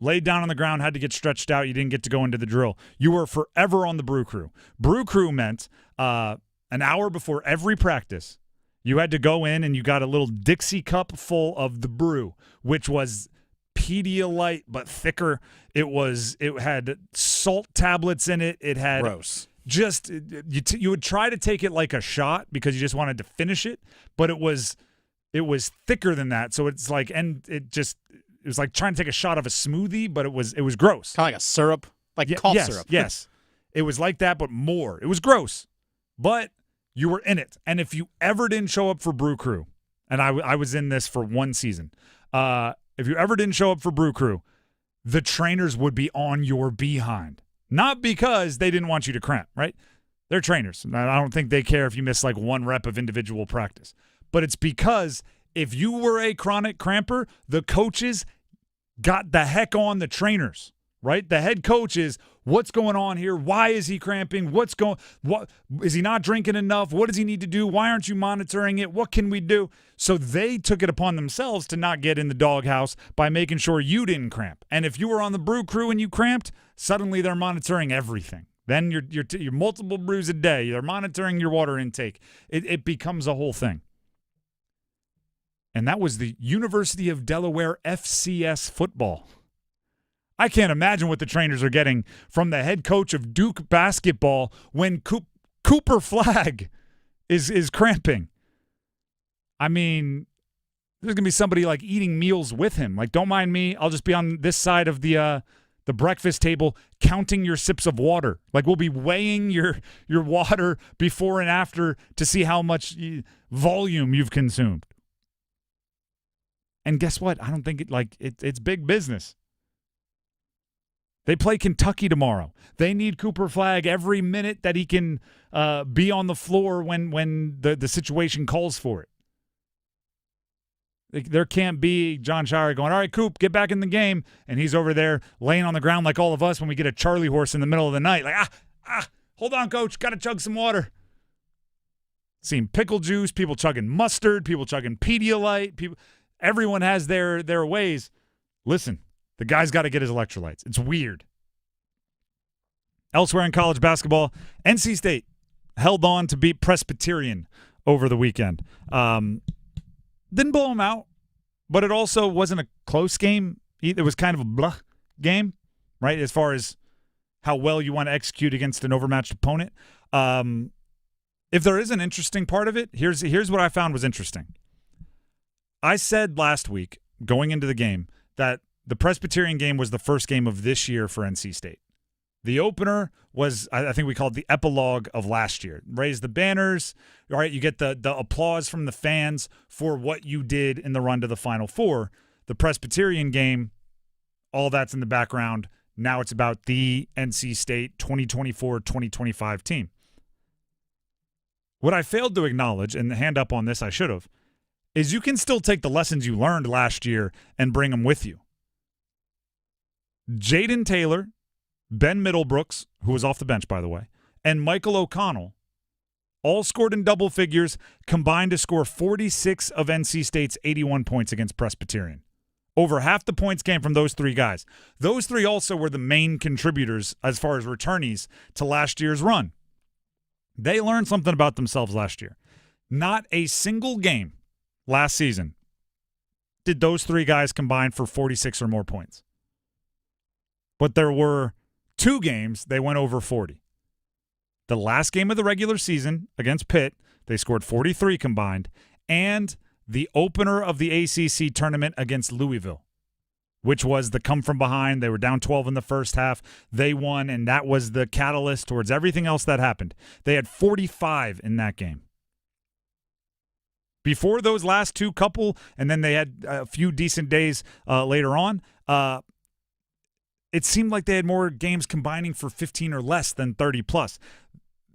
laid down on the ground, had to get stretched out, you didn't get to go into the drill, you were forever on the Brew Crew. Brew Crew meant an hour before every practice, you had to go in and you got a little Dixie cup full of the brew, which was Pedialyte but thicker. It had salt tablets in it. It had gross. Just you would try to take it like a shot because you just wanted to finish it, but it was thicker than that. So it's like, and it was like trying to take a shot of a smoothie, but it was gross. Kind of like a syrup, like cough syrup. Yes, it was like that, but more. It was gross, but you were in it. And if you ever didn't show up for Brew Crew, and I was in this for one season, if you ever didn't show up for Brew Crew, the trainers would be on your behind. Not because they didn't want you to cramp, right? They're trainers. I don't think they care if you miss like one rep of individual practice. But it's because if you were a chronic cramper, the coaches got the heck on the trainers, right? The head coach is, what's going on here? Why is he cramping? What is he not drinking enough? What does he need to do? Why aren't you monitoring it? What can we do? So they took it upon themselves to not get in the doghouse by making sure you didn't cramp. And if you were on the Brew Crew and you cramped, suddenly they're monitoring everything. Then you're multiple brews a day. They're monitoring your water intake. It becomes a whole thing. And that was the University of Delaware FCS football. I can't imagine what the trainers are getting from the head coach of Duke basketball when Cooper Flagg is cramping. I mean, there's going to be somebody like eating meals with him. Like, don't mind me. I'll just be on this side of the breakfast table counting your sips of water. Like, we'll be weighing your water before and after to see how much volume you've consumed. And guess what? I don't think it's big business. They play Kentucky tomorrow. They need Cooper Flagg every minute that he can be on the floor when the situation calls for it. There can't be John Shire going, all right, Coop, get back in the game. And he's over there laying on the ground like all of us when we get a Charlie horse in the middle of the night. Like, hold on, coach, got to chug some water. Seen pickle juice, people chugging mustard, people chugging Pedialyte. Everyone has their ways. Listen, the guy's got to get his electrolytes. It's weird. Elsewhere in college basketball, NC State held on to beat Presbyterian over the weekend. Didn't blow them out, but it also wasn't a close game. It was kind of a blah game, right, as far as how well you want to execute against an overmatched opponent. If there is an interesting part of it, here's what I found was interesting. I said last week, going into the game, that the Presbyterian game was the first game of this year for NC State. The opener was, I think we called the epilogue of last year. Raise the banners, all right? You get the applause from the fans for what you did in the run to the Final Four. The Presbyterian game, all that's in the background. Now it's about the NC State 2024-2025 team. What I failed to acknowledge, and the hand up on this I should have, is you can still take the lessons you learned last year and bring them with you. Jaden Taylor, Ben Middlebrooks, who was off the bench, by the way, and Michael O'Connell all scored in double figures, combined to score 46 of NC State's 81 points against Presbyterian. Over half the points came from those three guys. Those three also were the main contributors as far as returnees to last year's run. They learned something about themselves last year. Not a single game last season did those three guys combine for 46 or more points. But there were 2 games they went over 40. The last game of the regular season against Pitt, they scored 43 combined, and the opener of the ACC tournament against Louisville, which was the come from behind. They were down 12 in the first half. They won, and that was the catalyst towards everything else that happened. They had 45 in that game. Before those last 2 couple, and then they had a few decent days later on, it seemed like they had more games combining for 15 or less than 30 plus.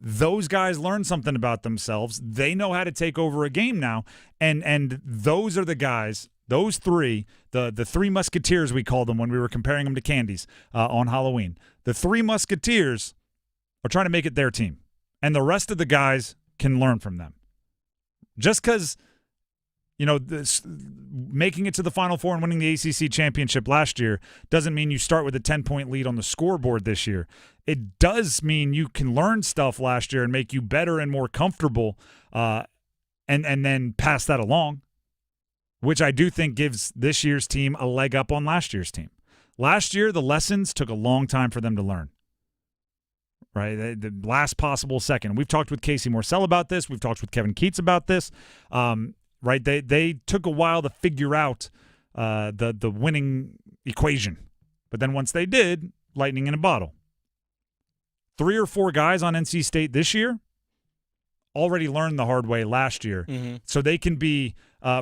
Those guys learned something about themselves. They know how to take over a game now, and those are the guys, those three, the 3 Musketeers we called them when we were comparing them to candies on Halloween. The 3 Musketeers are trying to make it their team, and the rest of the guys can learn from them. Just because, making it to the Final Four and winning the ACC championship last year doesn't mean you start with a 10-point lead on the scoreboard this year. It does mean you can learn stuff last year and make you better and more comfortable and then pass that along, which I do think gives this year's team a leg up on last year's team. Last year, the lessons took a long time for them to learn. Right, the last possible second. We've talked with Casey Morcell about this. We've talked with Kevin Keats about this. Right, they took a while to figure out the winning equation, but then once they did, lightning in a bottle. 3 or 4 guys on NC State this year already learned the hard way last year, so they can be,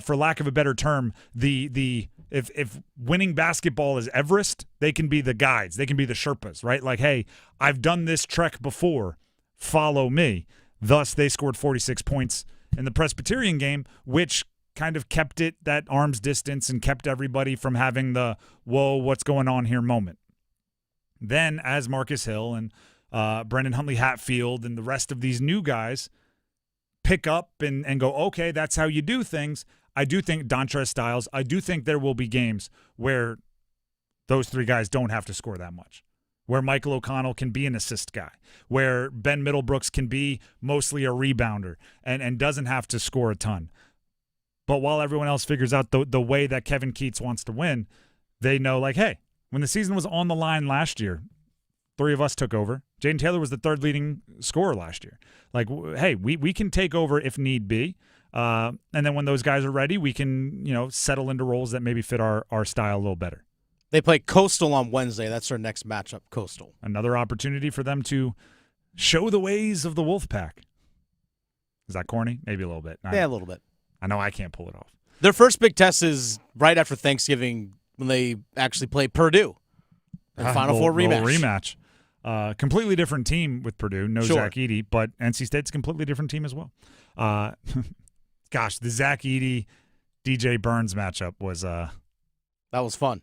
for lack of a better term, if winning basketball is Everest, they can be the guides. They can be the Sherpas, right? Like, hey, I've done this trek before. Follow me. Thus, they scored 46 points in the Presbyterian game, which kind of kept it that arm's distance and kept everybody from having the, whoa, what's going on here moment. Then, as Marcus Hill and Brendan Huntley-Hatfield and the rest of these new guys pick up and go, okay, that's how you do things, I do think Dontrez Styles, I do think there will be games where those 3 guys don't have to score that much, where Michael O'Connell can be an assist guy, where Ben Middlebrooks can be mostly a rebounder and doesn't have to score a ton. But while everyone else figures out the way that Kevin Keats wants to win, they know, like, hey, when the season was on the line last year, 3 of us took over. Jaden Taylor was the 3rd leading scorer last year. Like, hey, we can take over if need be. And then when those guys are ready, we can, settle into roles that maybe fit our style a little better. They play Coastal on Wednesday. That's our next matchup, Coastal. Another opportunity for them to show the ways of the Wolfpack. Is that corny? Maybe a little bit. Yeah, a little bit. I know I can't pull it off. Their first big test is right after Thanksgiving when they actually play Purdue. The Final Four rematch. Completely different team with Purdue. No Sure. Zach Edey, but NC State's a completely different team as well. Gosh, the Zach Edey, DJ Burns matchup was that was fun.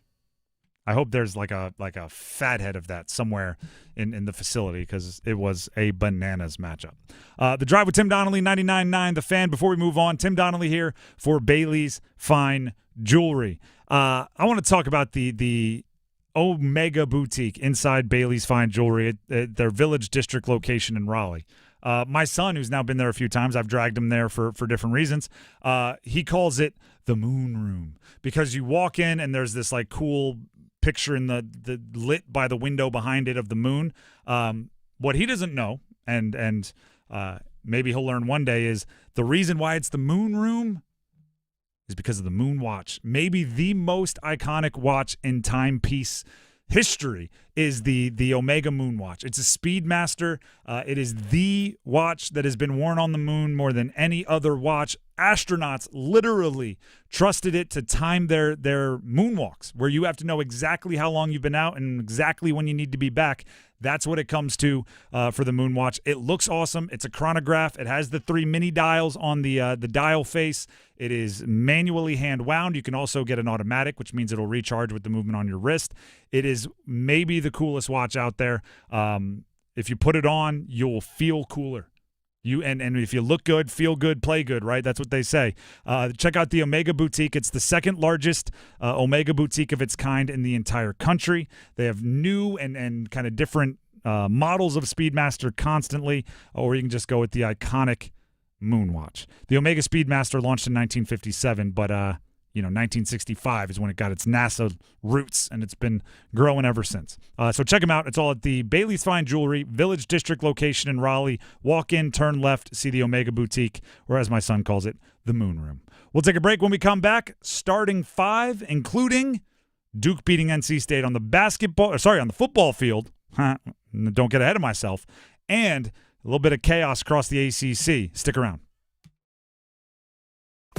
I hope there's like a fathead of that somewhere in the facility because it was a bananas matchup. The Drive with Tim Donnelly, 99.9 The Fan. Before we move on, Tim Donnelly here for Bailey's Fine Jewelry. I want to talk about the Omega Boutique inside Bailey's Fine Jewelry at their Village District location in Raleigh. My son, who's now been there a few times, I've dragged him there for different reasons. He calls it the Moon Room because you walk in and there's this like cool picture in the lit by the window behind it of the moon. What he doesn't know, and maybe he'll learn one day, is the reason why it's the Moon Room is because of the Moon Watch. Maybe the most iconic watch in timepiece history is the Omega Moon Watch. It's a Speedmaster. It is the watch that has been worn on the moon more than any other watch. Astronauts literally trusted it to time their moonwalks, where you have to know exactly how long you've been out and exactly when you need to be back. That's what it comes to for the Moon Watch. It looks awesome. It's a chronograph. It has the 3 mini dials on the dial face. It is manually hand wound. You can also get an automatic, which means it'll recharge with the movement on your wrist. It is maybe the coolest watch out there. If you put it on, you'll feel cooler. And if you look good, feel good, play good, right? That's what they say. Check out the Omega Boutique. It's the 2nd largest Omega Boutique of its kind in the entire country. They have new and kind of different models of Speedmaster constantly, or you can just go with the iconic Moonwatch. The Omega Speedmaster launched in 1957, but 1965 is when it got its NASA roots, and it's been growing ever since. So check them out. It's all at the Bailey's Fine Jewelry Village District location in Raleigh. Walk in, turn left, see the Omega Boutique, or as my son calls it, the Moon Room. We'll take a break. When we come back, starting 5, including Duke beating NC State on the football field. Don't get ahead of myself. And a little bit of chaos across the ACC. Stick around.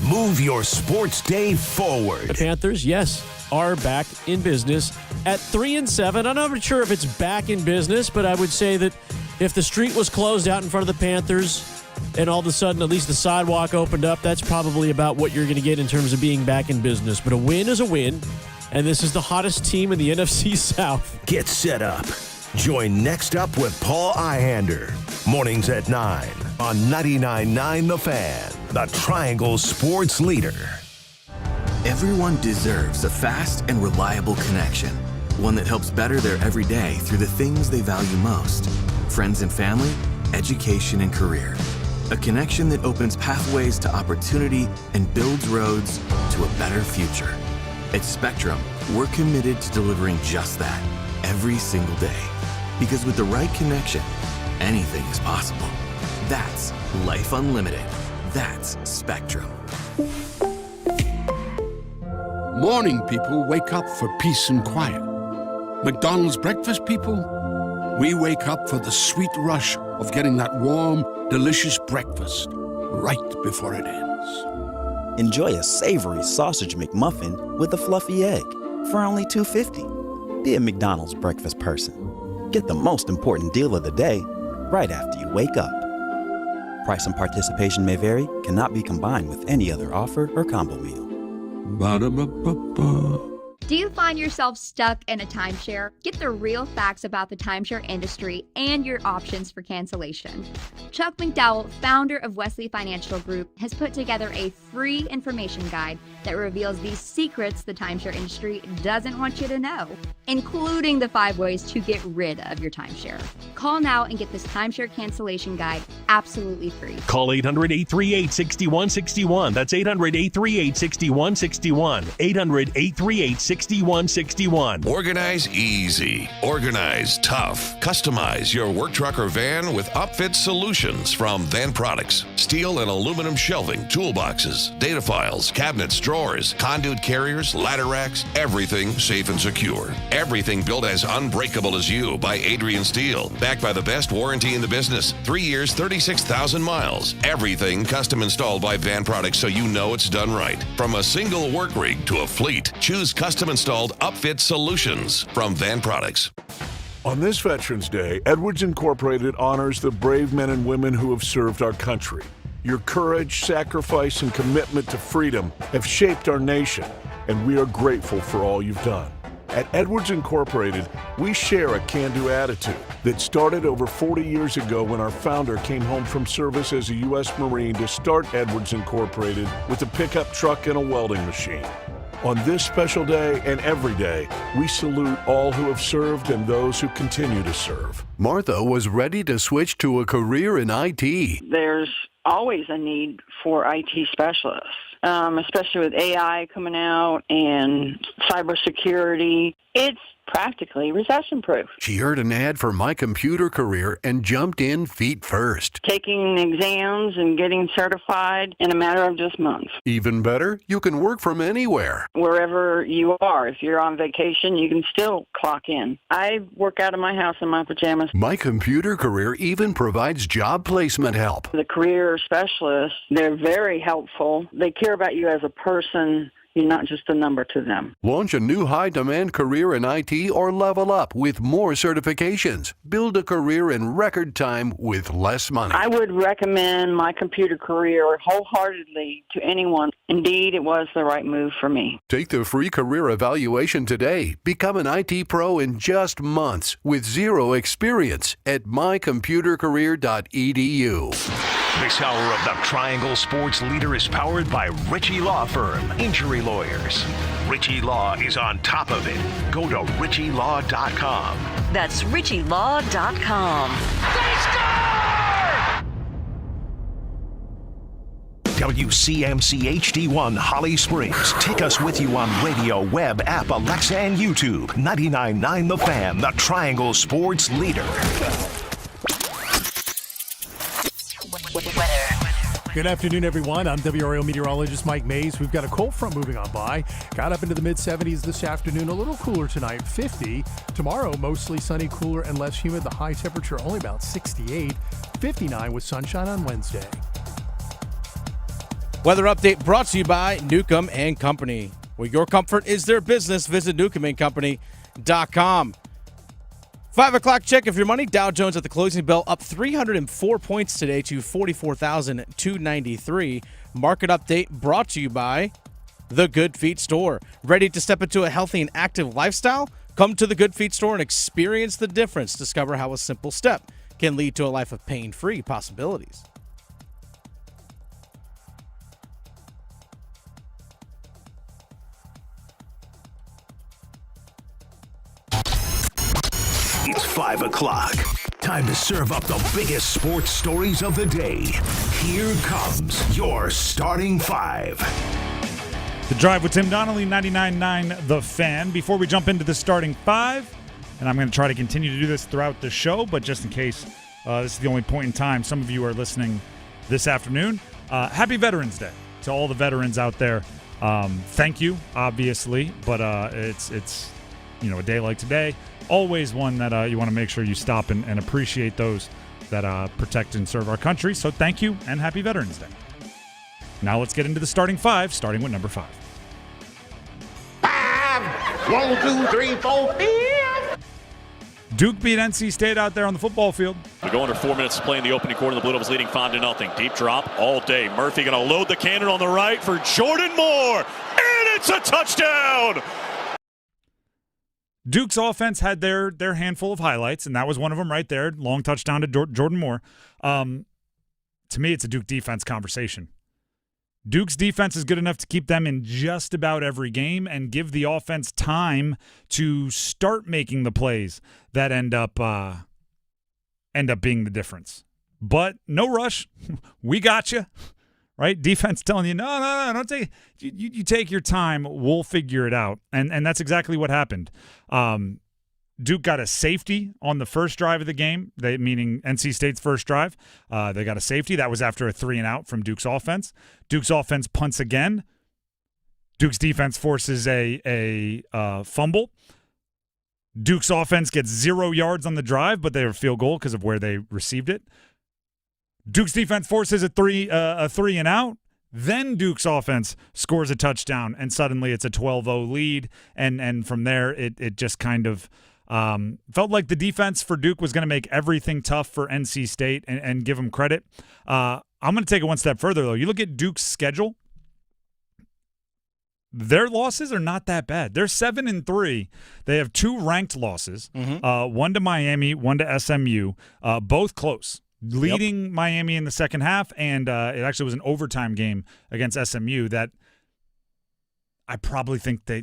Move your sports day forward. The Panthers, yes, are back in business at 3-7. I'm not sure if it's back in business, but I would say that if the street was closed out in front of the Panthers and all of a sudden at least the sidewalk opened up, that's probably about what you're going to get in terms of being back in business. But a win is a win, and this is the hottest team in the NFC South. Get set up. Join Next Up with Paul Ihander. Mornings at 9 on 99.9 The Fan, the Triangle Sports Leader. Everyone deserves a fast and reliable connection, one that helps better their everyday through the things they value most: friends and family, education and career. A connection that opens pathways to opportunity and builds roads to a better future. At Spectrum, we're committed to delivering just that every single day. Because with the right connection, anything is possible. That's Life Unlimited. That's Spectrum. Morning people wake up for peace and quiet. McDonald's breakfast people, we wake up for the sweet rush of getting that warm, delicious breakfast right before it ends. Enjoy a savory sausage McMuffin with a fluffy egg for only $2.50. Be a McDonald's breakfast person. Get the most important deal of the day right after you wake up. Price and participation may vary, cannot be combined with any other offer or combo meal. Ba-da-ba-ba-ba. Do you find yourself stuck in a timeshare? Get the real facts about the timeshare industry and your options for cancellation. Chuck McDowell, founder of Wesley Financial Group, has put together a free information guide that reveals these secrets the timeshare industry doesn't want you to know, including the 5 ways to get rid of your timeshare. Call now and get this timeshare cancellation guide absolutely free. Call 800-838-6161. That's 800-838-6161. 800-838-6161. Organize easy. Organize tough. Customize your work truck or van with upfit solutions from Van Products. Steel and aluminum shelving, toolboxes, data files, cabinets, drawers, conduit carriers, ladder racks, everything safe and secure. Everything built as unbreakable as you by Adrian Steel. Backed by the best warranty in the business. 3 years, 36,000 miles. Everything custom installed by Van Products so you know it's done right. From a single work rig to a fleet, choose custom installed upfit solutions from Van Products. On this Veterans Day, Edwards Incorporated honors the brave men and women who have served our country. Your courage, sacrifice, and commitment to freedom have shaped our nation, and we are grateful for all you've done. At Edwards Incorporated, we share a can-do attitude that started over 40 years ago when our founder came home from service as a U.S. Marine to start Edwards Incorporated with a pickup truck and a welding machine. On this special day and every day, we salute all who have served and those who continue to serve. Martha was ready to switch to a career in IT. There's always a need for IT specialists, especially with AI coming out and cybersecurity. It's practically recession-proof. She heard an ad for My Computer Career and jumped in feet first. Taking exams and getting certified in a matter of just months. Even better, you can work from anywhere. Wherever you are. If you're on vacation, you can still clock in. I work out of my house in my pajamas. My Computer Career even provides job placement help. The career specialists, they're very helpful. They care about you as a person. You're not just a number to them. Launch a new high-demand career in IT or level up with more certifications. Build a career in record time with less money. I would recommend My Computer Career wholeheartedly to anyone. Indeed, it was the right move for me. Take the free career evaluation today. Become an IT pro in just months with zero experience at mycomputercareer.edu. This hour of the Triangle Sports Leader is powered by Ritchie Law Firm, injury lawyers. Ritchie Law is on top of it. Go to ritchielaw.com. That's RichieLaw.com. WCMC HD1 Holly Springs. Take us with you on radio, web, app, Alexa, and YouTube. 99.9 The Fan, the Triangle Sports leader. Good afternoon, everyone. I'm WRAL meteorologist Mike Mays. We've got a cold front moving on by. Got up into the mid-70s this afternoon. A little cooler tonight, 50. Tomorrow, mostly sunny, cooler, and less humid. The high temperature only about 68. 59 with sunshine on Wednesday. Weather update brought to you by Newcomb and Company. Where your comfort is their business. Visit newcombandcompany.com. 5 o'clock check of your money. Dow Jones at the closing bell up 304 points today to 44,293. Market update brought to you by The Good Feet Store. Ready to step into a healthy and active lifestyle? Come to The Good Feet Store and experience the difference. Discover how a simple step can lead to a life of pain-free possibilities. It's 5 o'clock. Time to serve up the biggest sports stories of the day. Here comes your starting five. The Drive with Tim Donnelly, 99.9 The Fan. Before we jump into the starting five, and I'm going to try to continue to do this throughout the show, but just in case this is the only point in time some of you are listening this afternoon, happy Veterans Day to all the veterans out there. Thank you, obviously, but it's a day like today. Always one that you want to make sure you stop and appreciate those that protect and serve our country. So thank you and happy Veterans Day. Now let's get into the starting five, starting with number 5. 1, 2, 3, 4, 5. Duke beat NC State out there on the football field. We go under 4 minutes to play in the opening quarter. The Blue Devils leading 5-0. Deep drop all day. Murphy going to load the cannon on the right for Jordan Moore. And it's a touchdown! Duke's offense had their handful of highlights, and that was one of them right there. Long touchdown to Jordan Moore. To me, it's a Duke defense conversation. Duke's defense is good enough to keep them in just about every game and give the offense time to start making the plays that end up being the difference. But no rush. We got you. Right? Defense telling you, no, don't take you take your time. We'll figure it out. And that's exactly what happened. Duke got a safety on the first drive of the game, meaning NC State's first drive. They got a safety. That was after a 3-and-out from Duke's offense. Duke's offense punts again. Duke's defense forces a fumble. Duke's offense gets 0 yards on the drive, but they have a field goal because of where they received it. Duke's defense forces a 3-and-out. Then Duke's offense scores a touchdown, and suddenly it's a 12-0 lead. And from there, it just kind of felt like the defense for Duke was going to make everything tough for NC State and give them credit. I'm going to take it one step further, though. You look at Duke's schedule. Their losses are not that bad. They're 7-3. They have 2 ranked losses, one to Miami, one to SMU, both close. Leading Miami in the second half, and it actually was an overtime game against SMU that I think they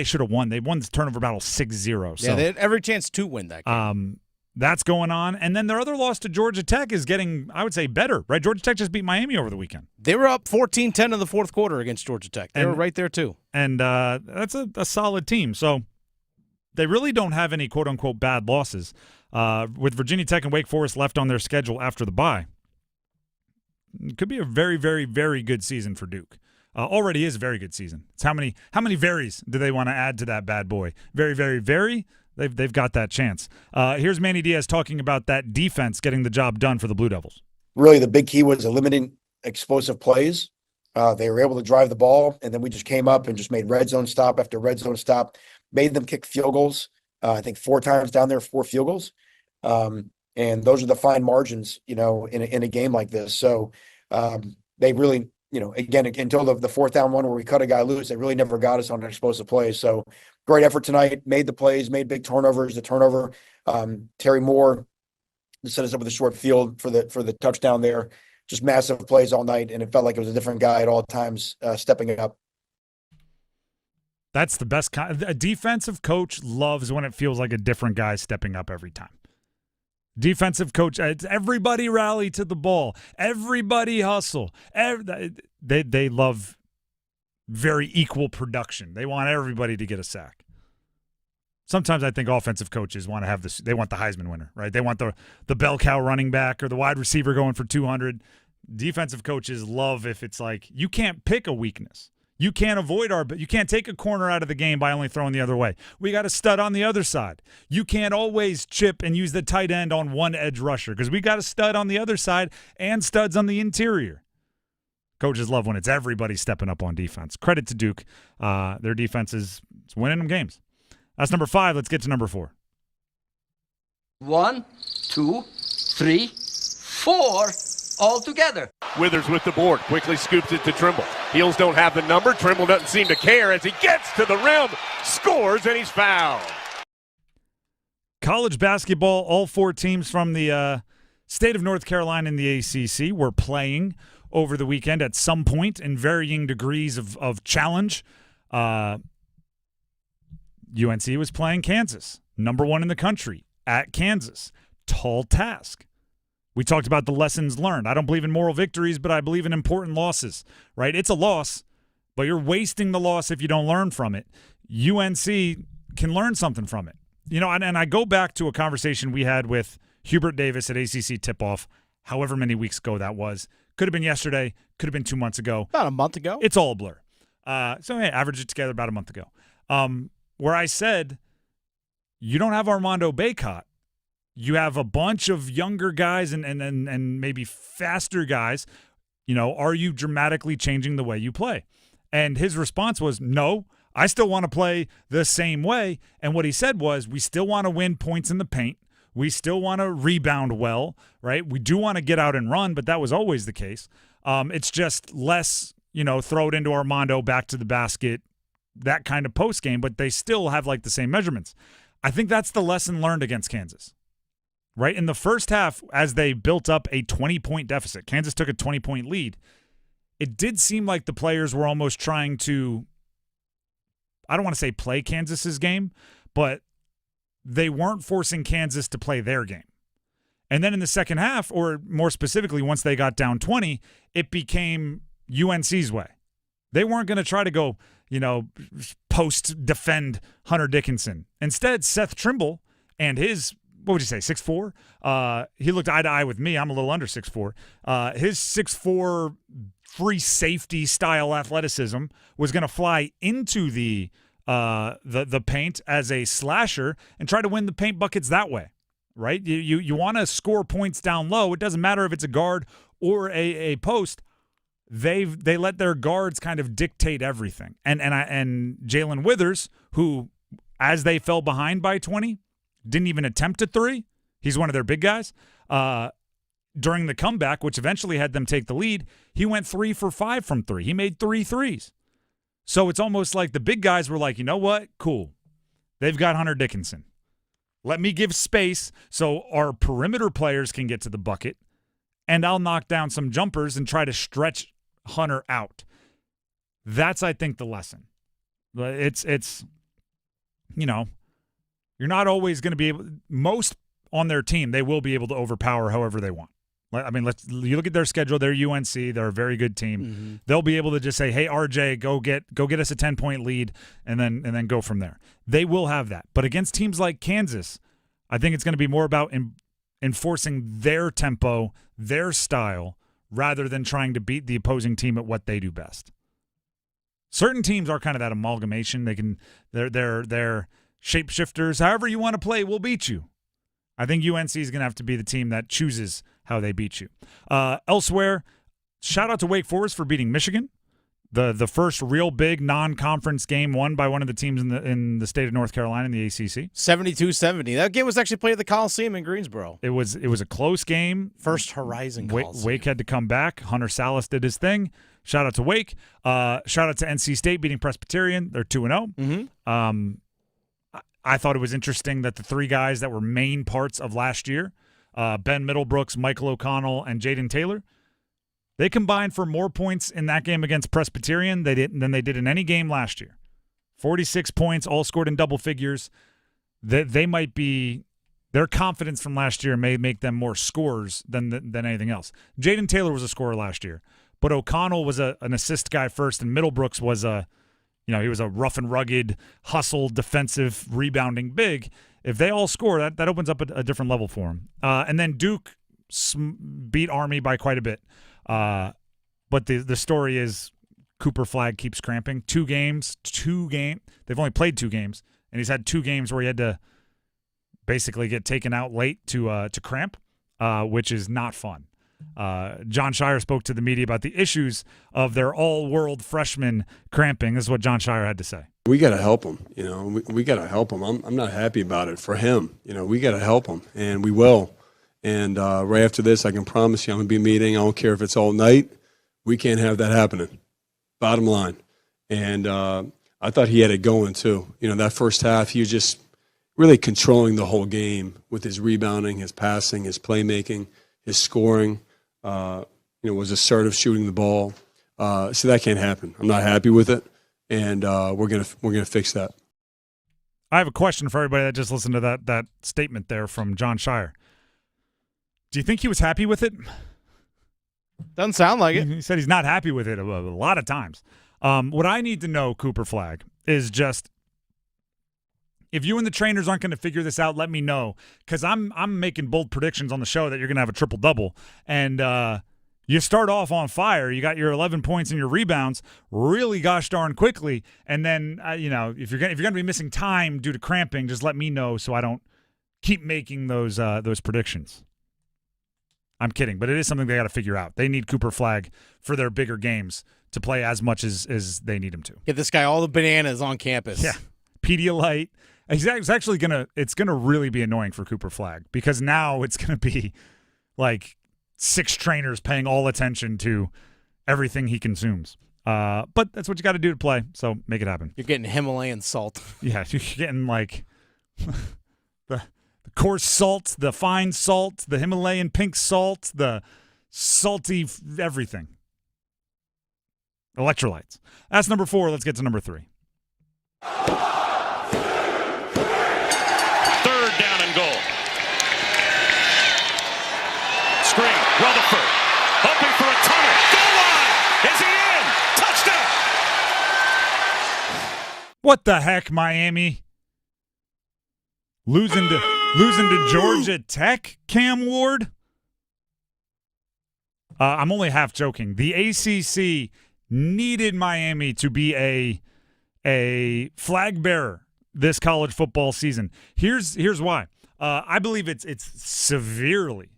should have won. They won this turnover battle 6-0. So, yeah, they had every chance to win that game. That's going on. And then their other loss to Georgia Tech is getting, I would say, better, right? Georgia Tech just beat Miami over the weekend. They were up 14-10 in the fourth quarter against Georgia Tech. They were right there, too. And that's a solid team. So they really don't have any quote-unquote bad losses. With Virginia Tech and Wake Forest left on their schedule after the bye, it could be a very, very, very good season for Duke. Already is a very good season. It's how many varies do they want to add to that bad boy? Very, very, very. They've got that chance. Here's Manny Diaz talking about that defense getting the job done for the Blue Devils. Really, the big key was eliminating explosive plays. They were able to drive the ball, and then we just came up and just made red zone stop after red zone stop, made them kick field goals. I think 4 times down there, 4 field goals. And those are the fine margins, in a game like this. So they really, again, until the 4th down one where we cut a guy loose, they really never got us on an explosive play. So great effort tonight, made the plays, made big turnovers. The turnover, Terry Moore set us up with a short field for the touchdown there. Just massive plays all night, and it felt like it was a different guy at all times stepping it up. That's the best kind. A defensive coach loves when it feels like a different guy stepping up every time. Defensive coach, it's everybody rally to the ball. Everybody hustle. They love very equal production. They want everybody to get a sack. Sometimes I think offensive coaches want to have this. They want the Heisman winner, right? They want the bell cow running back or the wide receiver going for 200. Defensive coaches love if it's like you can't pick a weakness. You can't you can't take a corner out of the game by only throwing the other way. We got a stud on the other side. You can't always chip and use the tight end on one edge rusher because we got a stud on the other side and studs on the interior. Coaches love when it's everybody stepping up on defense. Credit to Duke. Their defense is winning them games. That's number 5. Let's get to number 4. 1, 2, 3, 4, all together. Withers with the board, quickly scoops it to Trimble. Heels don't have the number. Trimble doesn't seem to care as he gets to the rim, scores, and he's fouled. College basketball, all 4 teams from the state of North Carolina in the ACC were playing over the weekend at some point in varying degrees of challenge. UNC was playing Kansas, number 1 in the country, at Kansas. Tall task. We talked about the lessons learned. I don't believe in moral victories, but I believe in important losses, right? It's a loss, but you're wasting the loss if you don't learn from it. UNC can learn something from it. You know, and I go back to a conversation we had with Hubert Davis at ACC Tip-Off, however many weeks ago that was. Could have been yesterday, could have been 2 months ago. About a month ago. It's all a blur. So, hey, average it together about a month ago. Where I said, you don't have Armando Bacot. You have a bunch of younger guys and maybe faster guys. You know, are you dramatically changing the way you play? And his response was, no, I still want to play the same way. And what he said was, we still want to win points in the paint. We still want to rebound well, right? We do want to get out and run, but that was always the case. It's just less, throw it into Armando, back to the basket, that kind of post game, but they still have like the same measurements. I think that's the lesson learned against Kansas. Right? In the first half, as they built up a 20-point deficit, Kansas took a 20-point lead. It did seem like the players were almost trying to, I don't want to say play Kansas's game, but they weren't forcing Kansas to play their game. And then in the second half, or more specifically, once they got down 20, it became UNC's way. They weren't going to try to go, post defend Hunter Dickinson. Instead, Seth Trimble and his, what would you say, 6'4"? He looked eye to eye with me. I'm a little under 6'4". His 6'4" free safety style athleticism was going to fly into the paint as a slasher and try to win the paint buckets that way, right? You want to score points down low. It doesn't matter if it's a guard or a post. They let their guards kind of dictate everything. And Jalen Withers, who, as they fell behind by 20, didn't even attempt a 3. He's one of their big guys. During the comeback, which eventually had them take the lead, he went 3 for 5 from 3. He made 3 threes. So it's almost like the big guys were like, you know what? Cool. They've got Hunter Dickinson. Let me give space so our perimeter players can get to the bucket, and I'll knock down some jumpers and try to stretch Hunter out. That's, I think, the lesson. It's you're not always going to be able – most on their team, they will be able to overpower however they want. I mean, you look at their schedule. They're UNC. They're a very good team. Mm-hmm. They'll be able to just say, "Hey, RJ, go get us a 10-point lead," and then go from there. They will have that. But against teams like Kansas, I think it's going to be more about enforcing their tempo, their style, rather than trying to beat the opposing team at what they do best. Certain teams are kind of that amalgamation. They're shapeshifters. However you want to play, we'll beat you. I think UNC is going to have to be the team that chooses how they beat you. Elsewhere, shout out to Wake Forest for beating Michigan. The first real big non-conference game won by one of the teams in the state of North Carolina in the ACC. 72-70. That game was actually played at the Coliseum in Greensboro. It was a close game. First Horizon Coliseum. Wake had to come back. Hunter Salas did his thing. Shout out to Wake. Shout out to NC State beating Presbyterian. They're 2-0. Mm-hmm. I thought it was interesting that the 3 guys that were main parts of last year, Ben Middlebrooks, Michael O'Connell, and Jaden Taylor, they combined for more points in that game against Presbyterian than they did in any game last year. 46 points, all scored in double figures. They might be – their confidence from last year may make them more scorers than anything else. Jaden Taylor was a scorer last year, but O'Connell was an assist guy first, and Middlebrooks was he was a rough and rugged, hustle, defensive, rebounding big. If they all score, that opens up a different level for them. And then Duke beat Army by quite a bit. But the story is Cooper Flagg keeps cramping. 2 games. They've only played 2 games, and he's had 2 games where he had to basically get taken out late to cramp, which is not fun. John Shire spoke to the media about the issues of their all-world freshman cramping. This is what John Shire had to say. We got to help him. We got to help him. I'm not happy about it for him. We got to help him, and we will. And right after this, I can promise you I'm going to be meeting. I don't care if it's all night. We can't have that happening. Bottom line. And I thought he had it going too. That first half, he was just really controlling the whole game with his rebounding, his passing, his playmaking, his scoring. Was assertive shooting the ball. So that can't happen. I'm not happy with it, and we're gonna fix that. I have a question for everybody that just listened to that statement there from John Shire. Do you think he was happy with it? Doesn't sound like it. He said he's not happy with it a lot of times. What I need to know, Cooper Flagg, is just if you and the trainers aren't going to figure this out, let me know, because I'm making bold predictions on the show that you're going to have a triple-double. And you start off on fire. You got your 11 points and your rebounds really gosh darn quickly. And then, if you're going to be missing time due to cramping, just let me know so I don't keep making those predictions. I'm kidding, but it is something they got to figure out. They need Cooper Flagg for their bigger games to play as much as they need him to. Get this guy all the bananas on campus. Yeah, Pedialyte. It's actually gonna really be annoying for Cooper Flagg, because now it's gonna be like 6 trainers paying all attention to everything he consumes. But that's what you got to do to play. So make it happen. You're getting Himalayan salt. Yeah, you're getting like the coarse salt, the fine salt, the Himalayan pink salt, the salty everything. Electrolytes. That's number 4. Let's get to number 3. Goal. Screen, Rutherford, hoping for a tunnel. Goal line. Is he in? Touchdown. What the heck, Miami? Losing to Georgia Tech, Cam Ward? I'm only half joking. The ACC needed Miami to be a flag bearer this college football season. Here's why. I believe it's severely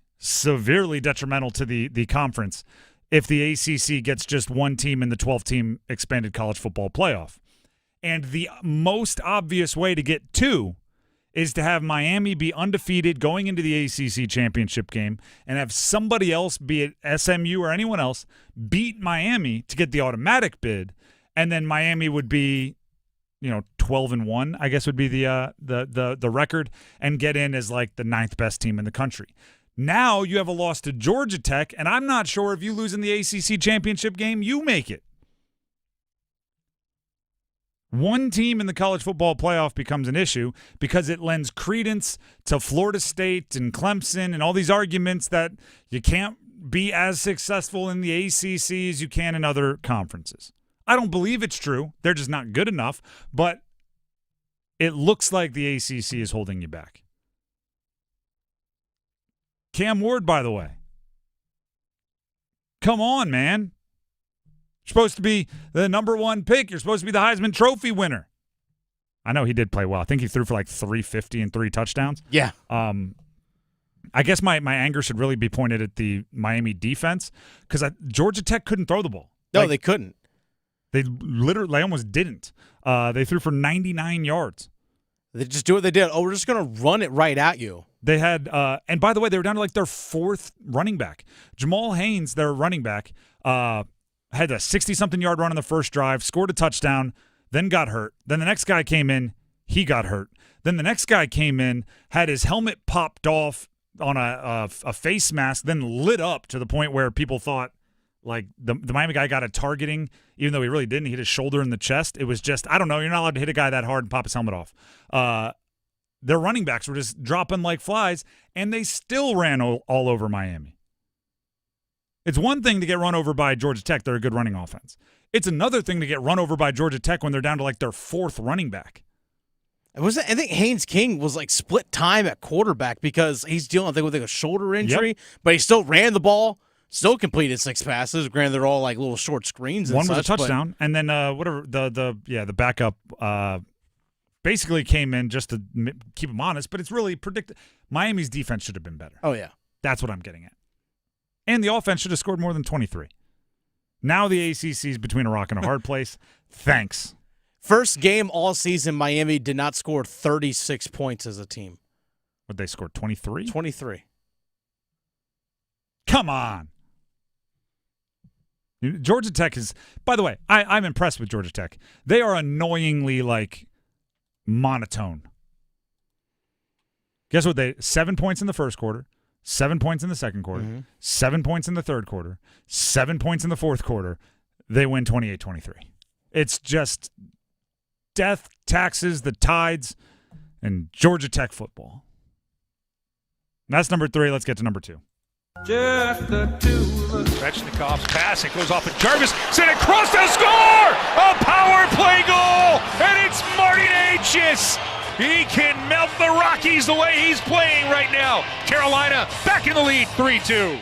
detrimental to the conference if the ACC gets just one team in the 12-team expanded college football playoff. And the most obvious way to get 2 is to have Miami be undefeated going into the ACC championship game and have somebody else, be it SMU or anyone else, beat Miami to get the automatic bid, and then Miami would be 12-1, I guess would be the record, and get in as like the 9th best team in the country. Now you have a loss to Georgia Tech, and I'm not sure if you lose in the ACC championship game, you make it. One team in the college football playoff becomes an issue because it lends credence to Florida State and Clemson and all these arguments that you can't be as successful in the ACC as you can in other conferences. I don't believe it's true. They're just not good enough, but it looks like the ACC is holding you back. Cam Ward, by the way. Come on, man. You're supposed to be the number 1 pick. You're supposed to be the Heisman Trophy winner. I know he did play well. I think he threw for like 350 and 3 touchdowns. Yeah. I guess my anger should really be pointed at the Miami defense because Georgia Tech couldn't throw the ball. No, they couldn't. They literally almost didn't. They threw for 99 yards. They just do what they did. Oh, we're just going to run it right at you. They had, and by the way, they were down to like their 4th running back. Jamal Haynes, their running back, had a 60-something yard run on the first drive, scored a touchdown, then got hurt. Then the next guy came in, he got hurt. Then the next guy came in, had his helmet popped off on a face mask, then lit up to the point where people thought, Like the Miami guy got a targeting, even though he really didn't. He hit his shoulder in the chest. It was just, I don't know. You're not allowed to hit a guy that hard and pop his helmet off. Their running backs were just dropping like flies, and they still ran all over Miami. It's one thing to get run over by Georgia Tech. They're a good running offense. It's another thing to get run over by Georgia Tech when they're down to like their fourth running back. I think Haynes King was like split time at quarterback because he's dealing, I think, with like a shoulder injury, but he still ran the ball. Still completed 6 passes. Granted, they're all like little short screens. One was a touchdown, and then whatever the backup basically came in just to keep him honest. But it's really predicted. Miami's defense should have been better. Oh yeah, that's what I'm getting at. And the offense should have scored more than 23. Now the ACC's between a rock and a hard place. Thanks. First game all season, Miami did not score 36 points as a team. But they scored 23. 23. Come on. Georgia Tech is, by the way, I'm impressed with Georgia Tech. They are annoyingly, like, monotone. Guess what? 7 points in the first quarter, 7 points in the second quarter, 7 points in the third quarter, 7 points in the fourth quarter. They win 28-23. It's just death, taxes, the tides, and Georgia Tech football. That's number 3. Let's get to number 2. Just the two of us. Svechnikov's pass, it goes off at Jarvis, sent across to score! A power play goal! And it's Martin H's! He can melt the Rockies the way he's playing right now. Carolina back in the lead, 3-2.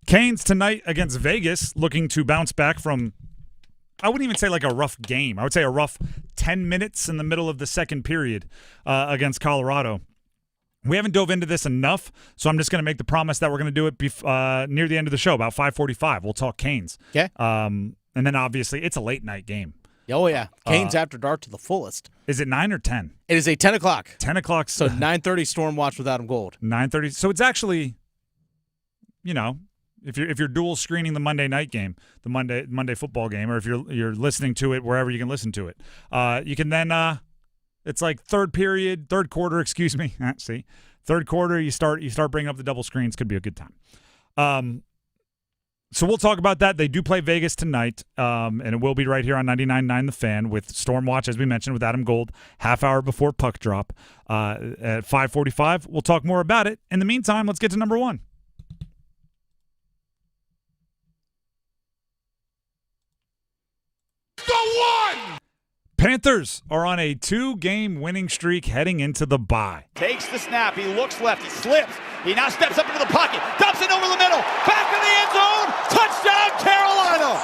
Canes tonight against Vegas, looking to bounce back from, I wouldn't even say like a rough game. I would say a rough 10 minutes in the middle of the second period against Colorado. We haven't dove into this enough, so I'm just going to make the promise that we're going to do it near the end of the show, about 5:45. We'll talk Canes. Okay. And then, obviously, it's a late-night game. Oh, yeah. Canes after dark to the fullest. Is it 9 or 10? It is a 10 o'clock. 10 o'clock. So 9:30 Storm Watch with Adam Gold. 9:30. So it's actually, if you're dual screening the Monday night game, the Monday football game, or if you're listening to it wherever you can listen to it, you can then it's like third quarter, excuse me. See, third quarter, you start bringing up the double screens. Could be a good time. So we'll talk about that. They do play Vegas tonight, and it will be right here on 99.9 The Fan with Storm Watch, as we mentioned, with Adam Gold, half hour before puck drop at 5:45. We'll talk more about it. In the meantime, let's get to number 1. Panthers are on a 2-game winning streak heading into the bye. Takes the snap. He looks left. He slips. He now steps up into the pocket. Dumps it over the middle. Back in the end zone. Touchdown, Carolina.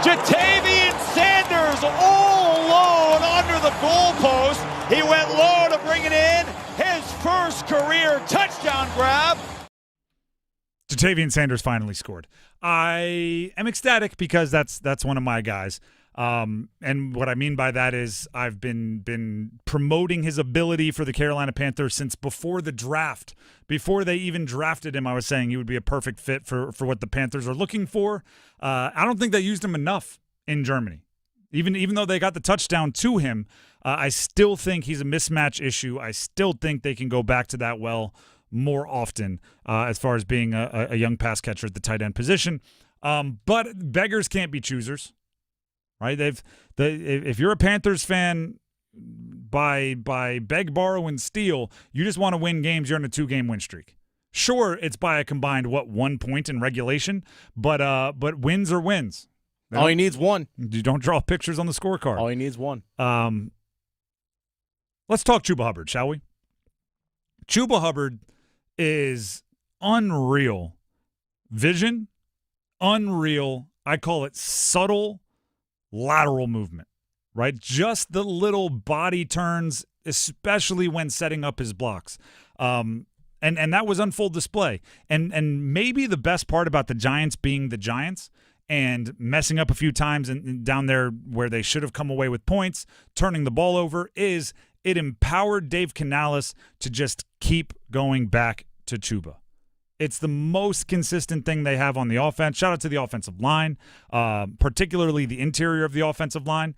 Jatavian Sanders all alone under the goalpost. He went low to bring it in. His first career touchdown grab. Jatavian Sanders finally scored. I am ecstatic because that's one of my guys. And what I mean by that is I've been promoting his ability for the Carolina Panthers since before the draft. Before they even drafted him, I was saying he would be a perfect fit for what the Panthers are looking for. I don't think they used him enough in Germany. Even though they got the touchdown to him, I still think he's a mismatch issue. I still think they can go back to that well more often as far as being a young pass catcher at the tight end position. But beggars can't be choosers. Right? If you're a Panthers fan, by beg, borrow, and steal, you just want to win games. You're on a 2-game win streak. Sure, it's by a combined 1 point in regulation, but wins are wins. All he needs 1. You don't draw pictures on the scorecard. All he needs 1. Let's talk Chuba Hubbard, shall we? Chuba Hubbard is unreal vision, unreal. I call it subtle lateral movement, right? Just the little body turns, especially when setting up his blocks. And that was on full display. And maybe the best part about the Giants being the Giants and messing up a few times and down there where they should have come away with points, turning the ball over, is it empowered Dave Canales to just keep going back to Chuba. It's the most consistent thing they have on the offense. Shout out to the offensive line, particularly the interior of the offensive line.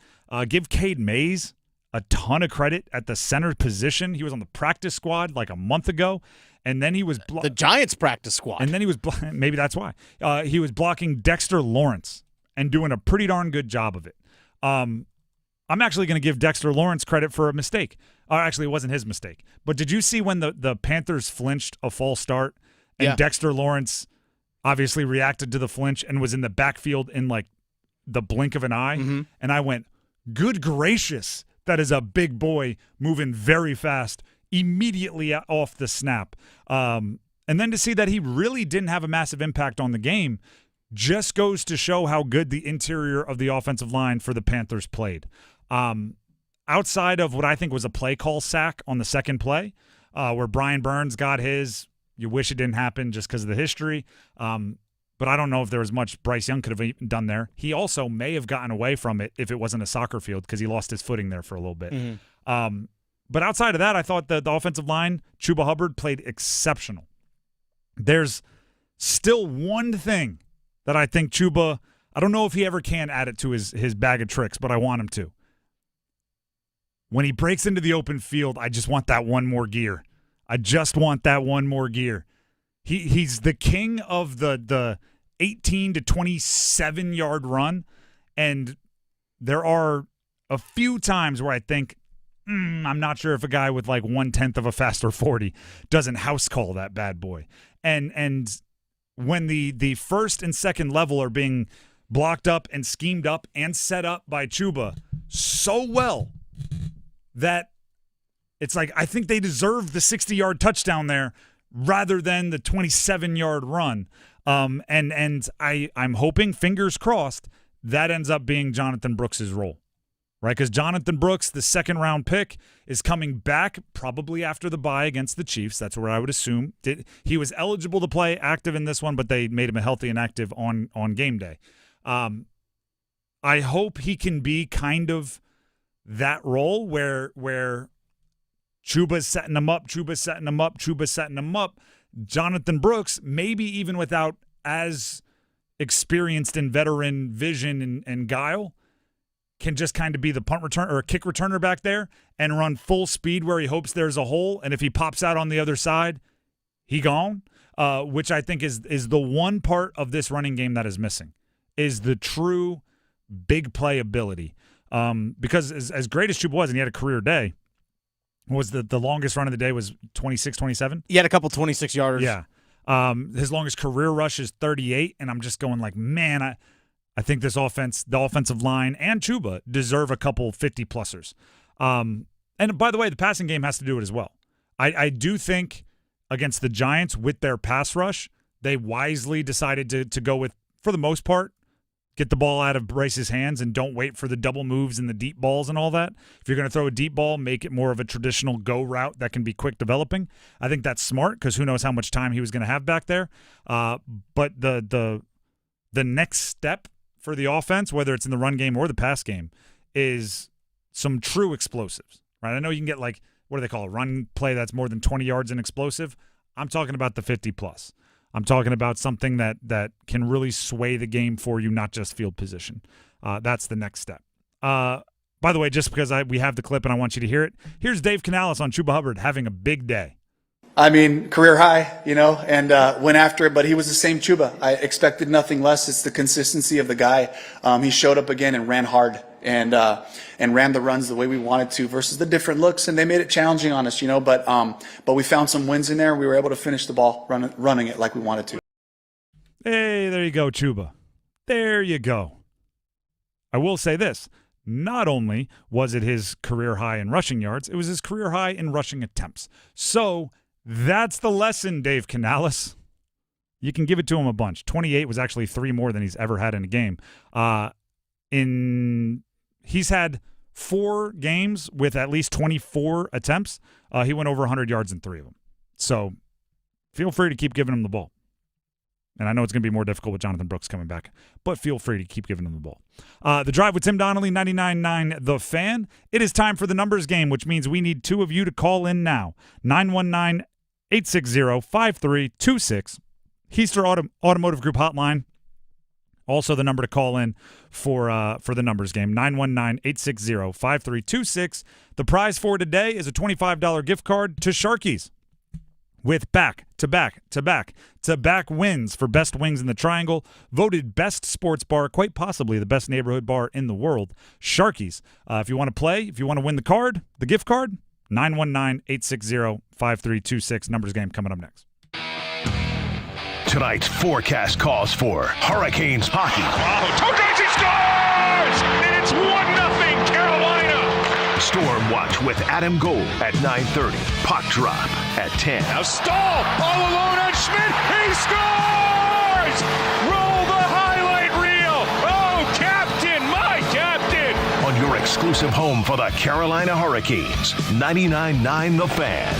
Give Cade Mays a ton of credit at the center position. He was on the practice squad like a month ago, and then he was the Giants practice squad. And then he was maybe that's why he was blocking Dexter Lawrence and doing a pretty darn good job of it. I'm actually going to give Dexter Lawrence credit for a mistake. Actually, it wasn't his mistake. But did you see when the Panthers flinched a false start and Dexter Lawrence obviously reacted to the flinch and was in the backfield in like the blink of an eye? Mm-hmm. And I went, good gracious, that is a big boy moving very fast immediately off the snap. And then to see that he really didn't have a massive impact on the game just goes to show how good the interior of the offensive line for the Panthers played. Outside of what I think was a play call sack on the second play, where Brian Burns got his, you wish it didn't happen just because of the history. But I don't know if there was much Bryce Young could have done there. He also may have gotten away from it if it wasn't a soccer field because he lost his footing there for a little bit. Mm-hmm. But outside of that, I thought the offensive line, Chuba Hubbard, played exceptional. There's still one thing that I think Chuba, I don't know if he ever can add it to his bag of tricks, but I want him to. When he breaks into the open field, I just want that one more gear. I just want that one more gear. He's the king of the 18 to 27-yard run, and there are a few times where I think, I'm not sure if a guy with like 1/10 of a faster 40 doesn't house call that bad boy. And when the first and second level are being blocked up and schemed up and set up by Chuba so well that it's like I think they deserve the 60-yard touchdown there rather than the 27-yard run. And I'm hoping, fingers crossed, that ends up being Jonathan Brooks' role, right? Because Jonathan Brooks, the second-round pick, is coming back probably after the bye against the Chiefs. That's where I would assume. He was eligible to play active in this one, but they made him healthy and active on game day. I hope he can be kind of that role where Chuba's setting him up, Chuba's setting him up, Chuba's setting him up. Jonathan Brooks, maybe even without as experienced and veteran vision and guile, can just kind of be the punt return or kick returner back there and run full speed where he hopes there's a hole. And if he pops out on the other side, he gone, which I think is the one part of this running game that is missing, is the true big play ability. Because as great as Chuba was, and he had a career day, was the longest run of the day was 26, 27? He had a couple 26-yarders. Yeah. His longest career rush is 38, and I'm just going like, man, I think this offense, the offensive line, and Chuba deserve a couple 50-plussers. And by the way, the passing game has to do it as well. I do think against the Giants with their pass rush, they wisely decided to go with, for the most part, get the ball out of Bryce's hands and don't wait for the double moves and the deep balls and all that. If you're going to throw a deep ball, make it more of a traditional go route that can be quick developing. I think that's smart because who knows how much time he was going to have back there. But the next step for the offense, whether it's in the run game or the pass game, is some true explosives, right? I know you can get like, what do they call a run play that's more than 20 yards and explosive? I'm talking about the 50-plus. I'm talking about something that can really sway the game for you, not just field position. That's the next step. By the way, just because we have the clip and I want you to hear it, here's Dave Canales on Chuba Hubbard having a big day. I mean, career high, and went after it, but he was the same Chuba. I expected nothing less. It's the consistency of the guy. He showed up again and ran hard and ran the runs the way we wanted to versus the different looks, and they made it challenging on us, but we found some wins in there. We were able to finish the ball running it like we wanted to. Hey, there you go, Chuba. There you go. I will say this. Not only was it his career high in rushing yards, it was his career high in rushing attempts. So that's the lesson, Dave Canales. You can give it to him a bunch. 28 was actually 3 more than he's ever had in a game. He's had 4 games with at least 24 attempts. He went over 100 yards in 3 of them. So feel free to keep giving him the ball. And I know it's going to be more difficult with Jonathan Brooks coming back, but feel free to keep giving him the ball. The Drive with Tim Donnelly, 99.9 The Fan. It is time for the numbers game, which means we need 2 of you to call in now. 919-860-5326. Heister Automotive Group hotline. Also, the number to call in for the numbers game, 919-860-5326. The prize for today is a $25 gift card to Sharky's with back-to-back wins for best wings in the Triangle, voted best sports bar, quite possibly the best neighborhood bar in the world, Sharky's. If you want to play, if you want to win the gift card, 919-860-5326. Numbers game coming up next. Tonight's forecast calls for Hurricanes hockey. Oh, Tokachi scores! And it's 1-0 Carolina! Storm Watch with Adam Gold at 9:30. Puck Drop at 10. Now Stahl all alone on Schmidt. He scores! Roll the highlight reel. Oh, captain, my captain! On your exclusive home for the Carolina Hurricanes, 99.9 The Fan.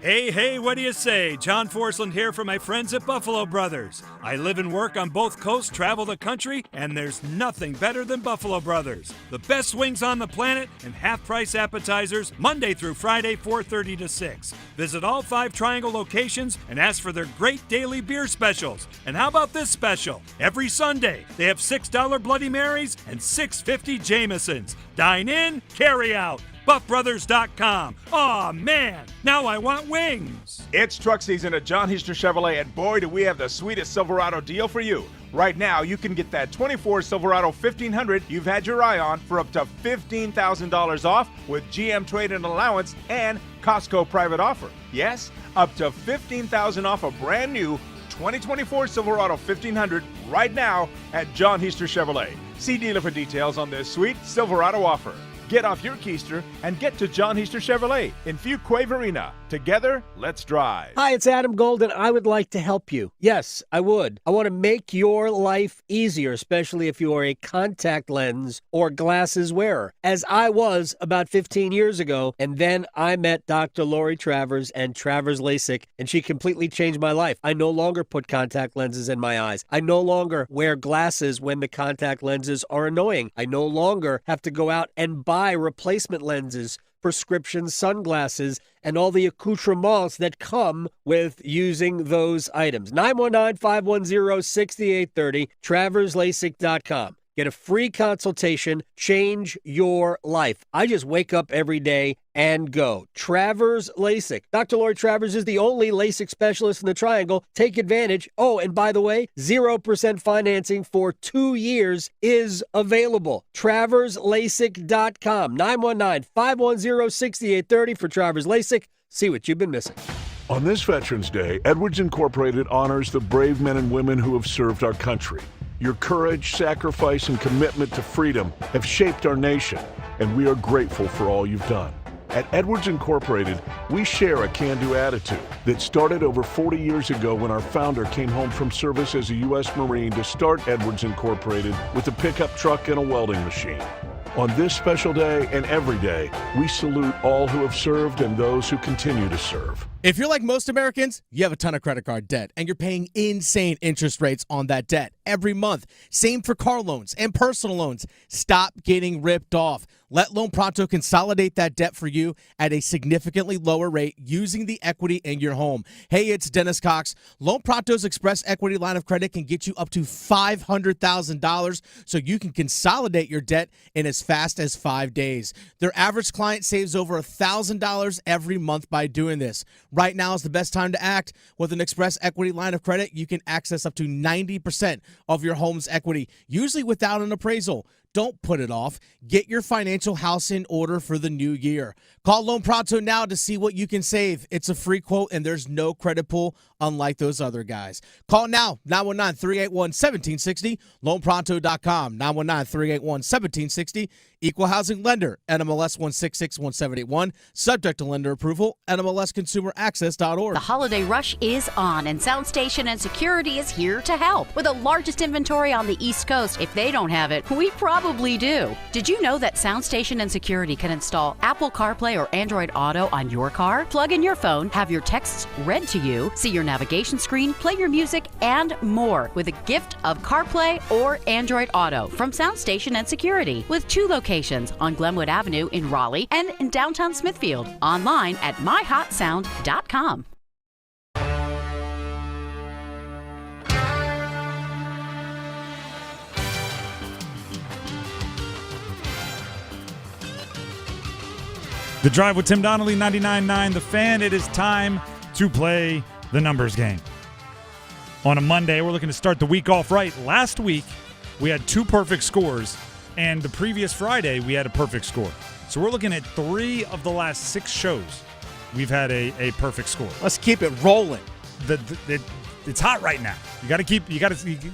Hey, what do you say? John Forsland here for my friends at Buffalo Brothers. I live and work on both coasts, travel the country, and there's nothing better than Buffalo Brothers. The best wings on the planet and half-price appetizers Monday through Friday, 4:30 to 6. Visit all 5 Triangle locations and ask for their great daily beer specials. And how about this special? Every Sunday, they have $6 Bloody Marys and $6.50 Jamesons. Dine in, carry out. BuffBrothers.com. Aw, man, now I want wings. It's truck season at John Heister Chevrolet, and boy, do we have the sweetest Silverado deal for you. Right now, you can get that 24 Silverado 1500 you've had your eye on for up to $15,000 off with GM trade-in allowance and Costco private offer. Yes, up to $15,000 off a brand new 2024 Silverado 1500 right now at John Heister Chevrolet. See dealer for details on this sweet Silverado offer. Get off your keister and get to John Heister Chevrolet in Fuquay-Varina. Together, let's drive. Hi, it's Adam Golden. I would like to help you. Yes, I would. I want to make your life easier, especially if you are a contact lens or glasses wearer, as I was about 15 years ago. And then I met Dr. Lori Travers and Travers LASIK, and she completely changed my life. I no longer put contact lenses in my eyes. I no longer wear glasses when the contact lenses are annoying. I no longer have to go out and buy replacement lenses, prescription sunglasses, and all the accoutrements that come with using those items. 919-510-6830, TraversLASIK.com. Get a free consultation. Change your life. I just wake up every day and go. Travers LASIK. Dr. Lori Travers is the only LASIK specialist in the Triangle. Take advantage. Oh, and by the way, 0% financing for 2 years is available. TraversLASIK.com. 919-510-6830 for Travers LASIK. See what you've been missing. On this Veterans Day, Edwards Incorporated honors the brave men and women who have served our country. Your courage, sacrifice, and commitment to freedom have shaped our nation, and we are grateful for all you've done. At Edwards Incorporated, we share a can-do attitude that started over 40 years ago when our founder came home from service as a U.S. Marine to start Edwards Incorporated with a pickup truck and a welding machine. On this special day and every day, we salute all who have served and those who continue to serve. If you're like most Americans, you have a ton of credit card debt, and you're paying insane interest rates on that debt every month. Same for car loans and personal loans. Stop getting ripped off. Let Loan Pronto consolidate that debt for you at a significantly lower rate using the equity in your home. Hey, it's Dennis Cox. Loan Pronto's Express Equity Line of Credit can get you up to $500,000 so you can consolidate your debt in as fast as 5 days. Their average client saves over $1,000 every month by doing this. Right now is the best time to act. With an Express Equity Line of Credit, you can access up to 90% of your home's equity, usually without an appraisal. Don't put it off. Get your financial house in order for the new year. Call Loan Pronto now to see what you can save. It's a free quote, and there's no credit pull, unlike those other guys. Call now, 919-381-1760, loanpronto.com, 919-381-1760. Equal housing lender, NMLS 1661781. Subject to lender approval, NMLSconsumeraccess.org. The holiday rush is on, and Soundstation and Security is here to help. With the largest inventory on the East Coast, if they don't have it, we probably do. Did you know that Soundstation and Security can install Apple CarPlay or Android Auto on your car? Plug in your phone, have your texts read to you, see your navigation screen, play your music, and more with a gift of CarPlay or Android Auto from Soundstation and Security, with 2 locations on Glenwood Avenue in Raleigh and in downtown Smithfield. Online at myhotsound.com. The Drive with Tim Donnelly, 99.9 The Fan. It is time to play the numbers game. On a Monday, we're looking to start the week off right. Last week, we had 2 perfect scores, and the previous Friday, we had a perfect score. So we're looking at 3 of the last 6 shows. We've had a perfect score. Let's keep it rolling. It's hot right now. You got to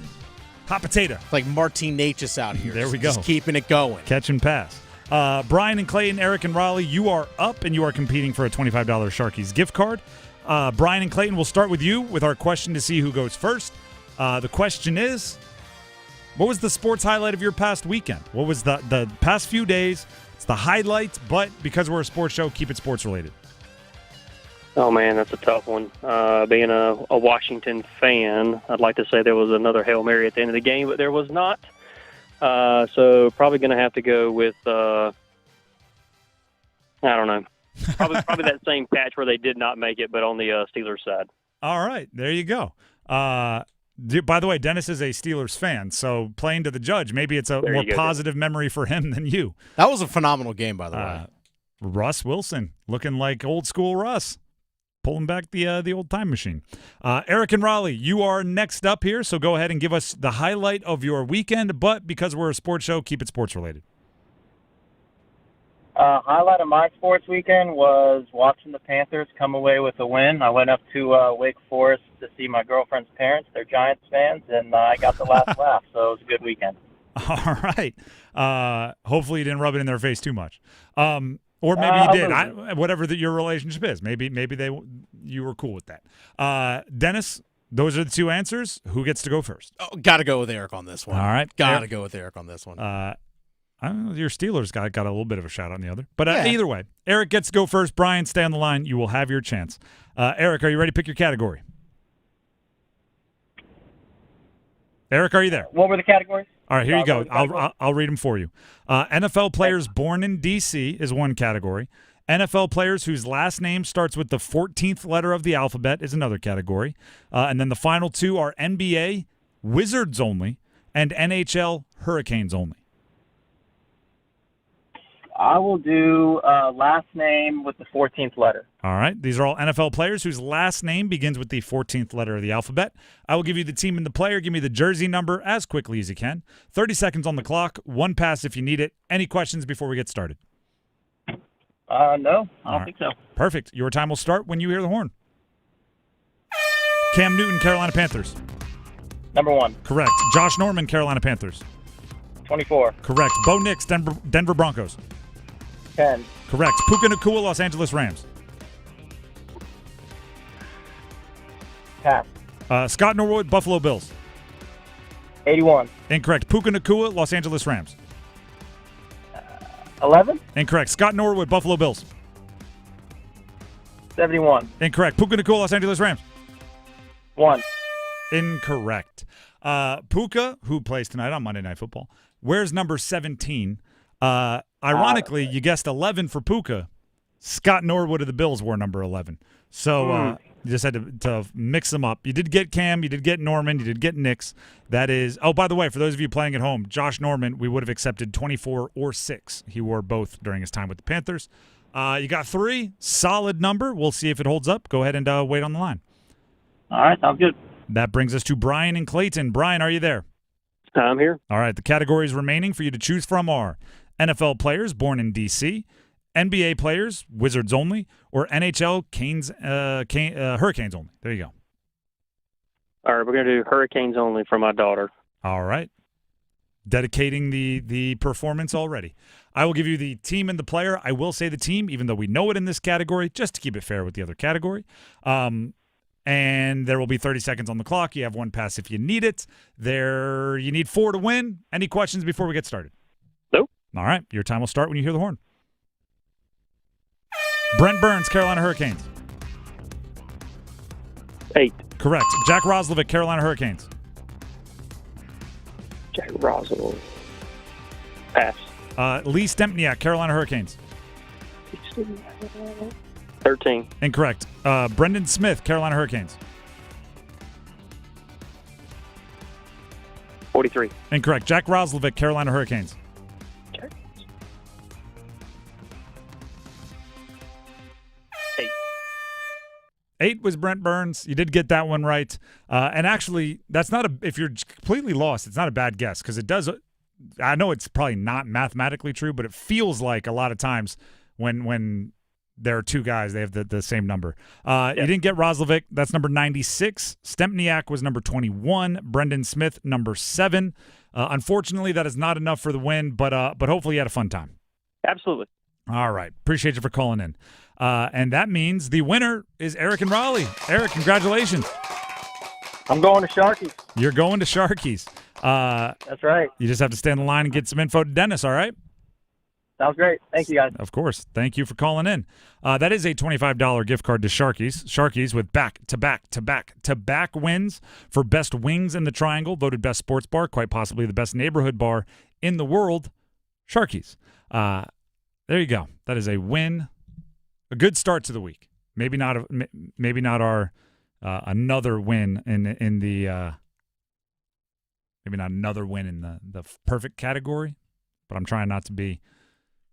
hot potato. Like Martin Natchez out here. There we go. Just keeping it going. Catch and pass. Brian and Clayton, Eric and Raleigh, you are up, and you are competing for a $25 Sharkies gift card. Brian and Clayton, we'll start with you with our question to see who goes first. The question is, what was the sports highlight of your past weekend? What was the past few days? It's the highlight, but because we're a sports show, keep it sports related. Oh, man, that's a tough one. Being a Washington fan, I'd like to say there was another Hail Mary at the end of the game, but there was not. So probably going to have to go with, I don't know, probably that same catch where they did not make it, but on the Steelers side. All right, there you go. By the way, Dennis is a Steelers fan, so playing to the judge, maybe it's a more positive memory for him than you. That was a phenomenal game, by the way. Russ Wilson, looking like old school Russ, pulling back the old time machine. Eric and Raleigh, you are next up here, so go ahead and give us the highlight of your weekend, but because we're a sports show, keep it sports related. Highlight of my sports weekend was watching the Panthers come away with a win. I went up to Wake Forest to see my girlfriend's parents. They're Giants fans, and I got the last laugh, so it was a good weekend. All right. Hopefully you didn't rub it in their face too much. Or maybe you did. Whatever your relationship is. Maybe you were cool with that. Dennis, those are the 2 answers. Who gets to go first? Oh, got to go with Eric on this one. All right. Got to go with Eric on this one. I don't know, your Steelers got a little bit of a shot on the other. But either way, Eric gets to go first. Brian, stay on the line. You will have your chance. Eric, are you ready to pick your category? Eric, are you there? What were the categories? All right, here you go. I'll read them for you. NFL players born in D.C. is one category. NFL players whose last name starts with the 14th letter of the alphabet is another category. And then the final 2 are NBA, Wizards only, and NHL, Hurricanes only. I will do last name with the 14th letter. All right. These are all NFL players whose last name begins with the 14th letter of the alphabet. I will give you the team and the player. Give me the jersey number as quickly as you can. 30 seconds on the clock. 1 pass if you need it. Any questions before we get started? No, I don't think so. Perfect. Your time will start when you hear the horn. Cam Newton, Carolina Panthers. Number 1. Correct. Josh Norman, Carolina Panthers. 24. Correct. Bo Nix, Denver Broncos. 10. Correct. Puka Nacua, Los Angeles Rams. Pass. Scott Norwood, Buffalo Bills. 81. Incorrect. Puka Nacua, Los Angeles Rams. 11. Incorrect. Scott Norwood, Buffalo Bills. 71. Incorrect. Puka Nacua, Los Angeles Rams. 1. Incorrect. Puka, who plays tonight on Monday Night Football, wears number 17. Ironically, you guessed 11 for Puka. Scott Norwood of the Bills wore number 11. So you just had to mix them up. You did get Cam. You did get Norman. You did get Nix. That is – oh, by the way, for those of you playing at home, Josh Norman, we would have accepted 24 or 6. He wore both during his time with the Panthers. You got 3. Solid number. We'll see if it holds up. Go ahead and wait on the line. All right, sounds good. That brings us to Brian and Clayton. Brian, are you there? I'm here. All right. The categories remaining for you to choose from are NFL players born in D.C., NBA players, Wizards only, or NHL, Hurricanes only. There you go. All right, we're going to do Hurricanes only for my daughter. All right. Dedicating the performance already. I will give you the team and the player. I will say the team, even though we know it in this category, just to keep it fair with the other category. And there will be 30 seconds on the clock. You have 1 pass if you need it. You need 4 to win. Any questions before we get started? Nope. All right. Your time will start when you hear the horn. Brent Burns, Carolina Hurricanes. 8. Correct. Jack Roslovic, Carolina Hurricanes. Jack Roslovic. Pass. Lee Stempniak, Carolina Hurricanes. 13. Incorrect. Brendan Smith, Carolina Hurricanes. 43. Incorrect. Jack Roslovic, Carolina Hurricanes. 8 was Brent Burns. You did get that one right. And actually, that's not if you're completely lost, it's not a bad guess because it does. I know it's probably not mathematically true, but it feels like a lot of times when there are two guys, they have the same number. You didn't get Roslovic. That's number 96. Stempniak was number 21. Brendan Smith, number 7. Unfortunately, that is not enough for the win, but hopefully you had a fun time. Absolutely. All right. Appreciate you for calling in. And that means the winner is Eric and Raleigh. Eric, congratulations. I'm going to Sharkies. You're going to Sharkies. That's right. You just have to stay in the line and get some info to Dennis, all right? Sounds great. Thank you, guys. Of course. Thank you for calling in. That is a $25 gift card to Sharkies. Sharkies with back-to-back wins for best wings in the Triangle, voted best sports bar, quite possibly the best neighborhood bar in the world. Sharkies. There you go. That is a win. A good start to the week. Maybe not our another win in the maybe not another win in the perfect category, but I'm trying not to be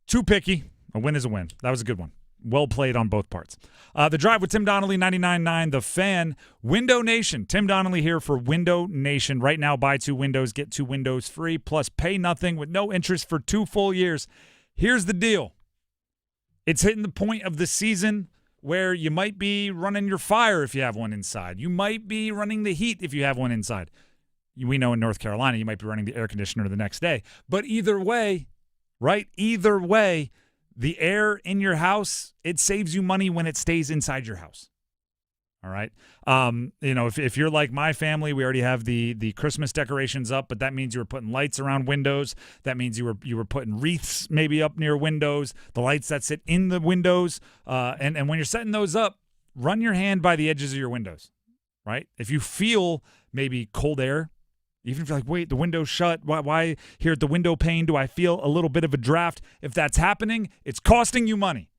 too picky. A win is a win. That was a good one. Well played on both parts. The Drive with Tim Donnelly, 99.9 The Fan. Window Nation. Tim Donnelly here for Window Nation. Right now, buy 2 windows, get 2 windows free, plus pay nothing with no interest for 2 full years. Here's the deal. It's hitting the point of the season where you might be running your fire if you have one inside. You might be running the heat if you have one inside. We know in North Carolina you might be running the air conditioner the next day. But either way, right? Either way, the air in your house, it saves you money when it stays inside your house. All right? If you're like my family, we already have the Christmas decorations up, but that means you were putting lights around windows. That means you were putting wreaths maybe up near windows, the lights that sit in the windows. And when you're setting those up, run your hand by the edges of your windows, right? If you feel maybe cold air, even if you're like, wait, the window's shut, why here at the window pane do I feel a little bit of a draft? If that's happening, it's costing you money.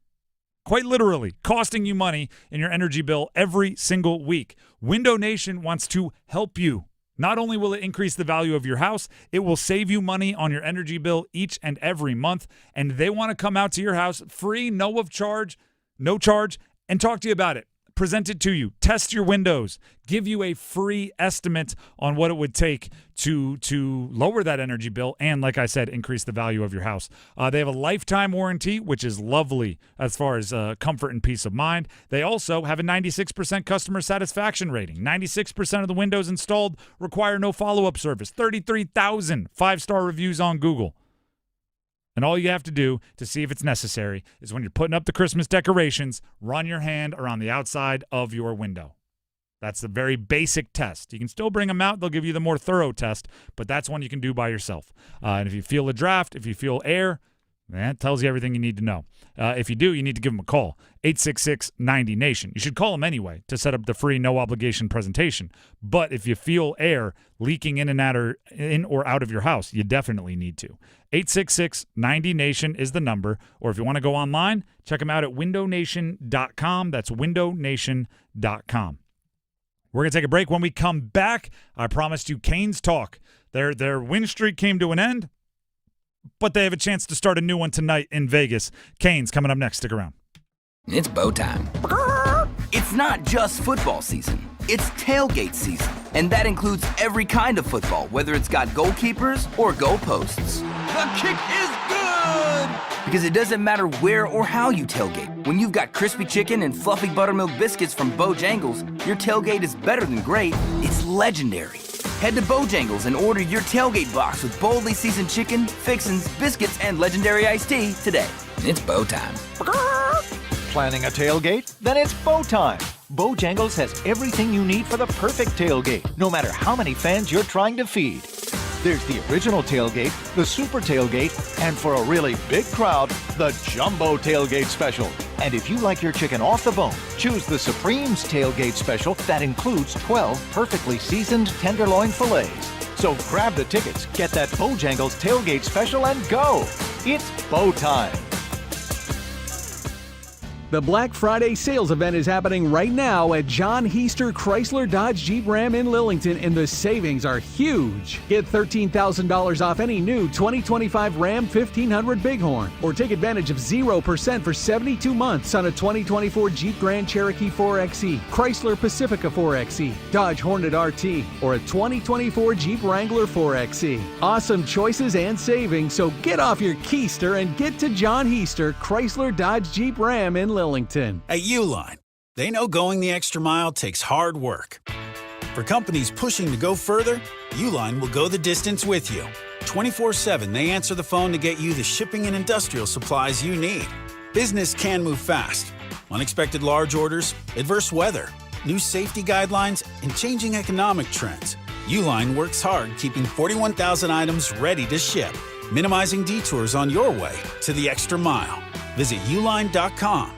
Quite literally, costing you money in your energy bill every single week. Window Nation wants to help you. Not only will it increase the value of your house, it will save you money on your energy bill each and every month. And they want to come out to your house free, no charge, and talk to you about it. Present it to you, test your windows, give you a free estimate on what it would take to lower that energy bill and, like I said, increase the value of your house. They have a lifetime warranty, which is lovely as far as comfort and peace of mind. They also have a 96% customer satisfaction rating. 96% of the windows installed require no follow-up service. 33,000 5-star reviews on Google. And all you have to do to see if it's necessary is when you're putting up the Christmas decorations, run your hand around the outside of your window. That's the very basic test. You can still bring them out. They'll give you the more thorough test, but that's one you can do by yourself. And if you feel a draft, if you feel air, that tells you everything you need to know. If you do, you need to give them a call, 866-90-NATION. You should call them anyway to set up the free no-obligation presentation. But if you feel air leaking in or out of your house, you definitely need to. 866-90-NATION is the number. Or if you want to go online, check them out at windownation.com. That's windownation.com. We're going to take a break. When we come back, I promised you Canes talk. Their win streak came to an end, but they have a chance to start a new one tonight in Vegas. Canes coming up next. Stick around. It's bow time. It's not just football season. It's tailgate season. And that includes every kind of football, whether it's got goalkeepers or goalposts. The kick is good! Because it doesn't matter where or how you tailgate. When you've got crispy chicken and fluffy buttermilk biscuits from Bojangles, your tailgate is better than great. It's legendary. Head to Bojangles and order your tailgate box with boldly seasoned chicken, fixins, biscuits, and legendary iced tea today. It's bow time. Planning a tailgate? Then it's bow time. Bojangles has everything you need for the perfect tailgate, no matter how many fans you're trying to feed. There's the original tailgate, the super tailgate, and for a really big crowd, the jumbo tailgate special. And if you like your chicken off the bone, choose the Supreme's tailgate special that includes 12 perfectly seasoned tenderloin fillets. So grab the tickets, get that Bojangles tailgate special, and go! It's bow time. The Black Friday sales event is happening right now at John Heister Chrysler Dodge Jeep Ram in Lillington, and the savings are huge. Get $13,000 off any new 2025 Ram 1500 Bighorn, or take advantage of 0% for 72 months on a 2024 Jeep Grand Cherokee 4xe, Chrysler Pacifica 4xe, Dodge Hornet RT, or a 2024 Jeep Wrangler 4xe. Awesome choices and savings, so get off your keister and get to John Heister Chrysler Dodge Jeep Ram in Lillington. At Uline, they know going the extra mile takes hard work. For companies pushing to go further, Uline will go the distance with you. 24/7, they answer the phone to get you the shipping and industrial supplies you need. Business can move fast. Unexpected large orders, adverse weather, new safety guidelines, and changing economic trends. Uline works hard keeping 41,000 items ready to ship, minimizing detours on your way to the extra mile. Visit uline.com.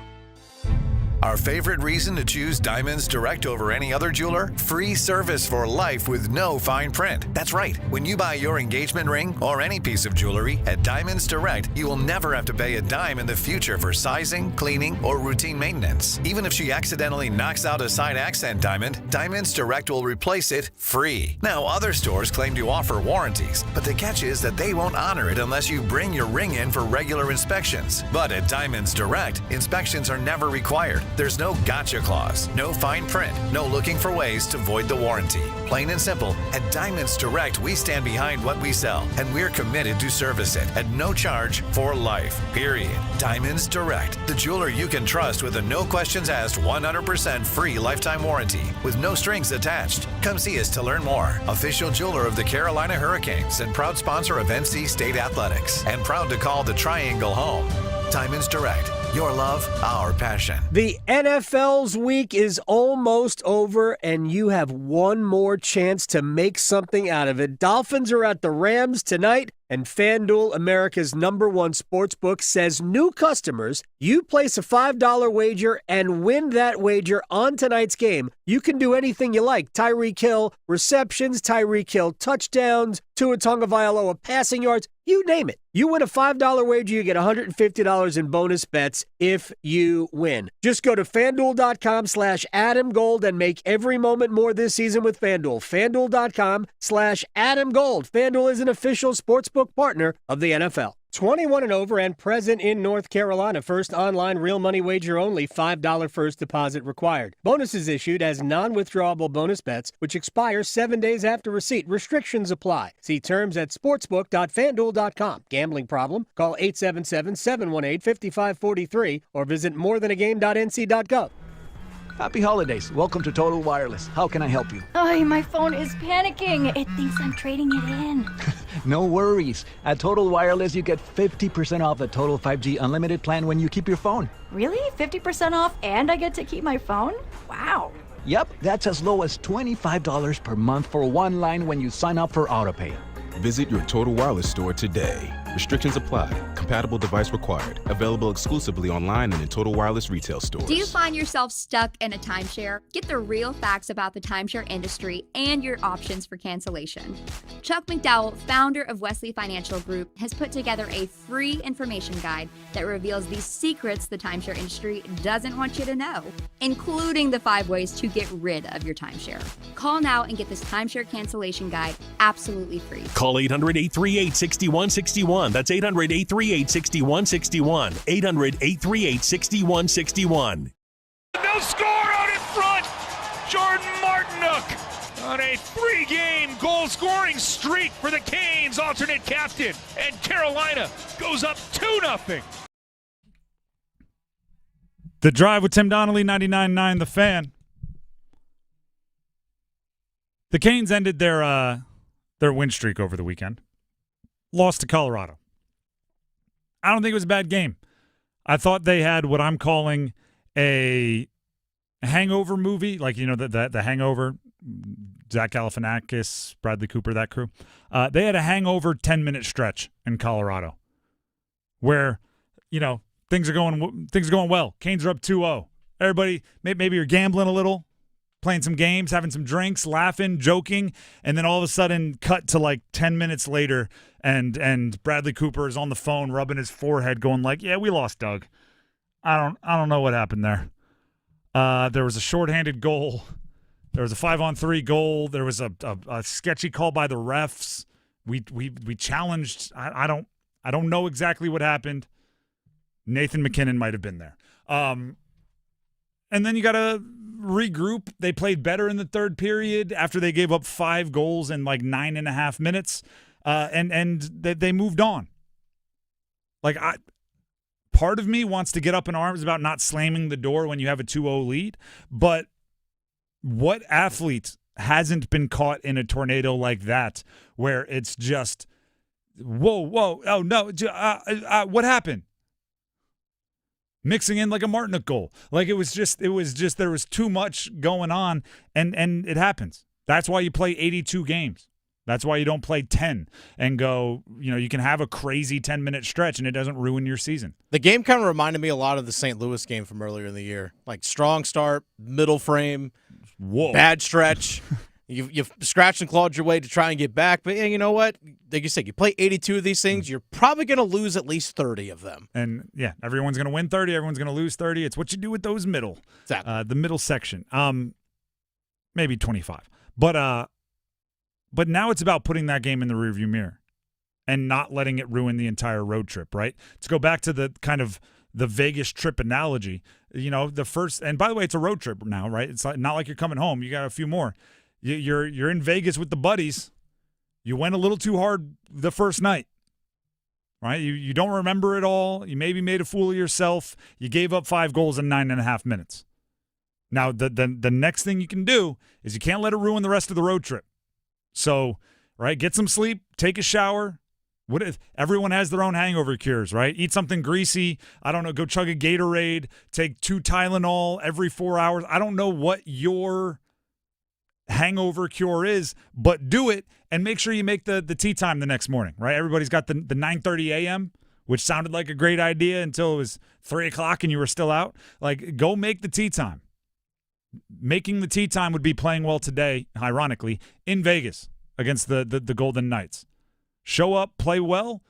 Our favorite reason to choose Diamonds Direct over any other jeweler? Free service for life with no fine print. That's right. When you buy your engagement ring or any piece of jewelry at Diamonds Direct, you will never have to pay a dime in the future for sizing, cleaning, or routine maintenance. Even if she accidentally knocks out a side accent diamond, Diamonds Direct will replace it free. Now, other stores claim to offer warranties, but the catch is that they won't honor it unless you bring your ring in for regular inspections. But at Diamonds Direct, inspections are never required. There's no gotcha clause, no fine print, no looking for ways to void the warranty. Plain and simple, at Diamonds Direct, we stand behind what we sell, and we're committed to service it at no charge for life, period. Diamonds Direct, the jeweler you can trust with a no questions asked 100% free lifetime warranty with no strings attached. Come see us to learn more. Official jeweler of the Carolina Hurricanes and proud sponsor of NC State Athletics, and proud to call the Triangle home. Diamonds Direct, your love, our passion. The NFL's week is almost over, and you have one more chance to make something out of it. Dolphins are at the Rams tonight, and FanDuel, America's #1 sportsbook, says new customers, you place a $5 wager and win that wager on tonight's game. You can do anything you like. Tyreek Hill receptions, Tyreek Hill touchdowns, Tua Tagovailoa passing yards, you name it. You win a $5 wager, you get $150 in bonus bets if you win. Just go to FanDuel.com/AdamGold and make every moment more this season with FanDuel. FanDuel.com/AdamGold. FanDuel is an official sportsbook partner of the NFL. 21 and over and present in North Carolina. First online real money wager only. $5 first deposit required. Bonuses issued as non-withdrawable bonus bets, which expire 7 days after receipt. Restrictions apply. See terms at sportsbook.fanduel.com. Gambling problem? Call 877-718-5543 or visit morethanagame.nc.gov. Happy holidays. Welcome to Total Wireless. How can I help you? Oh, my phone is panicking. It thinks I'm trading it in. No worries. At Total Wireless, you get 50% off the Total 5G Unlimited plan when you keep your phone. Really? 50% off and I get to keep my phone? Wow. Yep, that's as low as $25 per month for one line when you sign up for AutoPay. Visit your Total Wireless store today. Restrictions apply. Compatible device required. Available exclusively online and in Total Wireless retail stores. Do you find yourself stuck in a timeshare? Get the real facts about the timeshare industry and your options for cancellation. Chuck McDowell, founder of Wesley Financial Group, has put together a free information guide that reveals the secrets the timeshare industry doesn't want you to know, including the 5 ways to get rid of your timeshare. Call now and get this timeshare cancellation guide absolutely free. Call 800-838-6161. That's 800-838-6161. 800-838-6161. No score out in front. Jordan Martinook on a 3-game goal-scoring streak for the Canes, alternate captain. And Carolina goes up 2-0. The Drive with Tim Donnelly, 99.9 The Fan. The Canes ended their win streak over the weekend. Lost to Colorado. I don't think it was a bad game. I thought they had what I'm calling a hangover movie, like, you know, the Hangover, Zach Galifianakis, Bradley Cooper, that crew. They had a hangover 10-minute stretch in Colorado where, you know, things are going well. Canes are up 2-0. Everybody, maybe you're gambling a little, playing some games, having some drinks, laughing, joking, and then all of a sudden cut to like 10 minutes later and Bradley Cooper is on the phone rubbing his forehead going like, yeah, we lost Doug. I don't know what happened there. There was a shorthanded goal. There was a 5-on-3 goal. There was a sketchy call by the refs. We challenged. I don't know exactly what happened. Nathan McKinnon might have been there. And then you got to regroup. They played better in the third period after they gave up 5 goals in like 9.5 minutes. And they moved on. Like, part of me wants to get up in arms about not slamming the door when you have a 2-0 lead. But what athlete hasn't been caught in a tornado like that where it's just, whoa, oh, no, what happened? Mixing in like a Martinic goal. Like it was just there was too much going on, and it happens. That's why you play 82 games. That's why you don't play 10 and go, you can have a crazy 10-minute stretch and it doesn't ruin your season. The game kind of reminded me a lot of the St. Louis game from earlier in the year. Like strong start, middle frame, bad stretch. You've scratched and clawed your way to try and get back. But, yeah, you know what? Like you said, you play 82 of these things, you're probably going to lose at least 30 of them. And, yeah, everyone's going to win 30. Everyone's going to lose 30. It's what you do with those middle. Exactly. The middle section. Maybe 25. But now it's about putting that game in the rearview mirror and not letting it ruin the entire road trip, right? To go back to the kind of the Vegas trip analogy, the first – and by the way, it's a road trip now, right? It's not like you're coming home. You got a few more. You're in Vegas with the buddies. You went a little too hard the first night, right? You don't remember it all. You maybe made a fool of yourself. You gave up 5 goals in 9.5 minutes. Now, the next thing you can do is you can't let it ruin the rest of the road trip. So, right, get some sleep, take a shower. What if everyone has their own hangover cures, right? Eat something greasy. I don't know, go chug a Gatorade, take 2 Tylenol every 4 hours. I don't know what your hangover cure is, but do it and make sure you make the tea time the next morning, right? Everybody's got the 9:30 a.m., which sounded like a great idea until it was 3 o'clock and you were still out. Like, go make the tea time. Making the tea time would be playing well today, ironically, in Vegas against the Golden Knights. Show up, play well.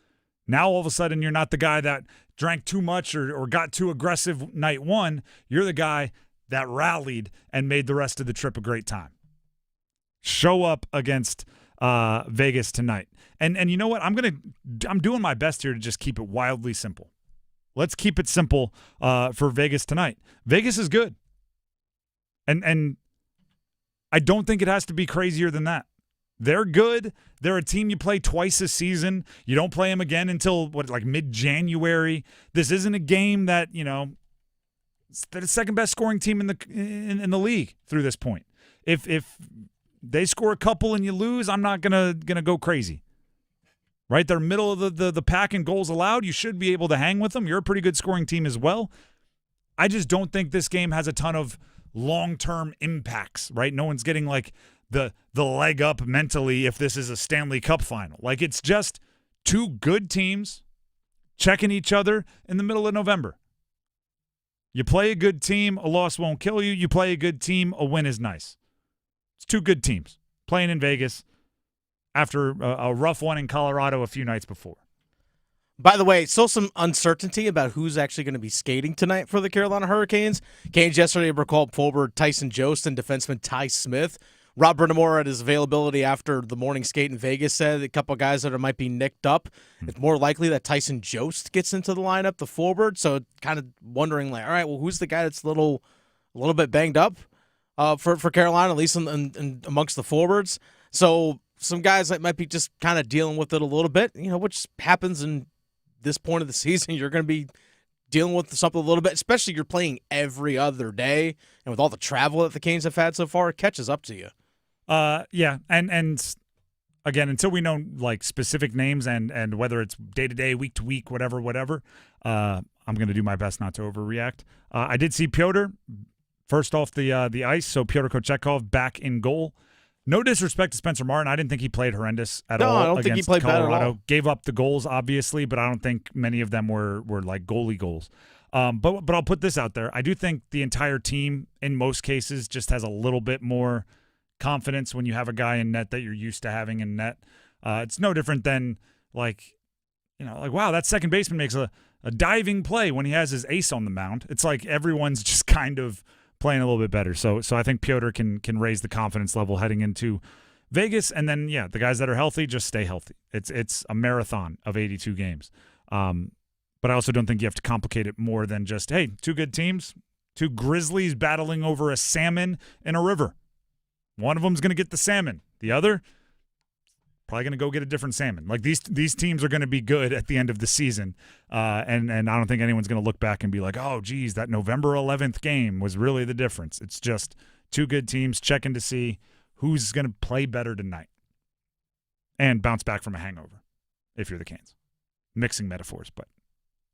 Now all of a sudden you're not the guy that drank too much or got too aggressive night one. You're the guy that rallied and made the rest of the trip a great time. Show up against Vegas tonight. And you know what? I'm doing my best here to just keep it wildly simple. Let's keep it simple for Vegas tonight. Vegas is good. And I don't think it has to be crazier than that. They're good. They're a team you play twice a season. You don't play them again until, mid-January. This isn't a game that, it's the second-best scoring team in the league through this point. If they score a couple and you lose, I'm not gonna go crazy. Right? They're middle of the pack in goals allowed. You should be able to hang with them. You're a pretty good scoring team as well. I just don't think this game has a ton of long-term impacts, right? No one's getting the leg up mentally if this is a Stanley Cup final. It's just 2 good teams checking each other in the middle of November. You play a good team, a loss won't kill you. You play a good team, a win is nice. It's 2 good teams playing in Vegas after a rough one in Colorado a few nights before. By the way, still some uncertainty about who's actually going to be skating tonight for the Carolina Hurricanes. Canes yesterday recalled forward Tyson Jost and defenseman Ty Smith. Rob Brindamore at his availability after the morning skate in Vegas said a couple of guys that might be nicked up. It's more likely that Tyson Jost gets into the lineup, the forward. So kind of wondering, all right, well, who's the guy that's a little bit banged up for Carolina, at least in amongst the forwards. So some guys that might be just kind of dealing with it a little bit, which happens in this point of the season. You're going to be dealing with something a little bit, especially you're playing every other day, and with all the travel that the Canes have had so far, it catches up to you. Yeah, and again, until we know specific names and whether it's day to day, week to week, whatever, I'm going to do my best not to overreact. I did see Pyotr first off the ice, so Pyotr Kochetkov back in goal. No disrespect to Spencer Martin. I didn't think he played horrendous at all. I don't think he played bad at all. Gave up the goals, obviously, but I don't think many of them were goalie goals. But I'll put this out there. I do think the entire team, in most cases, just has a little bit more confidence when you have a guy in net that you're used to having in net. It's no different than wow, that second baseman makes diving play when he has his ace on the mound. It's like everyone's just kind of playing a little bit better. So I think Piotr can raise the confidence level heading into Vegas. And then, the guys that are healthy, just stay healthy. It's a marathon of 82 games. But I also don't think you have to complicate it more than just, hey, two good teams, two Grizzlies battling over a salmon in a river. One of them's going to get the salmon. The other, probably going to go get a different salmon. Like these teams are going to be good at the end of the season. And I don't think anyone's going to look back and be like, oh, geez, that November 11th game was really the difference. It's just two good teams checking to see who's going to play better tonight and bounce back from a hangover if you're the Canes. Mixing metaphors, but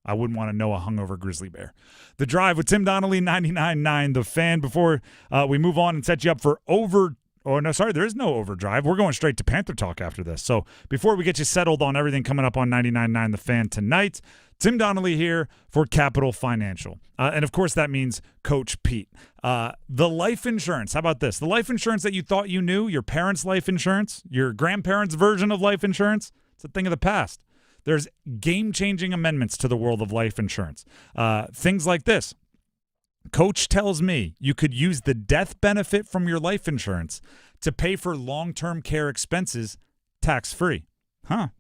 I wouldn't want to know a hungover grizzly bear. The Drive with Tim Donnelly, 99.9 The Fan. Before we move on and set you up for there is no overdrive. We're going straight to Panther talk after this. So before we get you settled on everything coming up on 99.9 The Fan tonight, Tim Donnelly here for Capital Financial. And, of course, that means Coach Pete. The life insurance, how about this? The life insurance that you thought you knew, your parents' life insurance, your grandparents' version of life insurance, it's a thing of the past. There's game-changing amendments to the world of life insurance. Things like this. Coach tells me you could use the death benefit from your life insurance to pay for long-term care expenses tax-free.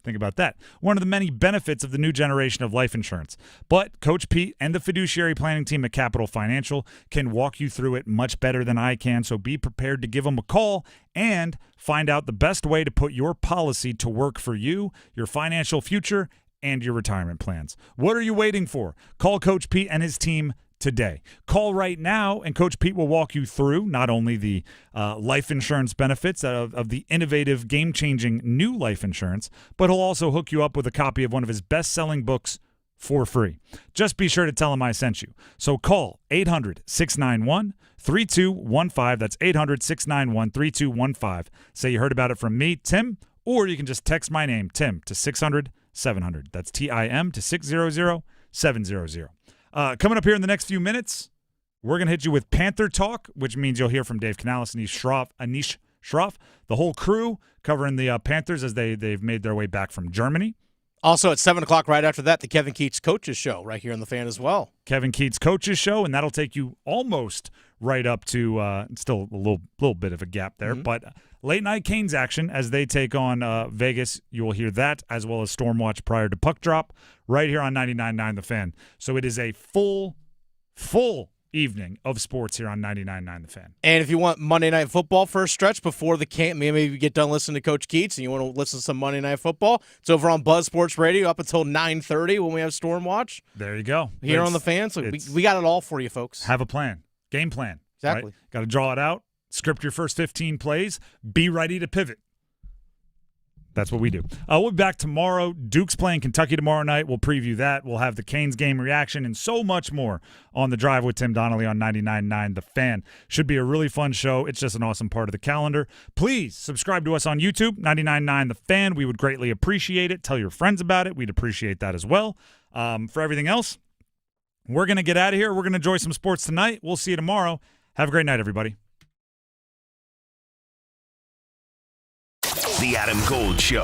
Think about that. One of the many benefits of the new generation of life insurance. But Coach Pete and the fiduciary planning team at Capital Financial can walk you through it much better than I can, so be prepared to give them a call and find out the best way to put your policy to work for you, your financial future, and your retirement plans. What are you waiting for? Call Coach Pete and his team today. Call right now, and Coach Pete will walk you through not only the life insurance benefits of the innovative, game-changing new life insurance, but he'll also hook you up with a copy of one of his best-selling books for free. Just be sure to tell him I sent you. So call 800-691-3215. That's 800-691-3215. Say you heard about it from me, Tim, or you can just text my name, Tim, to 600-700. That's TIM to 600-700. Coming up here in the next few minutes, we're going to hit you with Panther Talk, which means you'll hear from Dave Canales, Anish Shroff, the whole crew covering the Panthers as they've made their way back from Germany. Also at 7 o'clock right after that, the Kevin Keats Coaches Show right here on The Fan as well. Kevin Keats Coaches Show, and that'll take you almost right up to still a little bit of a gap there, but late night Canes action as they take on Vegas. You will hear that as well as Stormwatch prior to puck drop right here on 99.9 The Fan. So it is a full evening of sports here on 99.9 The Fan. And if you want Monday Night Football for a stretch before the camp, maybe you get done listening to Coach Keats and you want to listen to some Monday Night Football, it's over on Buzz Sports Radio up until 9:30 when we have Stormwatch. There you go. Here on The Fan. So we got it all for you, folks. Have a plan. Game plan. Exactly. Right? Got to draw it out, script your first 15 plays, be ready to pivot. That's what we do. We'll be back tomorrow. Duke's playing Kentucky tomorrow night. We'll preview that. We'll have the Canes game reaction and so much more on The Drive with Tim Donnelly on 99.9 The Fan. Should be a really fun show. It's just an awesome part of the calendar. Please subscribe to us on YouTube, 99.9 The Fan. We would greatly appreciate it. Tell your friends about it. We'd appreciate that as well. For everything else, we're going to get out of here. We're going to enjoy some sports tonight. We'll see you tomorrow. Have a great night, everybody. The Adam Gold Show.